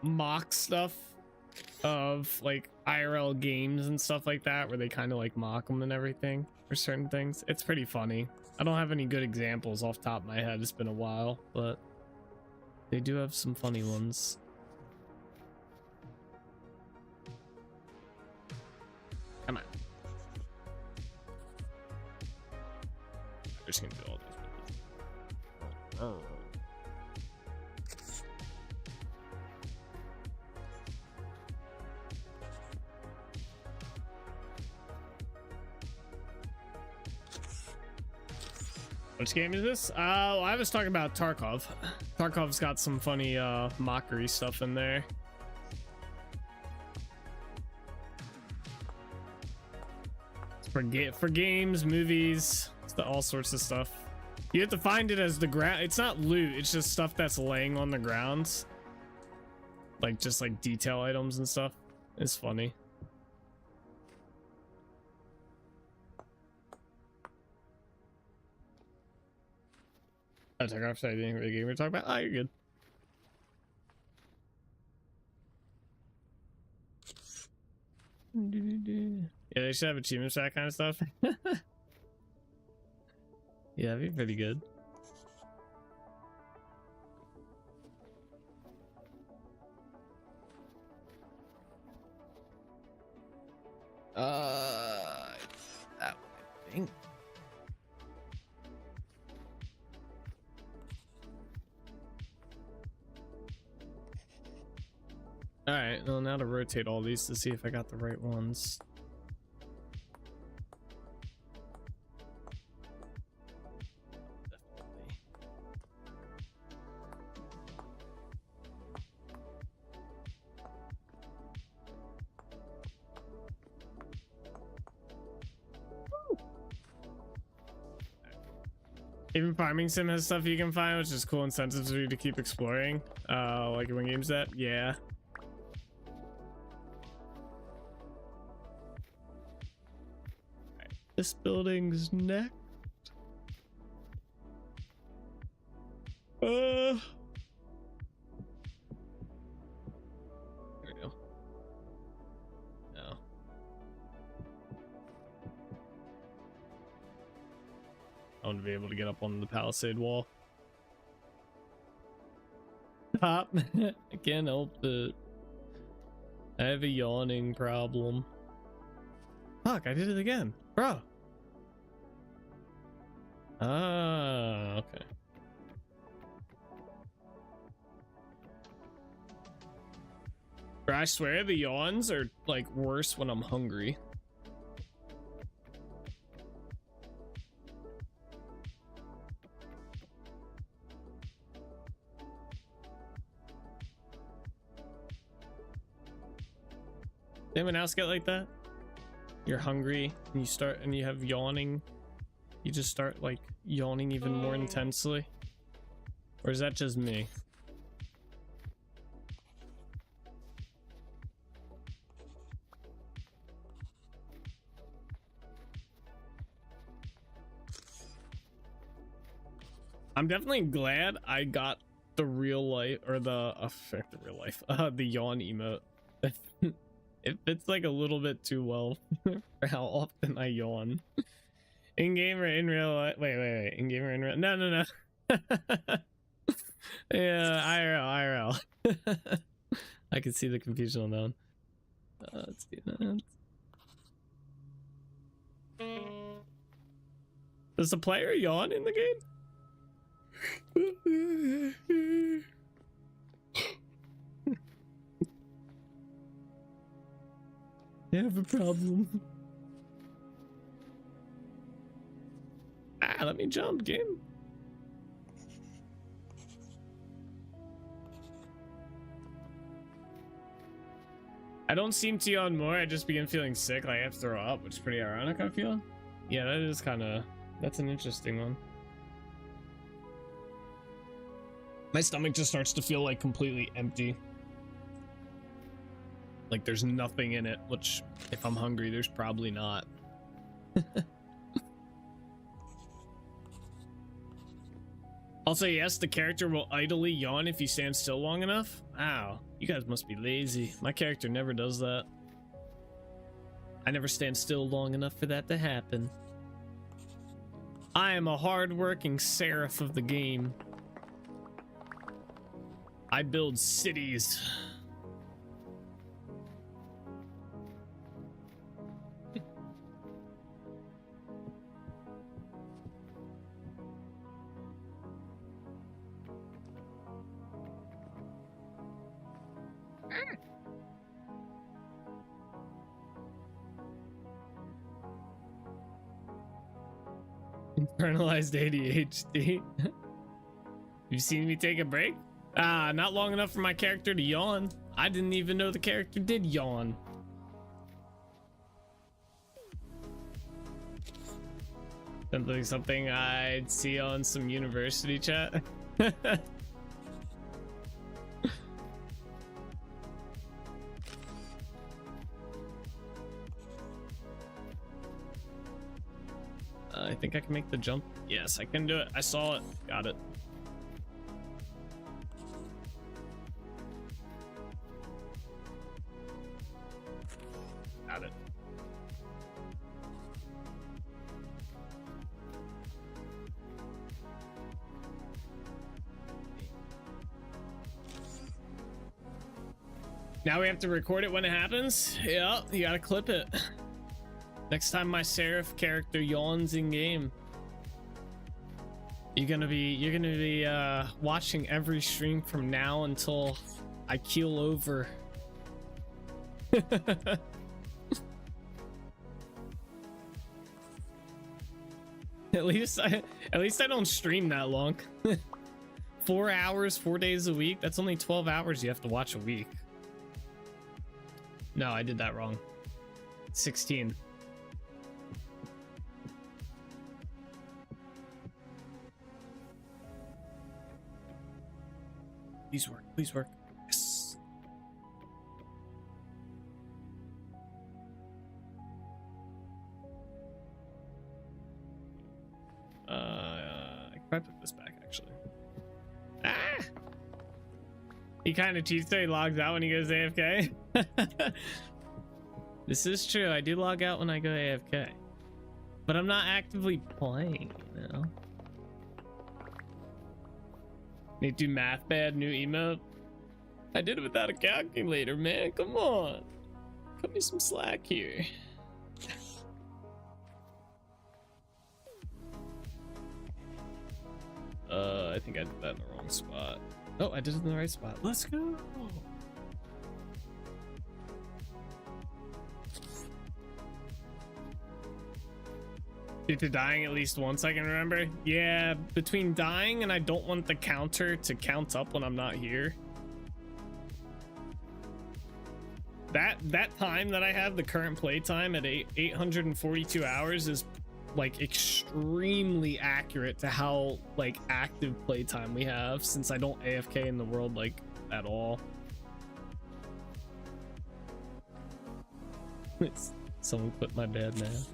mock stuff of like IRL games and stuff like that, where they kind of like mock them and everything for certain things. It's pretty funny. I don't have any good examples off the top of my head. It's been a while, but they do have some funny ones. Come on. I'm just gonna do all these. Oh. Which game is this? I was talking about Tarkov. Tarkov's got some funny mockery stuff in there. For games, movies, all sorts of stuff. You have to find it as the ground. It's not loot, it's just stuff that's laying on the grounds. Like just like detail items and stuff. It's funny. I took off side anything for the game we're talking about. Oh, you're good. Yeah, they should have achievements for that kind of stuff. Yeah, that'd be pretty good. That one, I think. All right, well, now to rotate all these to see if I got the right ones. Even farming sim has stuff you can find, which is cool incentives for you to keep exploring. Like when games that, yeah. Right. This building's next. There we go. No. I want to be able to get up on the palisade wall. Stop. I can't help it. I have a yawning problem. Fuck, I did it again. Bro. Ah, okay. Bro, I swear the yawns are like worse when I'm hungry. Anyone else get like that? You're hungry and you have yawning. You just start like yawning even more intensely. Or is that just me? I'm definitely glad I got the real life or the the yawn emote. It fits like a little bit too well for how often I yawn. In game or in real life? Wait. In game or in real? No. Yeah, IRL. I can see the confusion on that one. Let's do that. Does the player yawn in the game? I have a problem. Let me jump, game. I don't seem to yawn more. I just begin feeling sick. Like I have to throw up, which is pretty ironic, I feel. Yeah, that is kind of... That's an interesting one. My stomach just starts to feel like completely empty. Like there's nothing in it, which if I'm hungry, there's probably not. Also, yes, the character will idly yawn if you stand still long enough. Wow, you guys must be lazy. My character never does that. I never stand still long enough for that to happen. I am a hard-working seraph of the game. I build cities. Internalized ADHD. You've seen me take a break? Not long enough for my character to yawn. I didn't even know the character did yawn. Something I'd see on some university chat. I think I can make the jump. Yes, I can do it. I saw it. Got it. Got it. Now we have to record it when it happens? Yeah, you gotta clip it. Next time my Seraph character yawns in game, you're gonna be watching every stream from now until I keel over. At least I don't stream that long. 4 hours, 4 days a week. That's only 12 hours you have to watch a week. No, I did that wrong. 16. Please work, please work. Yes. I can probably put this back actually. Ah! He kind of cheats, so he logs out when he goes AFK. This is true. I do log out when I go AFK, but I'm not actively playing, you know. Need to do math bad, new emote. I did it without a calculator, man. Come on. Cut me some slack here. I think I did that in the wrong spot. Oh, I did it in the right spot. Let's go. Due to dying at least once I can remember. Yeah, between dying and I don't want the counter to count up when I'm not here. That time that I have, the current play time at 842 hours is like extremely accurate to how like active play time we have, since I don't AFK in the world like at all. Someone quit my bad math.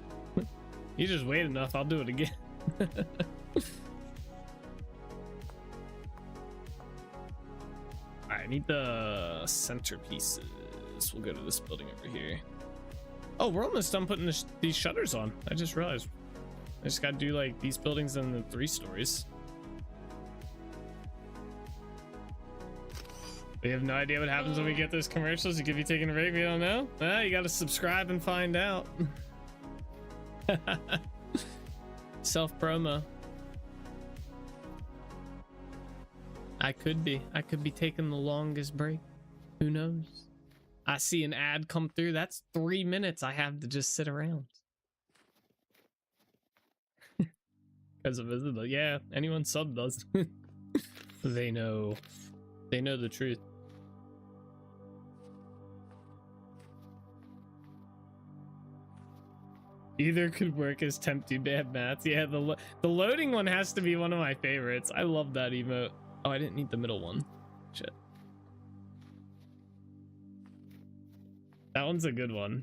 You just wait enough, I'll do it again. Alright, I need the centerpieces. We'll go to this building over here. Oh, we're almost done putting these shutters on. I just realized. I just gotta do like these buildings and the 3 stories. We have no idea what happens when we get those commercials. You could be taking a break, we don't know. Well, you gotta subscribe and find out. Self promo. I could be taking the longest break. Who knows? I see an ad come through. That's 3 minutes I have to just sit around. Because of it. Yeah, anyone sub does. They know the truth. Either could work as tempting bad maths. Yeah, the loading one has to be one of my favorites. I love that emote. Oh, I didn't need the middle one. Shit. one's a good one.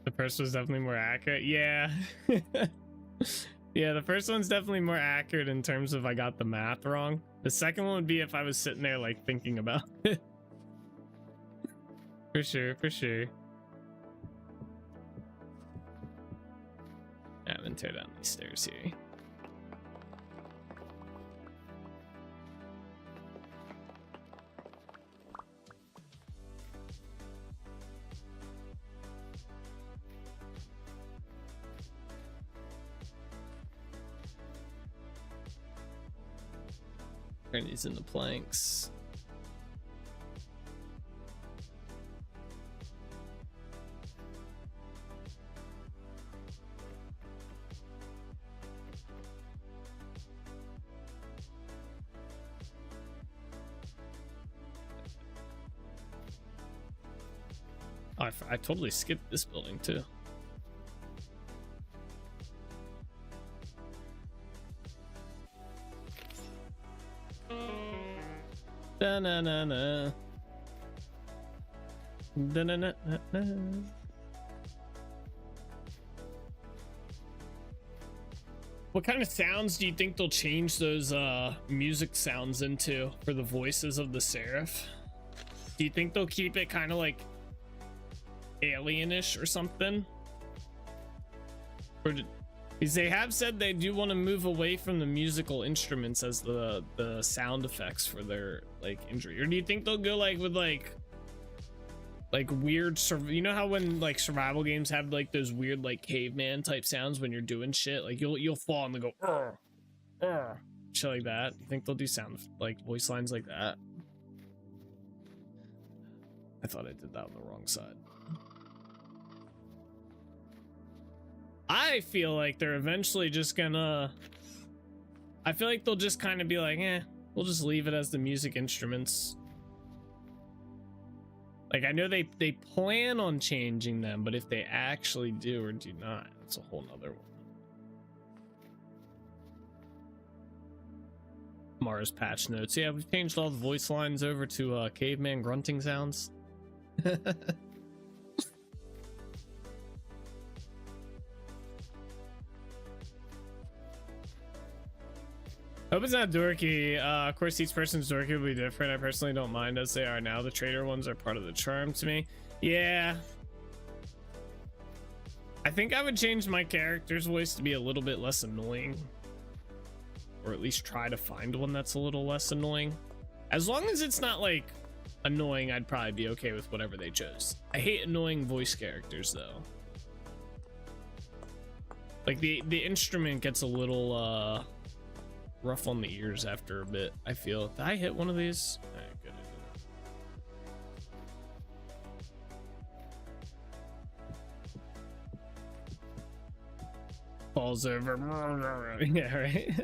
The first was definitely more accurate. Yeah. Yeah, the first one's definitely more accurate in terms of I got the math wrong. The second one would be if I was sitting there like thinking about it. For sure, for sure. I'm gonna tear down these stairs here. Turn these into planks. Oh, I totally skipped this building too. Da-na-na-na. Da-na-na-na-na. What kind of sounds do you think they'll change those music sounds into for the voices of the Seraph? Do you think they'll keep it kind of like alienish or something? Or because they have said they do want to move away from the musical instruments as the sound effects for their like injury. Or do you think they'll go like with like weird, you know how when like survival games have like those weird like caveman type sounds when you're doing shit, like you'll fall and they go shit like that? You think they'll do sound like voice lines like that? I thought I did that on the wrong side. I feel like they're eventually just gonna, I feel like they'll just kind of be like, we'll just leave it as the music instruments. Like, I know they plan on changing them, but if they actually do or do not, that's a whole nother one. Mara's patch notes. Yeah, we've changed all the voice lines over to caveman grunting sounds. Hope it's not dorky. Of course, each person's dorky will be different. I personally don't mind as they are now. The trader ones are part of the charm to me. Yeah. I think I would change my character's voice to be a little bit less annoying. Or at least try to find one that's a little less annoying. As long as it's not like annoying, I'd probably be okay with whatever they chose. I hate annoying voice characters though. Like the instrument gets a little rough on the ears after a bit, I feel. Did I hit one of these? All right, good. Falls over. Yeah, right.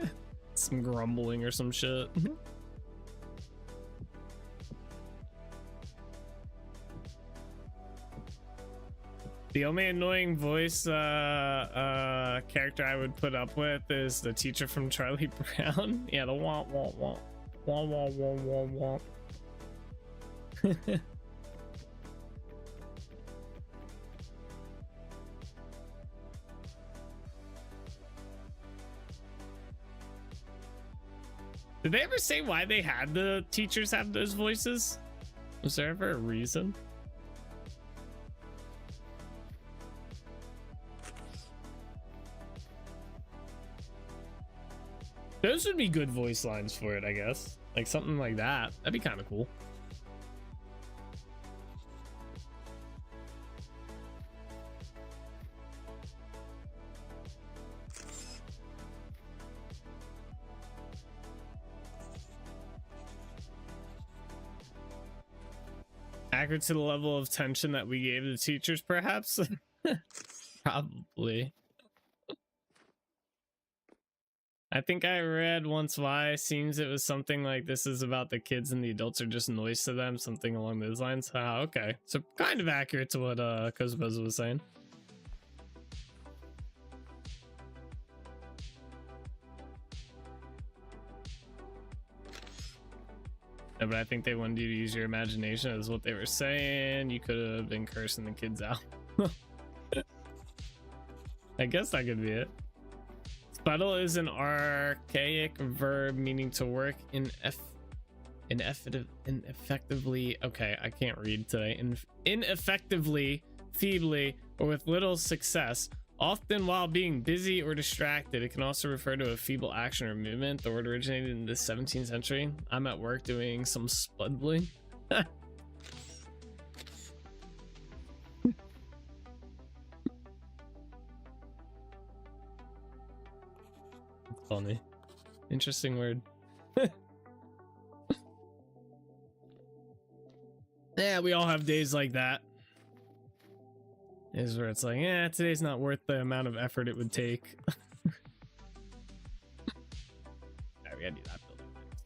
Some grumbling or some shit. The only annoying voice character I would put up with is the teacher from Charlie Brown. Yeah, the womp womp womp womp womp womp womp womp. Did they ever say why they had the teachers have those voices? Was there ever a reason? Those would be good voice lines for it, I guess. Like something like that. That'd be kind of cool. Accurate to the level of tension that we gave the teachers, perhaps? Probably. I think I read once why it seems it was something like this is about the kids and the adults are just noise to them, something along those lines. Oh, okay. So kind of accurate to what Kozbuzz was saying. Yeah, but I think they wanted you to use your imagination, is what they were saying. You could have been cursing the kids out. I guess that could be it. Sputtle is an archaic verb meaning to work ineffectively. Okay, I can't read today. Ineffectively, feebly, or with little success. Often while being busy or distracted. It can also refer to a feeble action or movement. The word originated in the 17th century. I'm at work doing some spuddling. That's funny. Interesting word. Yeah, we all have days like that. Is where it's like, yeah, today's not worth the amount of effort it would take. Alright, we gotta do that building next.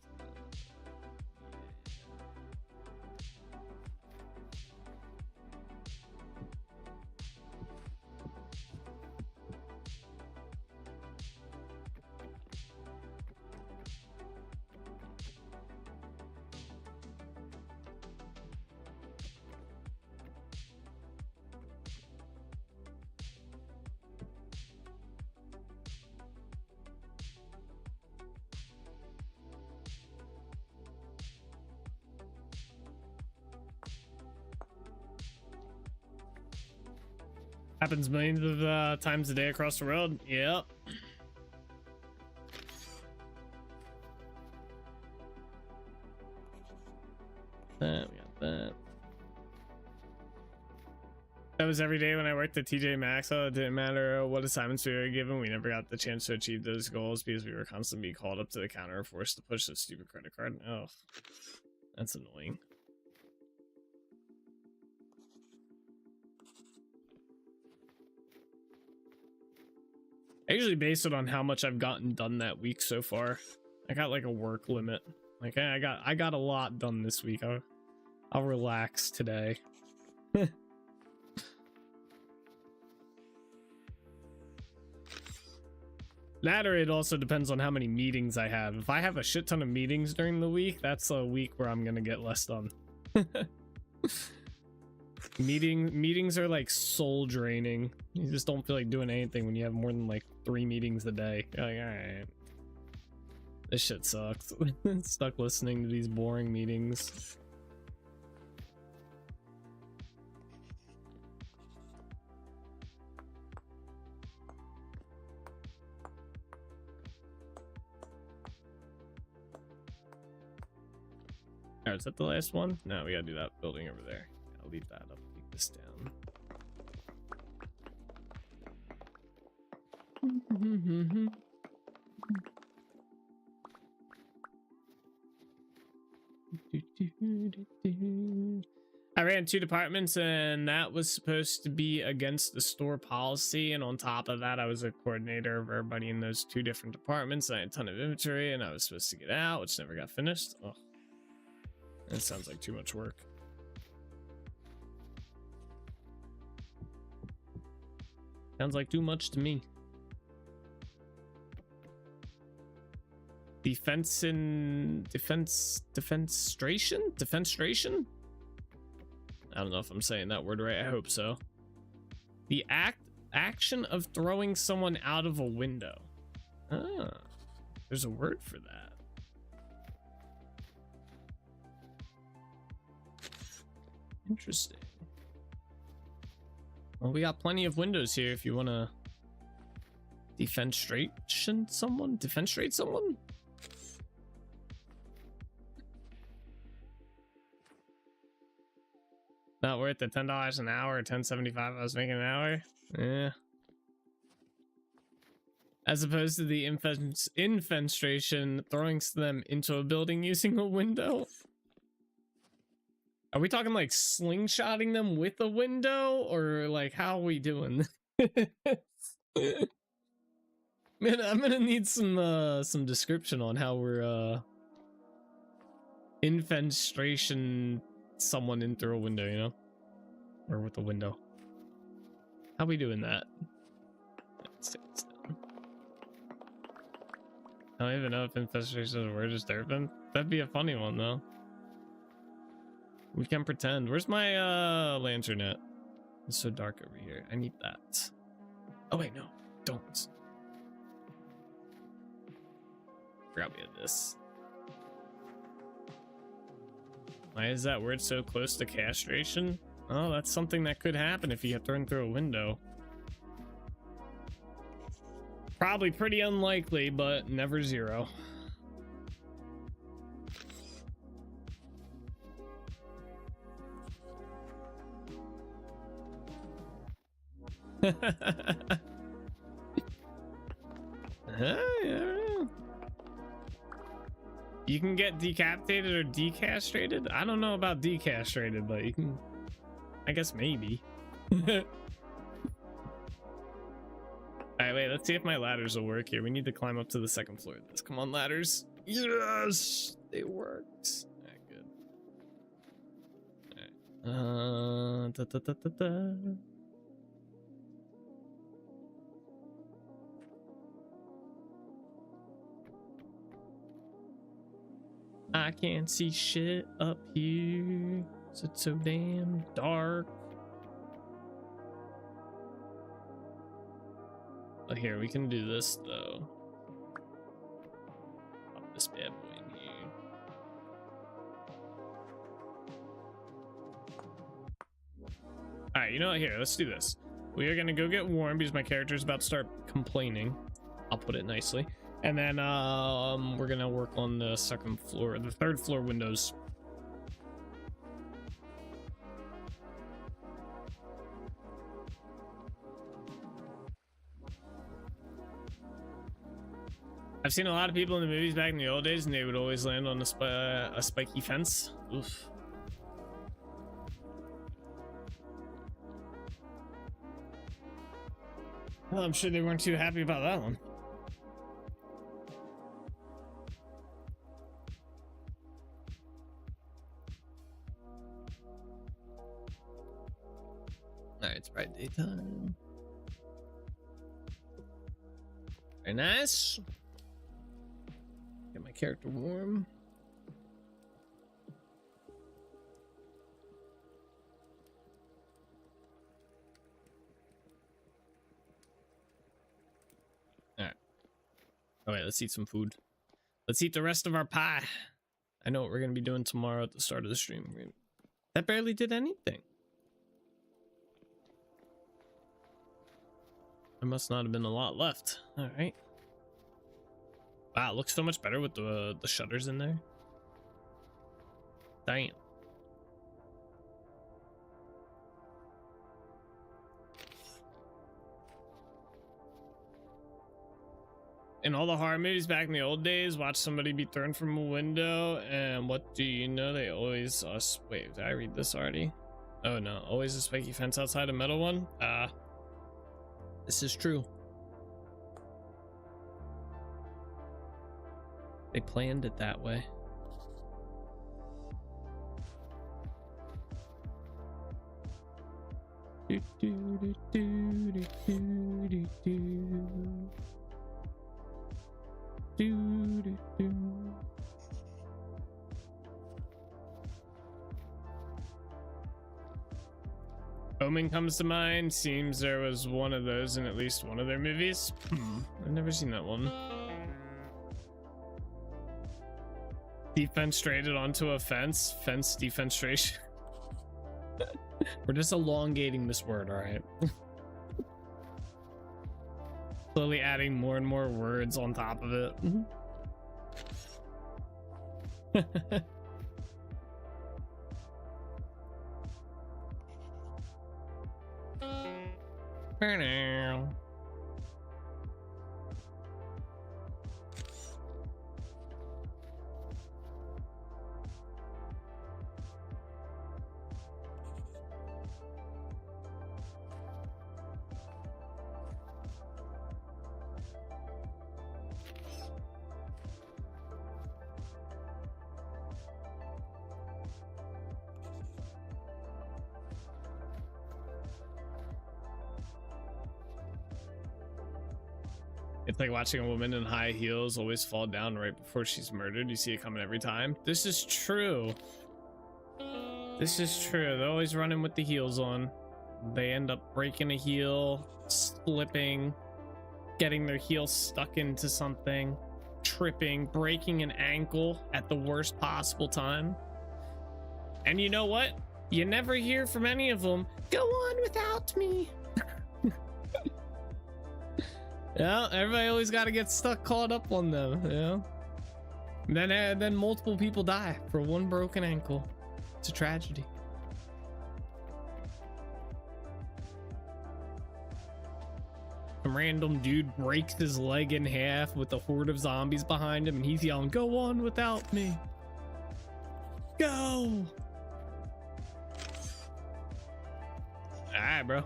Happens millions of times a day across the world. Yep. We got that. That was every day when I worked at TJ Maxx. It didn't matter what assignments we were given. We never got the chance to achieve those goals because we were constantly being called up to the counter, forced to push the stupid credit card. Oh, that's annoying. I usually base it on how much I've gotten done that week so far. I got like a work limit. Like I got a lot done this week. I'll relax today. That or it also depends on how many meetings I have. If I have a shit ton of meetings during the week, that's a week where I'm gonna get less done. Meetings are like soul draining. You just don't feel like doing anything when you have more than like 3 meetings a day. You're like, all right, this shit sucks. Stuck listening to these boring meetings. All right, is that the last one? No, we gotta do that building over there. I'll leave that up. Keep this down. I ran 2 departments and that was supposed to be against the store policy, and on top of that I was a coordinator of everybody in those 2 different departments. I had a ton of inventory and I was supposed to get out, which never got finished. Oh, that sounds like too much work. Sounds like too much to me. Defenstration? I don't know if I'm saying that word right. I hope so. The action of throwing someone out of a window. Ah, there's a word for that. Interesting. Well, we got plenty of windows here if you want to defenstrate someone. Not worth the $10 an hour or $10.75 I was making an hour. Yeah. As opposed to the infestration, throwing them into a building using a window. Are we talking like slingshotting them with a window, or like how are we doing? Man, I'm gonna need some description on how we're infestration someone in through a window, you know, or with a window. How we doing that? Let's take this down. I don't even know if infestation is a word, just urban. That'd be a funny one though. We can pretend. Where's my lanternette? It's so dark over here. I need that. Oh wait, no, don't. Forgot we had this. Why is that word so close to castration? Oh, that's something that could happen if you get thrown through a window. Probably pretty unlikely, but never zero. You can get decapitated or decastrated. I don't know about decastrated, but you can, I guess maybe. All right, wait, let's see if my ladders will work here. We need to climb up to the second floor of this. Come on, ladders. Yes, they worked. All right, good. All right. I can't see shit up here. It's so damn dark. Oh, here, we can do this though. Pop this bad boy in here. Alright, you know what? Here, let's do this. We are gonna go get warm because my character's about to start complaining. I'll put it nicely. And then we're gonna work on the second floor, the third floor windows. I've seen a lot of people in the movies back in the old days, and they would always land on a spiky fence. Oof. Well, I'm sure they weren't too happy about that one. Alright, it's bright daytime. Very nice. Get my character warm. Alright. Oh wait, let's eat some food. Let's eat the rest of our pie. I know what we're gonna be doing tomorrow at the start of the stream. That barely did anything. There must not have been a lot left. All right. Wow, it looks so much better with the shutters in there. Damn. In all the horror movies back in the old days, watch somebody be thrown from a window, and what do you know? They always wait, did I read this already? Oh no, always a spiky fence outside a metal one. This is true. They planned it that way. Do, do, do, do, do, do, do. Do, do, do. Omen comes to mind. Seems there was one of those in at least one of their movies. I've never seen that one. Defenstrated onto a fence. Fence defenstration. We're just elongating this word, all right? Slowly adding more and more words on top of it. It's like watching a woman in high heels always fall down right before she's murdered. You see it coming every time. This is true. This is true. They're always running with the heels on. They end up breaking a heel, slipping, getting their heel stuck into something, tripping, breaking an ankle at the worst possible time. And you know what? You never hear from any of them, go on without me. Yeah, everybody always got to get stuck caught up on them, you know? Then multiple people die for one broken ankle. It's a tragedy. Some random dude breaks his leg in half with a horde of zombies behind him, and he's yelling, go on without me. Go. All right, bro.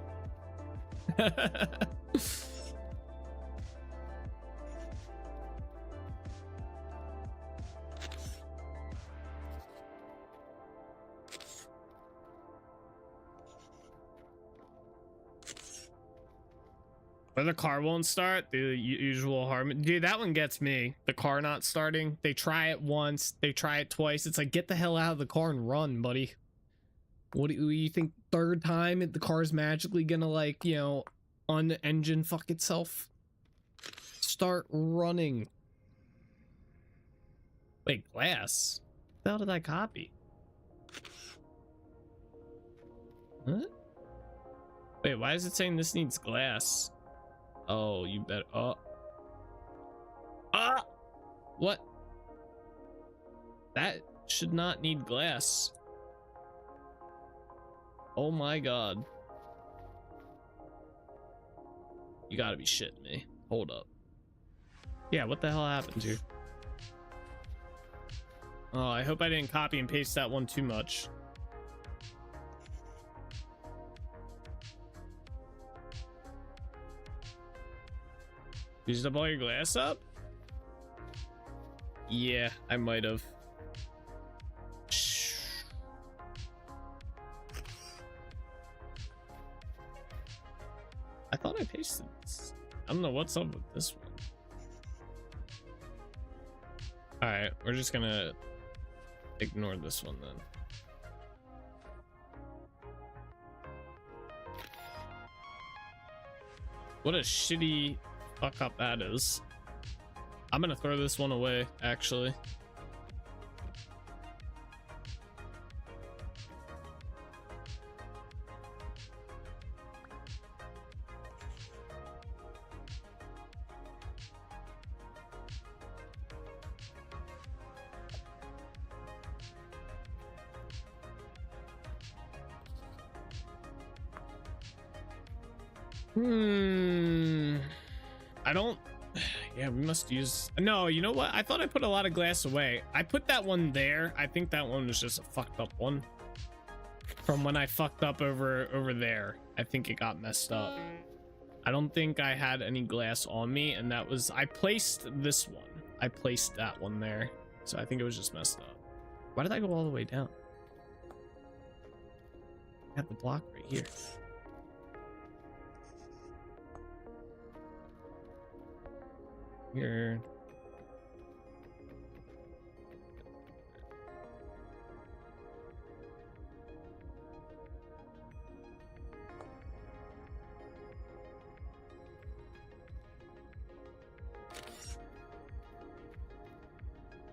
Or the car won't start, the usual harm. Dude, that one gets me. The car not starting. They try it once, they try it twice. It's like, get the hell out of the car and run, buddy. What do you think? Third time the car's magically gonna, like, you know, un-engine fuck itself? Start running. Wait, glass? What the hell did I copy? Huh? Wait, why is it saying this needs glass? Oh, you better. Oh. Ah! What? That should not need glass. Oh my god. You gotta be shitting me. Hold up. Yeah, what the hell happened here? Oh, I hope I didn't copy and paste that one too much. Used up all your glass up? Yeah, I might have. I thought I pasted this. I don't know what's up with this one. Alright, we're just gonna ignore this one then. What a shitty fuck up that is. I'm gonna throw this one away, actually. I don't. Yeah, we must use. No, you know what? I thought I put a lot of glass away. I put that one there. I think that one was just a fucked up one from when I fucked up over there. I think it got messed up. I don't think I had any glass on me, and that was. I placed this one. I placed that one there, so I think it was just messed up. Why did I go all the way down? I have the block right here. Here.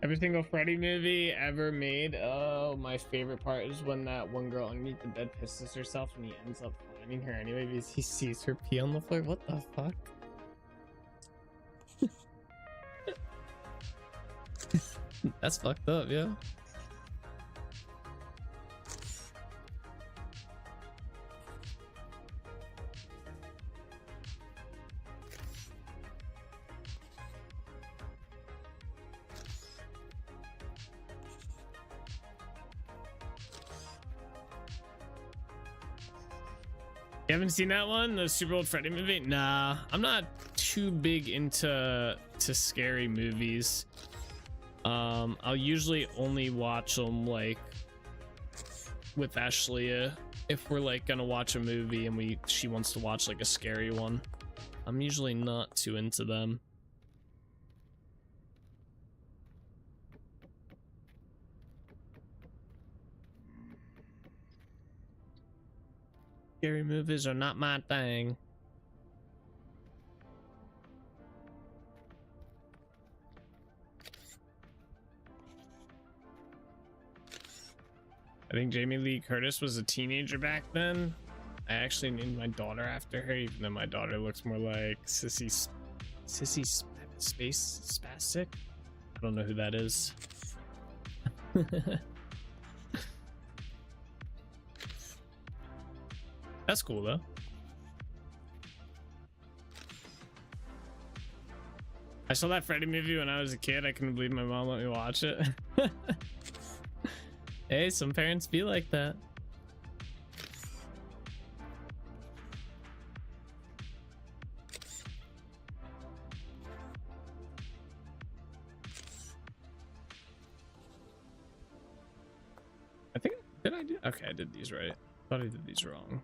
Every single Freddy movie ever made. Oh, my favorite part is when that one girl underneath the bed pisses herself and he ends up finding her anyway because he sees her pee on the floor. What the fuck? That's fucked up, yeah. You haven't seen that one, the super old Freddy movie? Nah, I'm not too big into scary movies. I'll usually only watch them like with Ashley if we're like gonna watch a movie and she wants to watch like a scary one. I'm usually not too into them. Scary movies are not my thing. I think Jamie Lee Curtis was a teenager back then. I actually named my daughter after her, even though my daughter looks more like Sissy Space Spastic. I don't know who that is. That's cool though. I saw that Freddy movie when I was a kid. I couldn't believe my mom let me watch it. Hey, some parents be like that. I think, did I do? Okay, I did these right. Thought I did these wrong.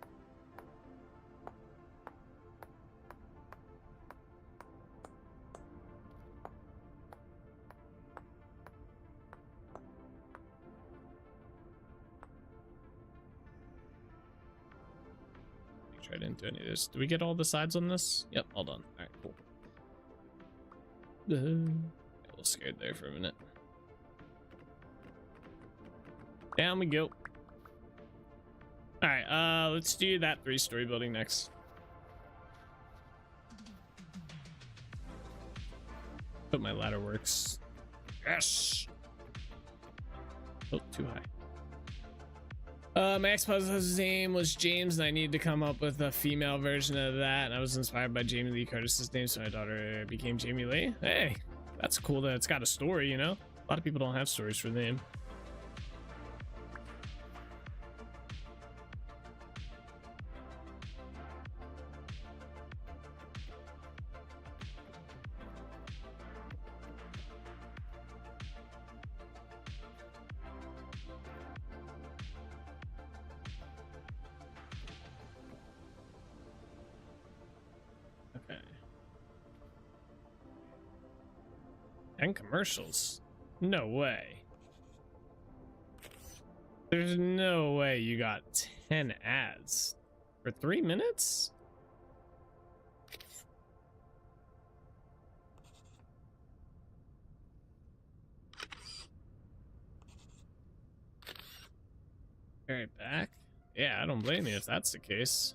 I didn't do any of this. Do we get all the sides on this? Yep, all done. All right, cool. Got a little scared there for a minute. Down we go. All right, let's do that 3-story building next. Hope my ladder works. Yes. Oh, too high. My ex-husband's name was James, and I needed to come up with a female version of that, and I was inspired by Jamie Lee Curtis's name, so my daughter became Jamie Lee. Hey, that's cool that it's got a story, you know? A lot of people don't have stories for the name. And commercials. No way. There's no way you got 10 ads for 3 minutes? Right back? Yeah, I don't blame you if that's the case.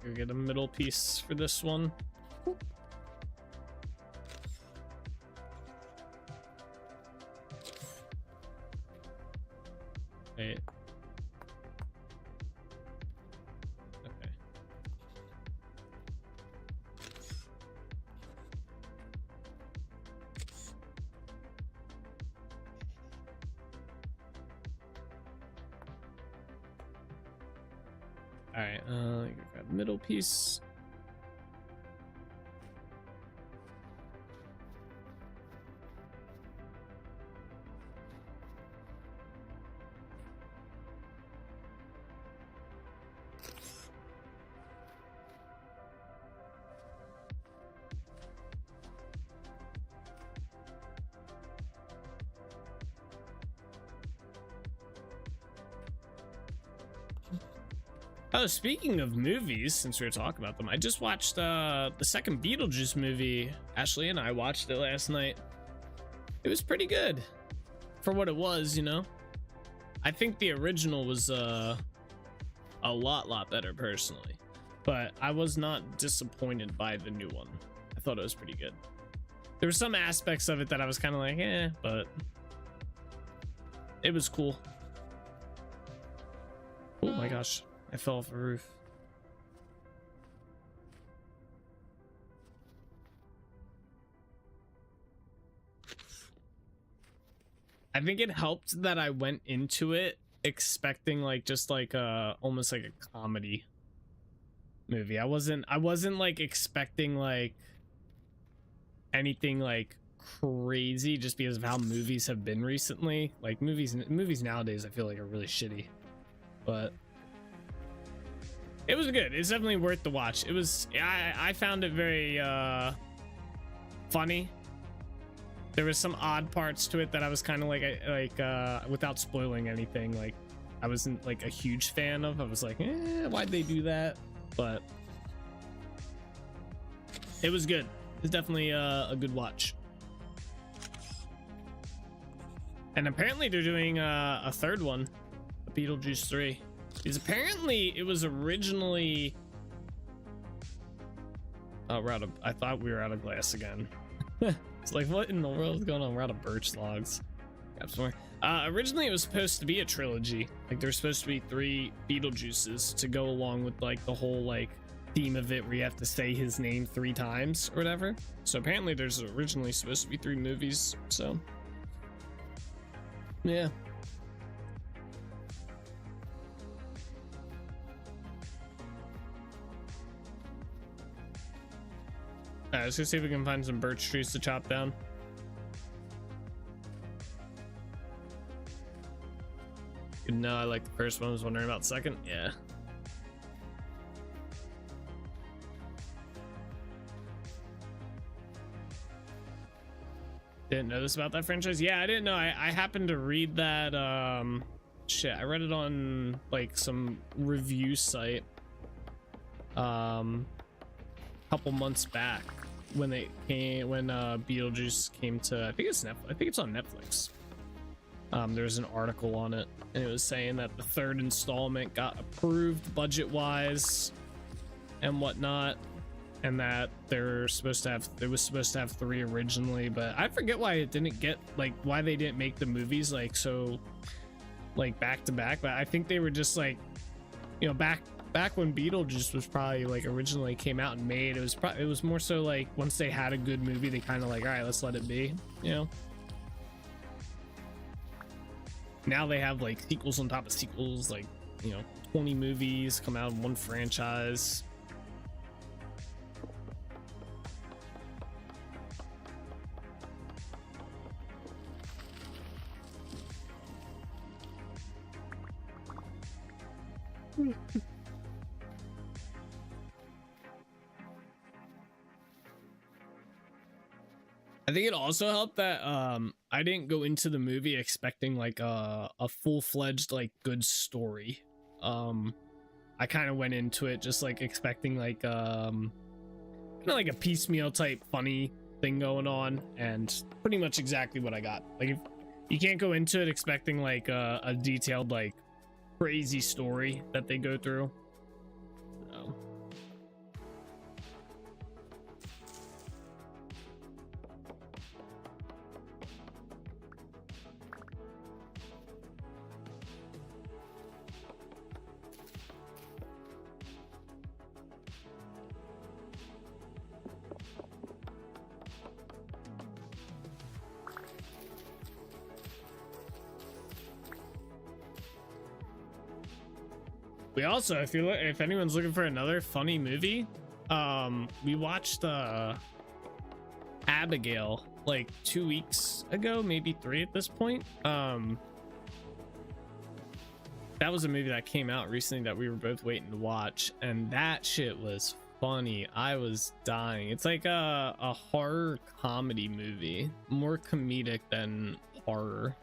Go get a middle piece for this one. Wait. Okay. All right, grab middle piece. Oh, speaking of movies, since we were talking about them, I just watched the second Beetlejuice movie. Ashley and I watched it last night. It was pretty good for what it was, you know. I think the original was a lot better personally, but I was not disappointed by the new one. I thought it was pretty good. There were some aspects of it that I was kind of like, eh, but it was cool. Oh my gosh, I fell off the roof. I think it helped that I went into it expecting like just like almost like a comedy movie. I wasn't like expecting like anything like crazy just because of how movies have been recently. Like movies nowadays I feel like are really shitty. But it was good. It's definitely worth the watch. It was I found it very funny. There was some odd parts to it that I was kind of like without spoiling anything, like I wasn't like a huge fan of. I was like, why'd they do that? But it was good. It's definitely a good watch. And apparently they're doing a third one, Beetlejuice 3. Because apparently it was originally I thought we were out of glass again. It's like, what in the world is going on? We're out of birch logs. Got some more. Originally it was supposed to be a trilogy. Like there's supposed to be 3 Beetlejuices to go along with like the whole like theme of it where you have to say his name 3 times or whatever. So apparently there's originally supposed to be 3 movies. So yeah. Alright, let's go see if we can find some birch trees to chop down. No, I like the first one. I was wondering about the second. Yeah. Didn't know this about that franchise. Yeah, I didn't know. I happened to read that shit. I read it on like some review site couple months back when Beetlejuice came to, I think it's on Netflix. There's an article on it and it was saying that the 3rd installment got approved budget wise and whatnot, and that it was supposed to have 3 originally, but I forget why it didn't get, like why they didn't make the movies like so like back to back. But I think they were just like, you know, back when Beetlejuice was probably like originally came out and made, it was more so like once they had a good movie they kind of like, all right, let's let it be, you know. Now they have like sequels on top of sequels, like, you know, 20 movies come out in one franchise. I think it also helped that I didn't go into the movie expecting like a full-fledged like good story. I kind of went into it just like expecting like kind of like a piecemeal type funny thing going on, and pretty much exactly what I got. Like if you can't go into it expecting like a detailed like crazy story that they go through. So. We also, if anyone's looking for another funny movie, we watched Abigail like 2 weeks ago, maybe 3 at this point. That was a movie that came out recently that we were both waiting to watch, and that shit was funny. I was dying. It's like a horror comedy movie, more comedic than horror,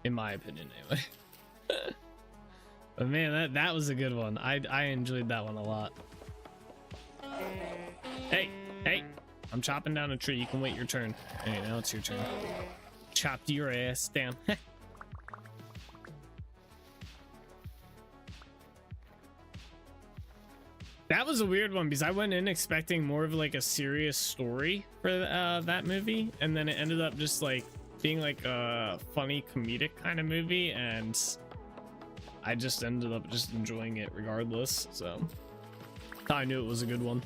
in my opinion anyway. But man, that was a good one. I enjoyed that one a lot. Hey, I'm chopping down a tree. You can wait your turn. Hey, now it's your turn. Chopped your ass down. That was a weird one because I went in expecting more of like a serious story for that movie, and then it ended up just like being like a funny comedic kind of movie, and I just ended up just enjoying it regardless. So I knew it was a good one.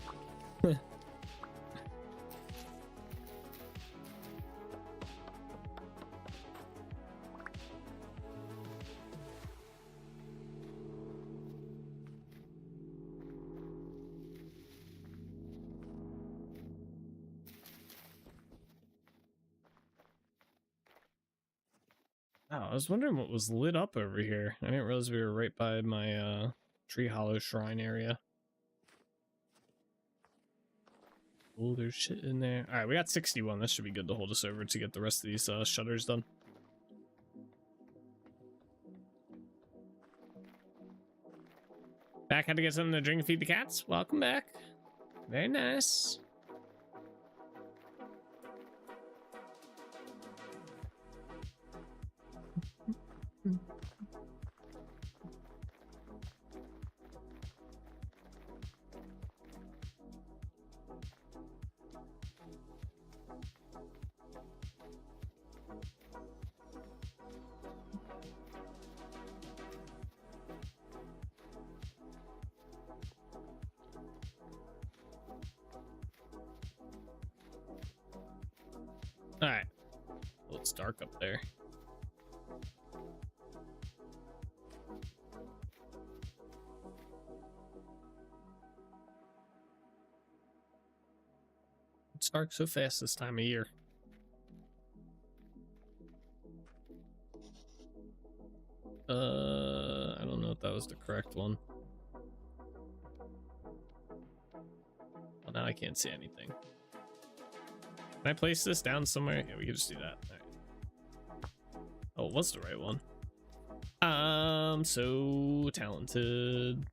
Oh, I was wondering what was lit up over here. I didn't realize we were right by my Tree Hollow Shrine area. Oh, there's shit in there. All right, we got 61. That should be good to hold us over to get the rest of these shutters done. Back, had to get something to drink and feed the cats. Welcome back. Very nice. All right. Well, it's dark up there. It's dark so fast this time of year. I don't know if that was the correct one. Well, now I can't see anything. Can I place this down somewhere? Yeah, we can just do that. All right. Oh, it was the right one. I'm so talented.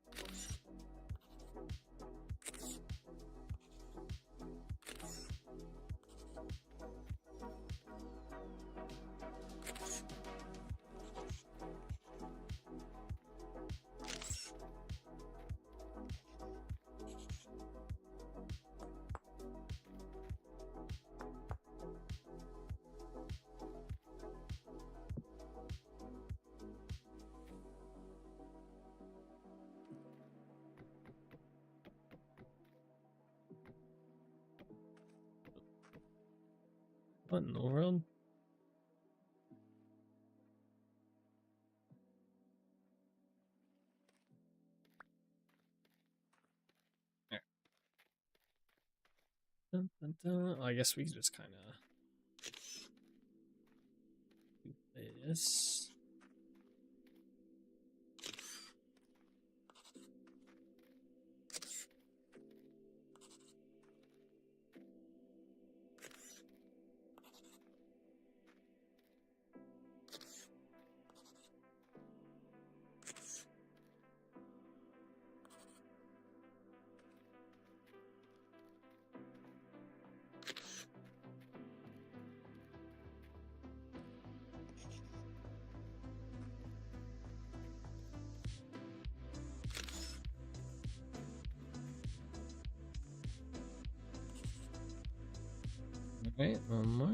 What in the world? There. Dun, dun, dun. I guess we can just kind of do this. Right, one more.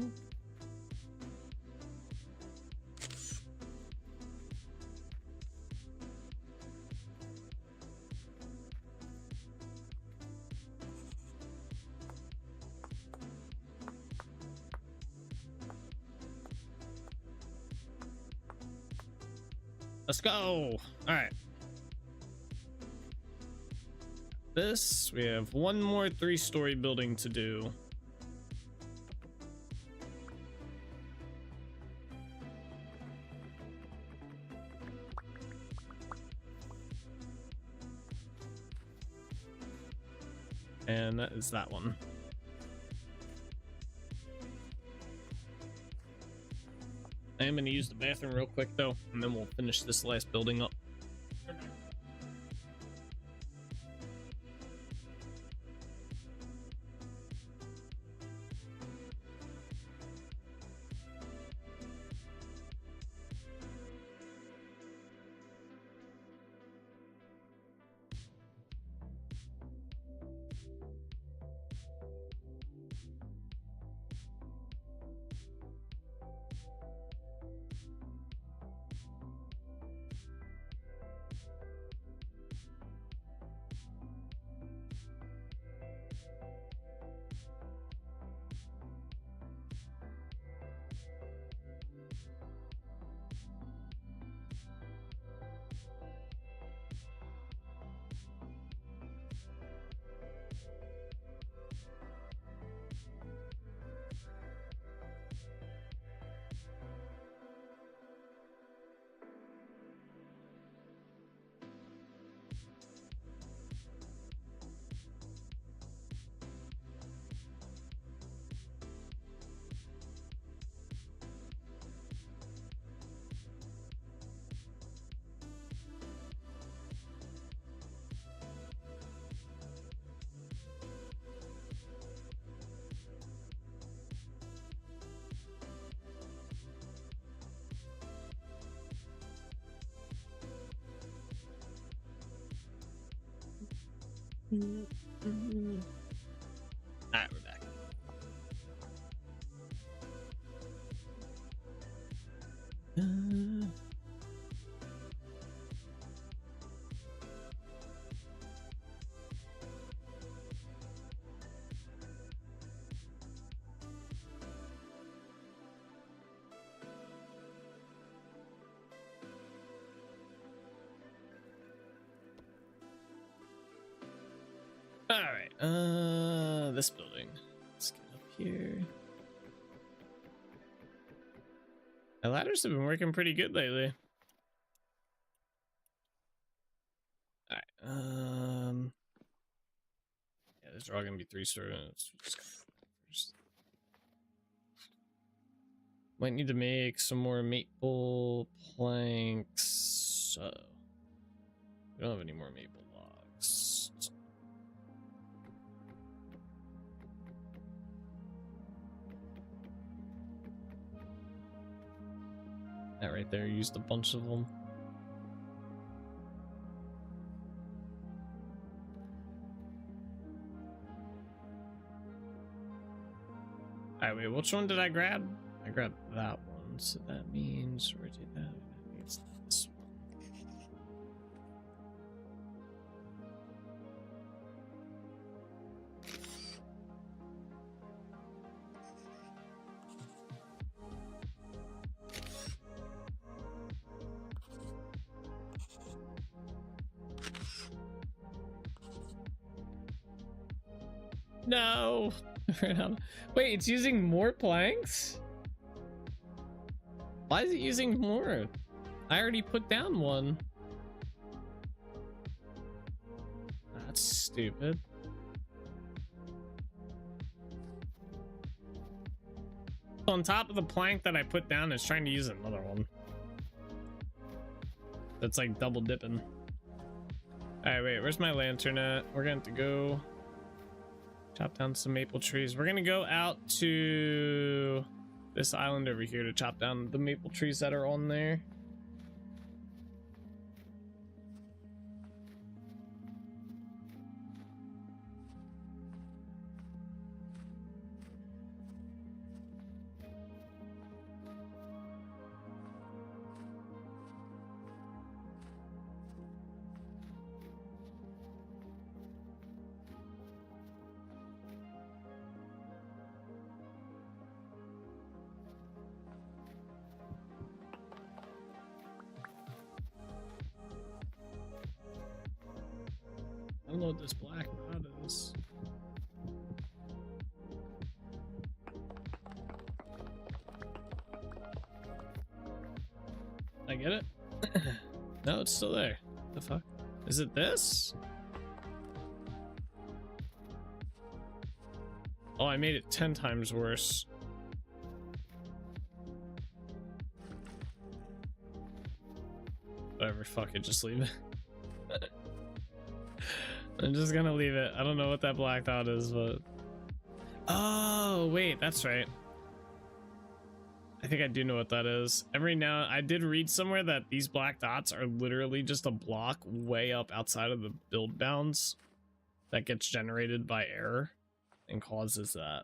Let's go. All right. This, we have one more 3-story building to do. And that is that one. I am going to use the bathroom real quick though, and then we'll finish this last building up. Alright, we're back. All right, this building. Let's get up here. My ladders have been working pretty good lately. All right, yeah, these are all gonna be 3-story. Might need to make some more maple planks. So we don't have any more maple logs. That right there used a bunch of them. Alright, wait, which one did I grab? I grabbed that one, so that means rotate that. That means this one. No. Wait, it's using more planks? Why is it using more? I already put down one. That's stupid. On top of the plank that I put down, it's trying to use another one. That's like double dipping. Alright, wait, where's my lantern at? We're gonna have to go chop down some maple trees. We're gonna go out to this island over here to chop down the maple trees that are on there. I don't know what this black dot is. I get it? No, it's still there. The fuck? Is it this? Oh, I made it 10 times worse. Whatever, fuck it, just leave it. I'm just gonna leave it. I don't know what that black dot is, but... Oh, wait, that's right. I think I do know what that is. I did read somewhere that these black dots are literally just a block way up outside of the build bounds that gets generated by error and causes that.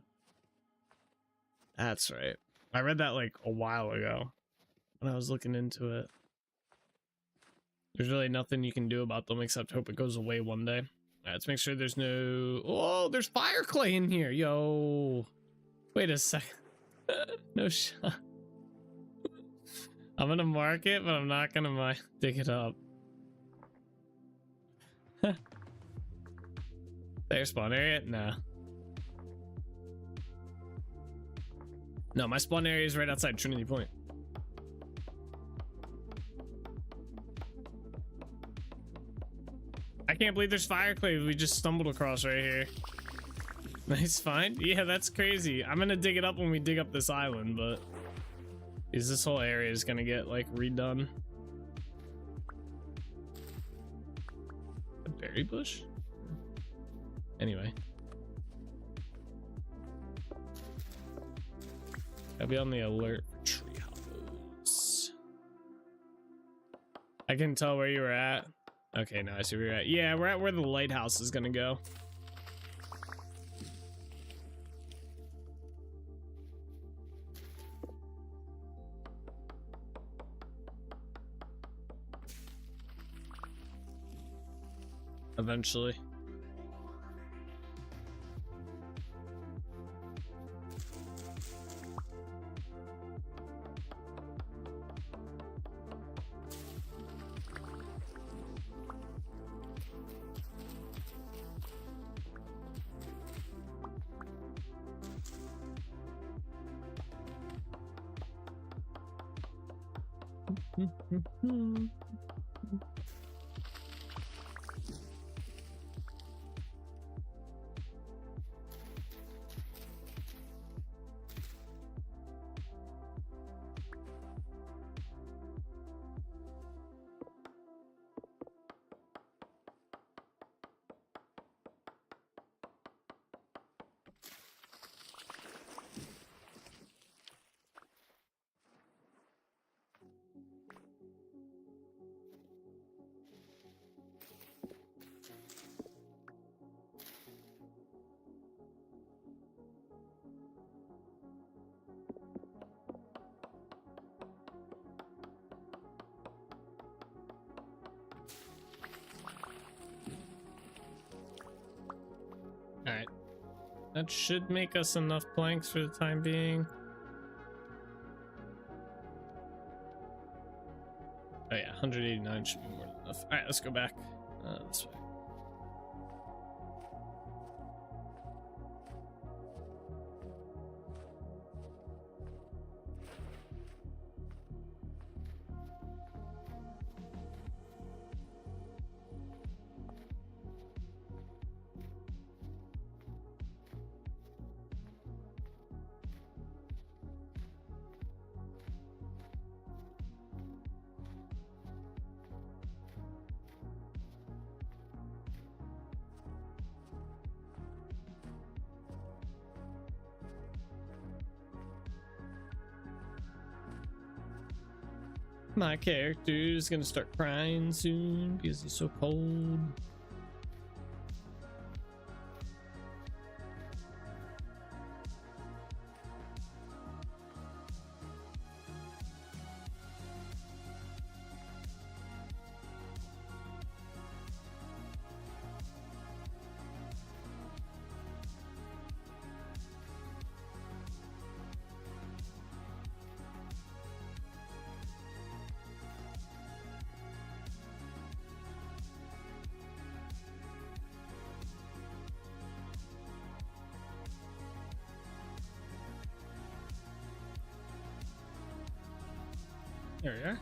That's right. I read that like a while ago when I was looking into it. There's really nothing you can do about them except hope it goes away one day. Alright, let's make sure there's no... Oh, there's fire clay in here. Yo. Wait a second. No shot. I'm gonna mark it, but I'm not gonna dig it up. Their spawn area? Nah. No, my spawn area is right outside Trinity Point. I can't believe there's fire clay we just stumbled across right here. Nice find. Yeah, that's crazy. I'm gonna dig it up when we dig up this island, but is this whole area is gonna get like redone? A berry bush? Anyway, I'll be on the alert for tree hoppers. I can tell where you were at. Okay, now I see where you're at. Yeah, we're at where the lighthouse is gonna go. Eventually. Alright. That should make us enough planks for the time being. Oh yeah, 189 should be more than enough. Alright, let's go back this way. My character is gonna start crying soon because he's so cold. There we are.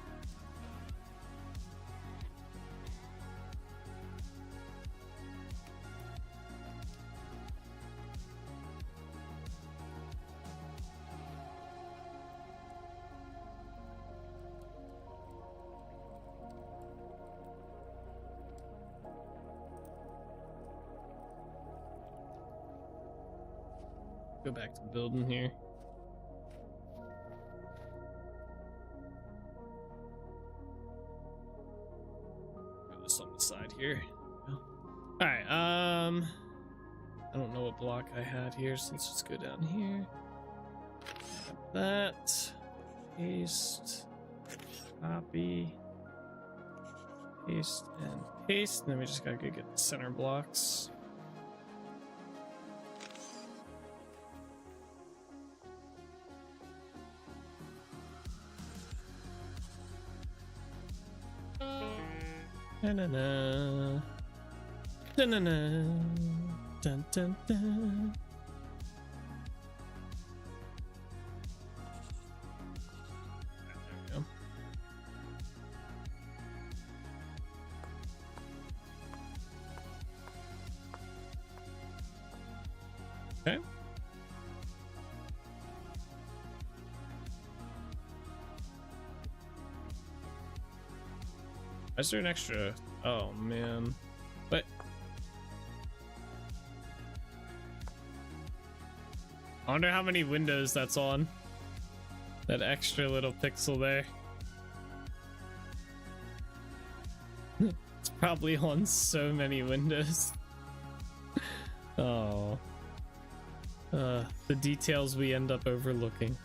Go back to building here. On the side here. All right, I don't know what block I had here, so let's just go down here. Add that, paste, copy, paste, and paste, and then we just gotta go get the center blocks. Na-na-na. Na-na-na. Dun, dun, dun. There we go. Okay. Is there an extra? Oh man. What? I wonder how many windows that's on. That extra little pixel there. It's Probably on so many windows. Oh. The details we end up overlooking.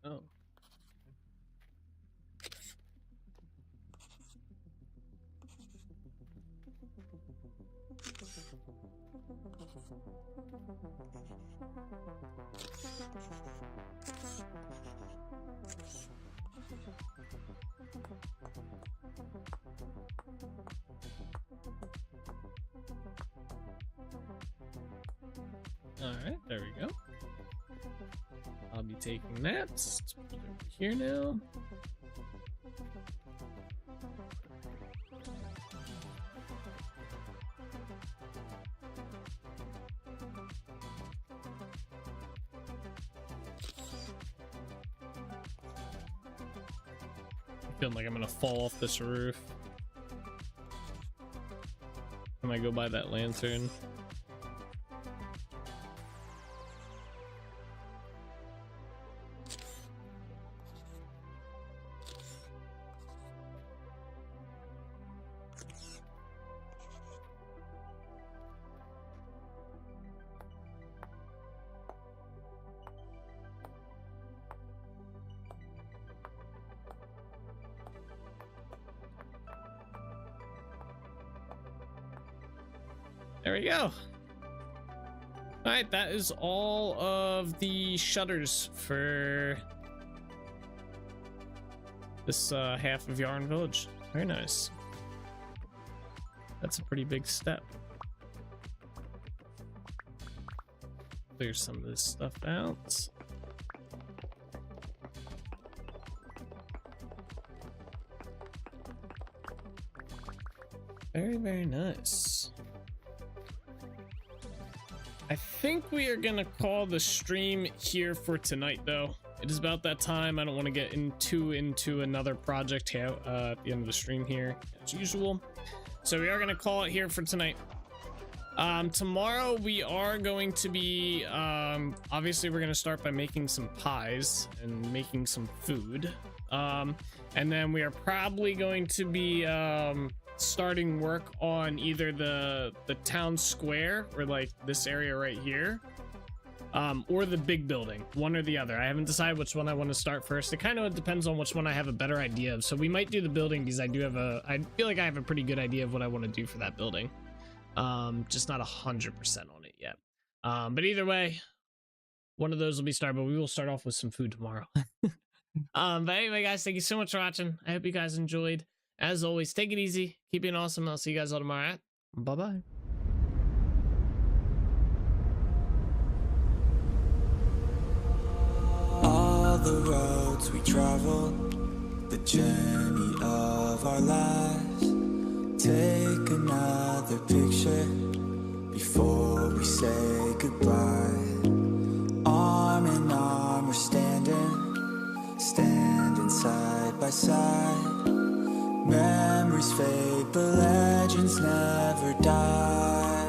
Oh. All right, there we go. I'll be taking naps. Let's put it over here now. I feel like I'm gonna fall off this roof. Can I go by that lantern? There we go. All right, that is all of the shutters for this half of Yarn Village. Very nice. That's a pretty big step. Clear some of this stuff out. Very, very nice. I think we are gonna call the stream here for tonight, though. It is about that time. I don't want to get into another project here at the end of the stream here, as usual. So we are gonna call it here for tonight. Tomorrow we are going to be obviously we're gonna start by making some pies and making some food, and then we are probably going to be starting work on either the town square, or like this area right here, or the big building, one or the other. I haven't decided which one I want to start first. It kind of depends on which one I have a better idea of. So we might do the building because I feel like I have a pretty good idea of what I want to do for that building. Just not 100% on it yet. But either way, one of those will be started, but we will start off with some food tomorrow. But anyway, guys, thank you so much for watching. I hope you guys enjoyed. As always, take it easy, keep being awesome. I'll see you guys all tomorrow. Bye-bye. All the roads we travel, the journey of our lives. Take another picture before we say goodbye. Arm in arm we're standing side by side. Memories fade, but legends never die.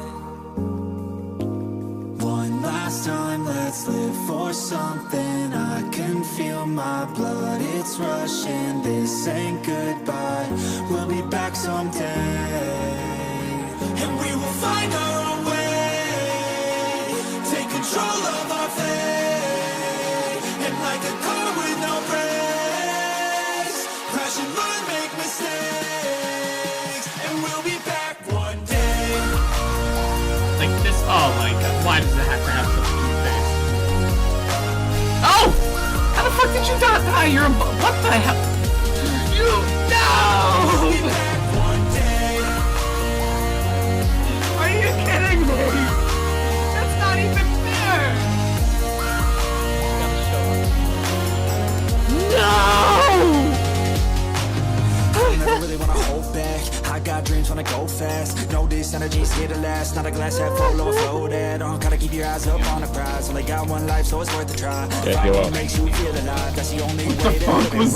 One last time, let's live for something. I can feel my blood, it's rushing. This ain't goodbye, we'll be back someday. And we will find our own way. Take control of our fate. And like a car with no brakes, crash and burn, make mistakes. And we'll be back one day. Why does it have to have such a face? Oh! How the fuck did you die? You're a... What the hell? You... No! Are you kidding me? That's not even fair! No! Never really wanna hold back. I got dreams, wanna go fast. Know this energy's here to last. Not a glass half full, overflow that. Gotta keep your eyes up on the prize. Only got one life, so it's worth a try. Fight what makes you feel alive. That's the only way to live it right.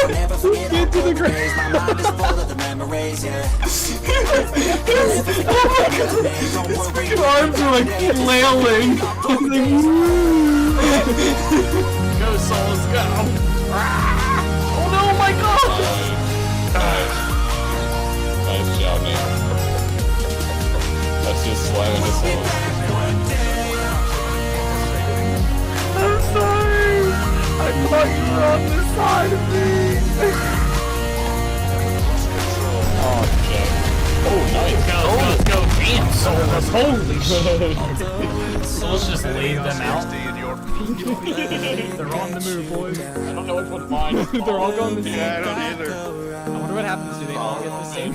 Never forget all the days. My mind is full of the memories, yeah. Your arms are like flailing. Go, souls, go. Oh no, my god! Nice job, man. Let's just slam into souls. I'm sorry! I thought you were on this side of me! Oh, Jack. Oh, nice. Let's go. Damn, souls. Holy shit. Souls just laid them out. They're on the move, boys. I don't know which one's mine. They're all going the same. Yeah, I don't either. I wonder what happens. Do they all get the same?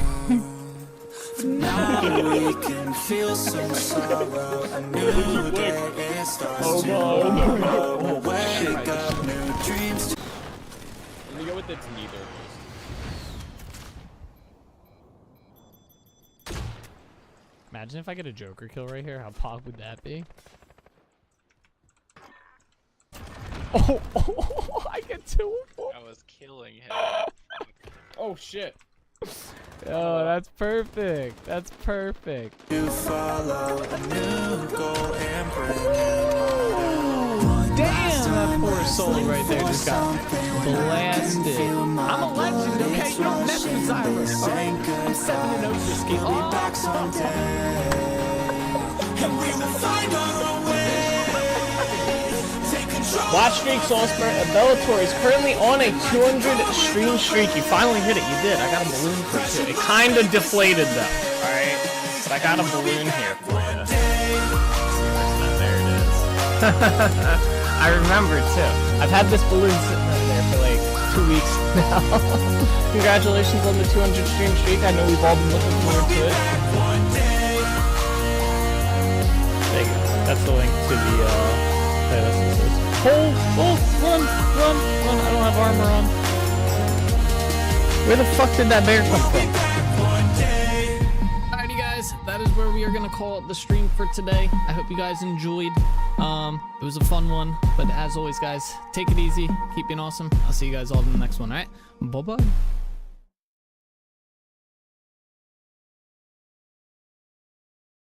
Now we can feel some sorrow. A new day starts tomorrow. We'll wake up, new dreams. Let me go with it's neither. Imagine if I get a Joker kill right here. How pog would that be? Oh, I get 2 of 4. I was killing him. Oh shit. Oh, that's perfect. That's perfect. To follow a new goal and bring Damn, that poor soul right there just got blasted. I'm a legend, okay? You don't mess with Xyrus, alright? I'm 7-0 this game. back someday. And we will find our way. Take control. Watch Streak Bellator is currently on a 200 stream streak. You finally hit it. You did. I got a balloon for you. It kind of deflated though. Alright? But I got a balloon here for you. There it is. I remember too. I've had this balloon sitting over there for like 2 weeks now. Congratulations on the 200 stream streak. I know we've all been looking forward to it. There you go. That's the link to the playlist. Run! I don't have armor on. Where the fuck did that bear come from? Alrighty guys, that is where we are gonna call it the stream for today. I hope you guys enjoyed. It was a fun one, but as always guys, take it easy, keep being awesome. I'll see you guys all in the next one, alright? Bye bye.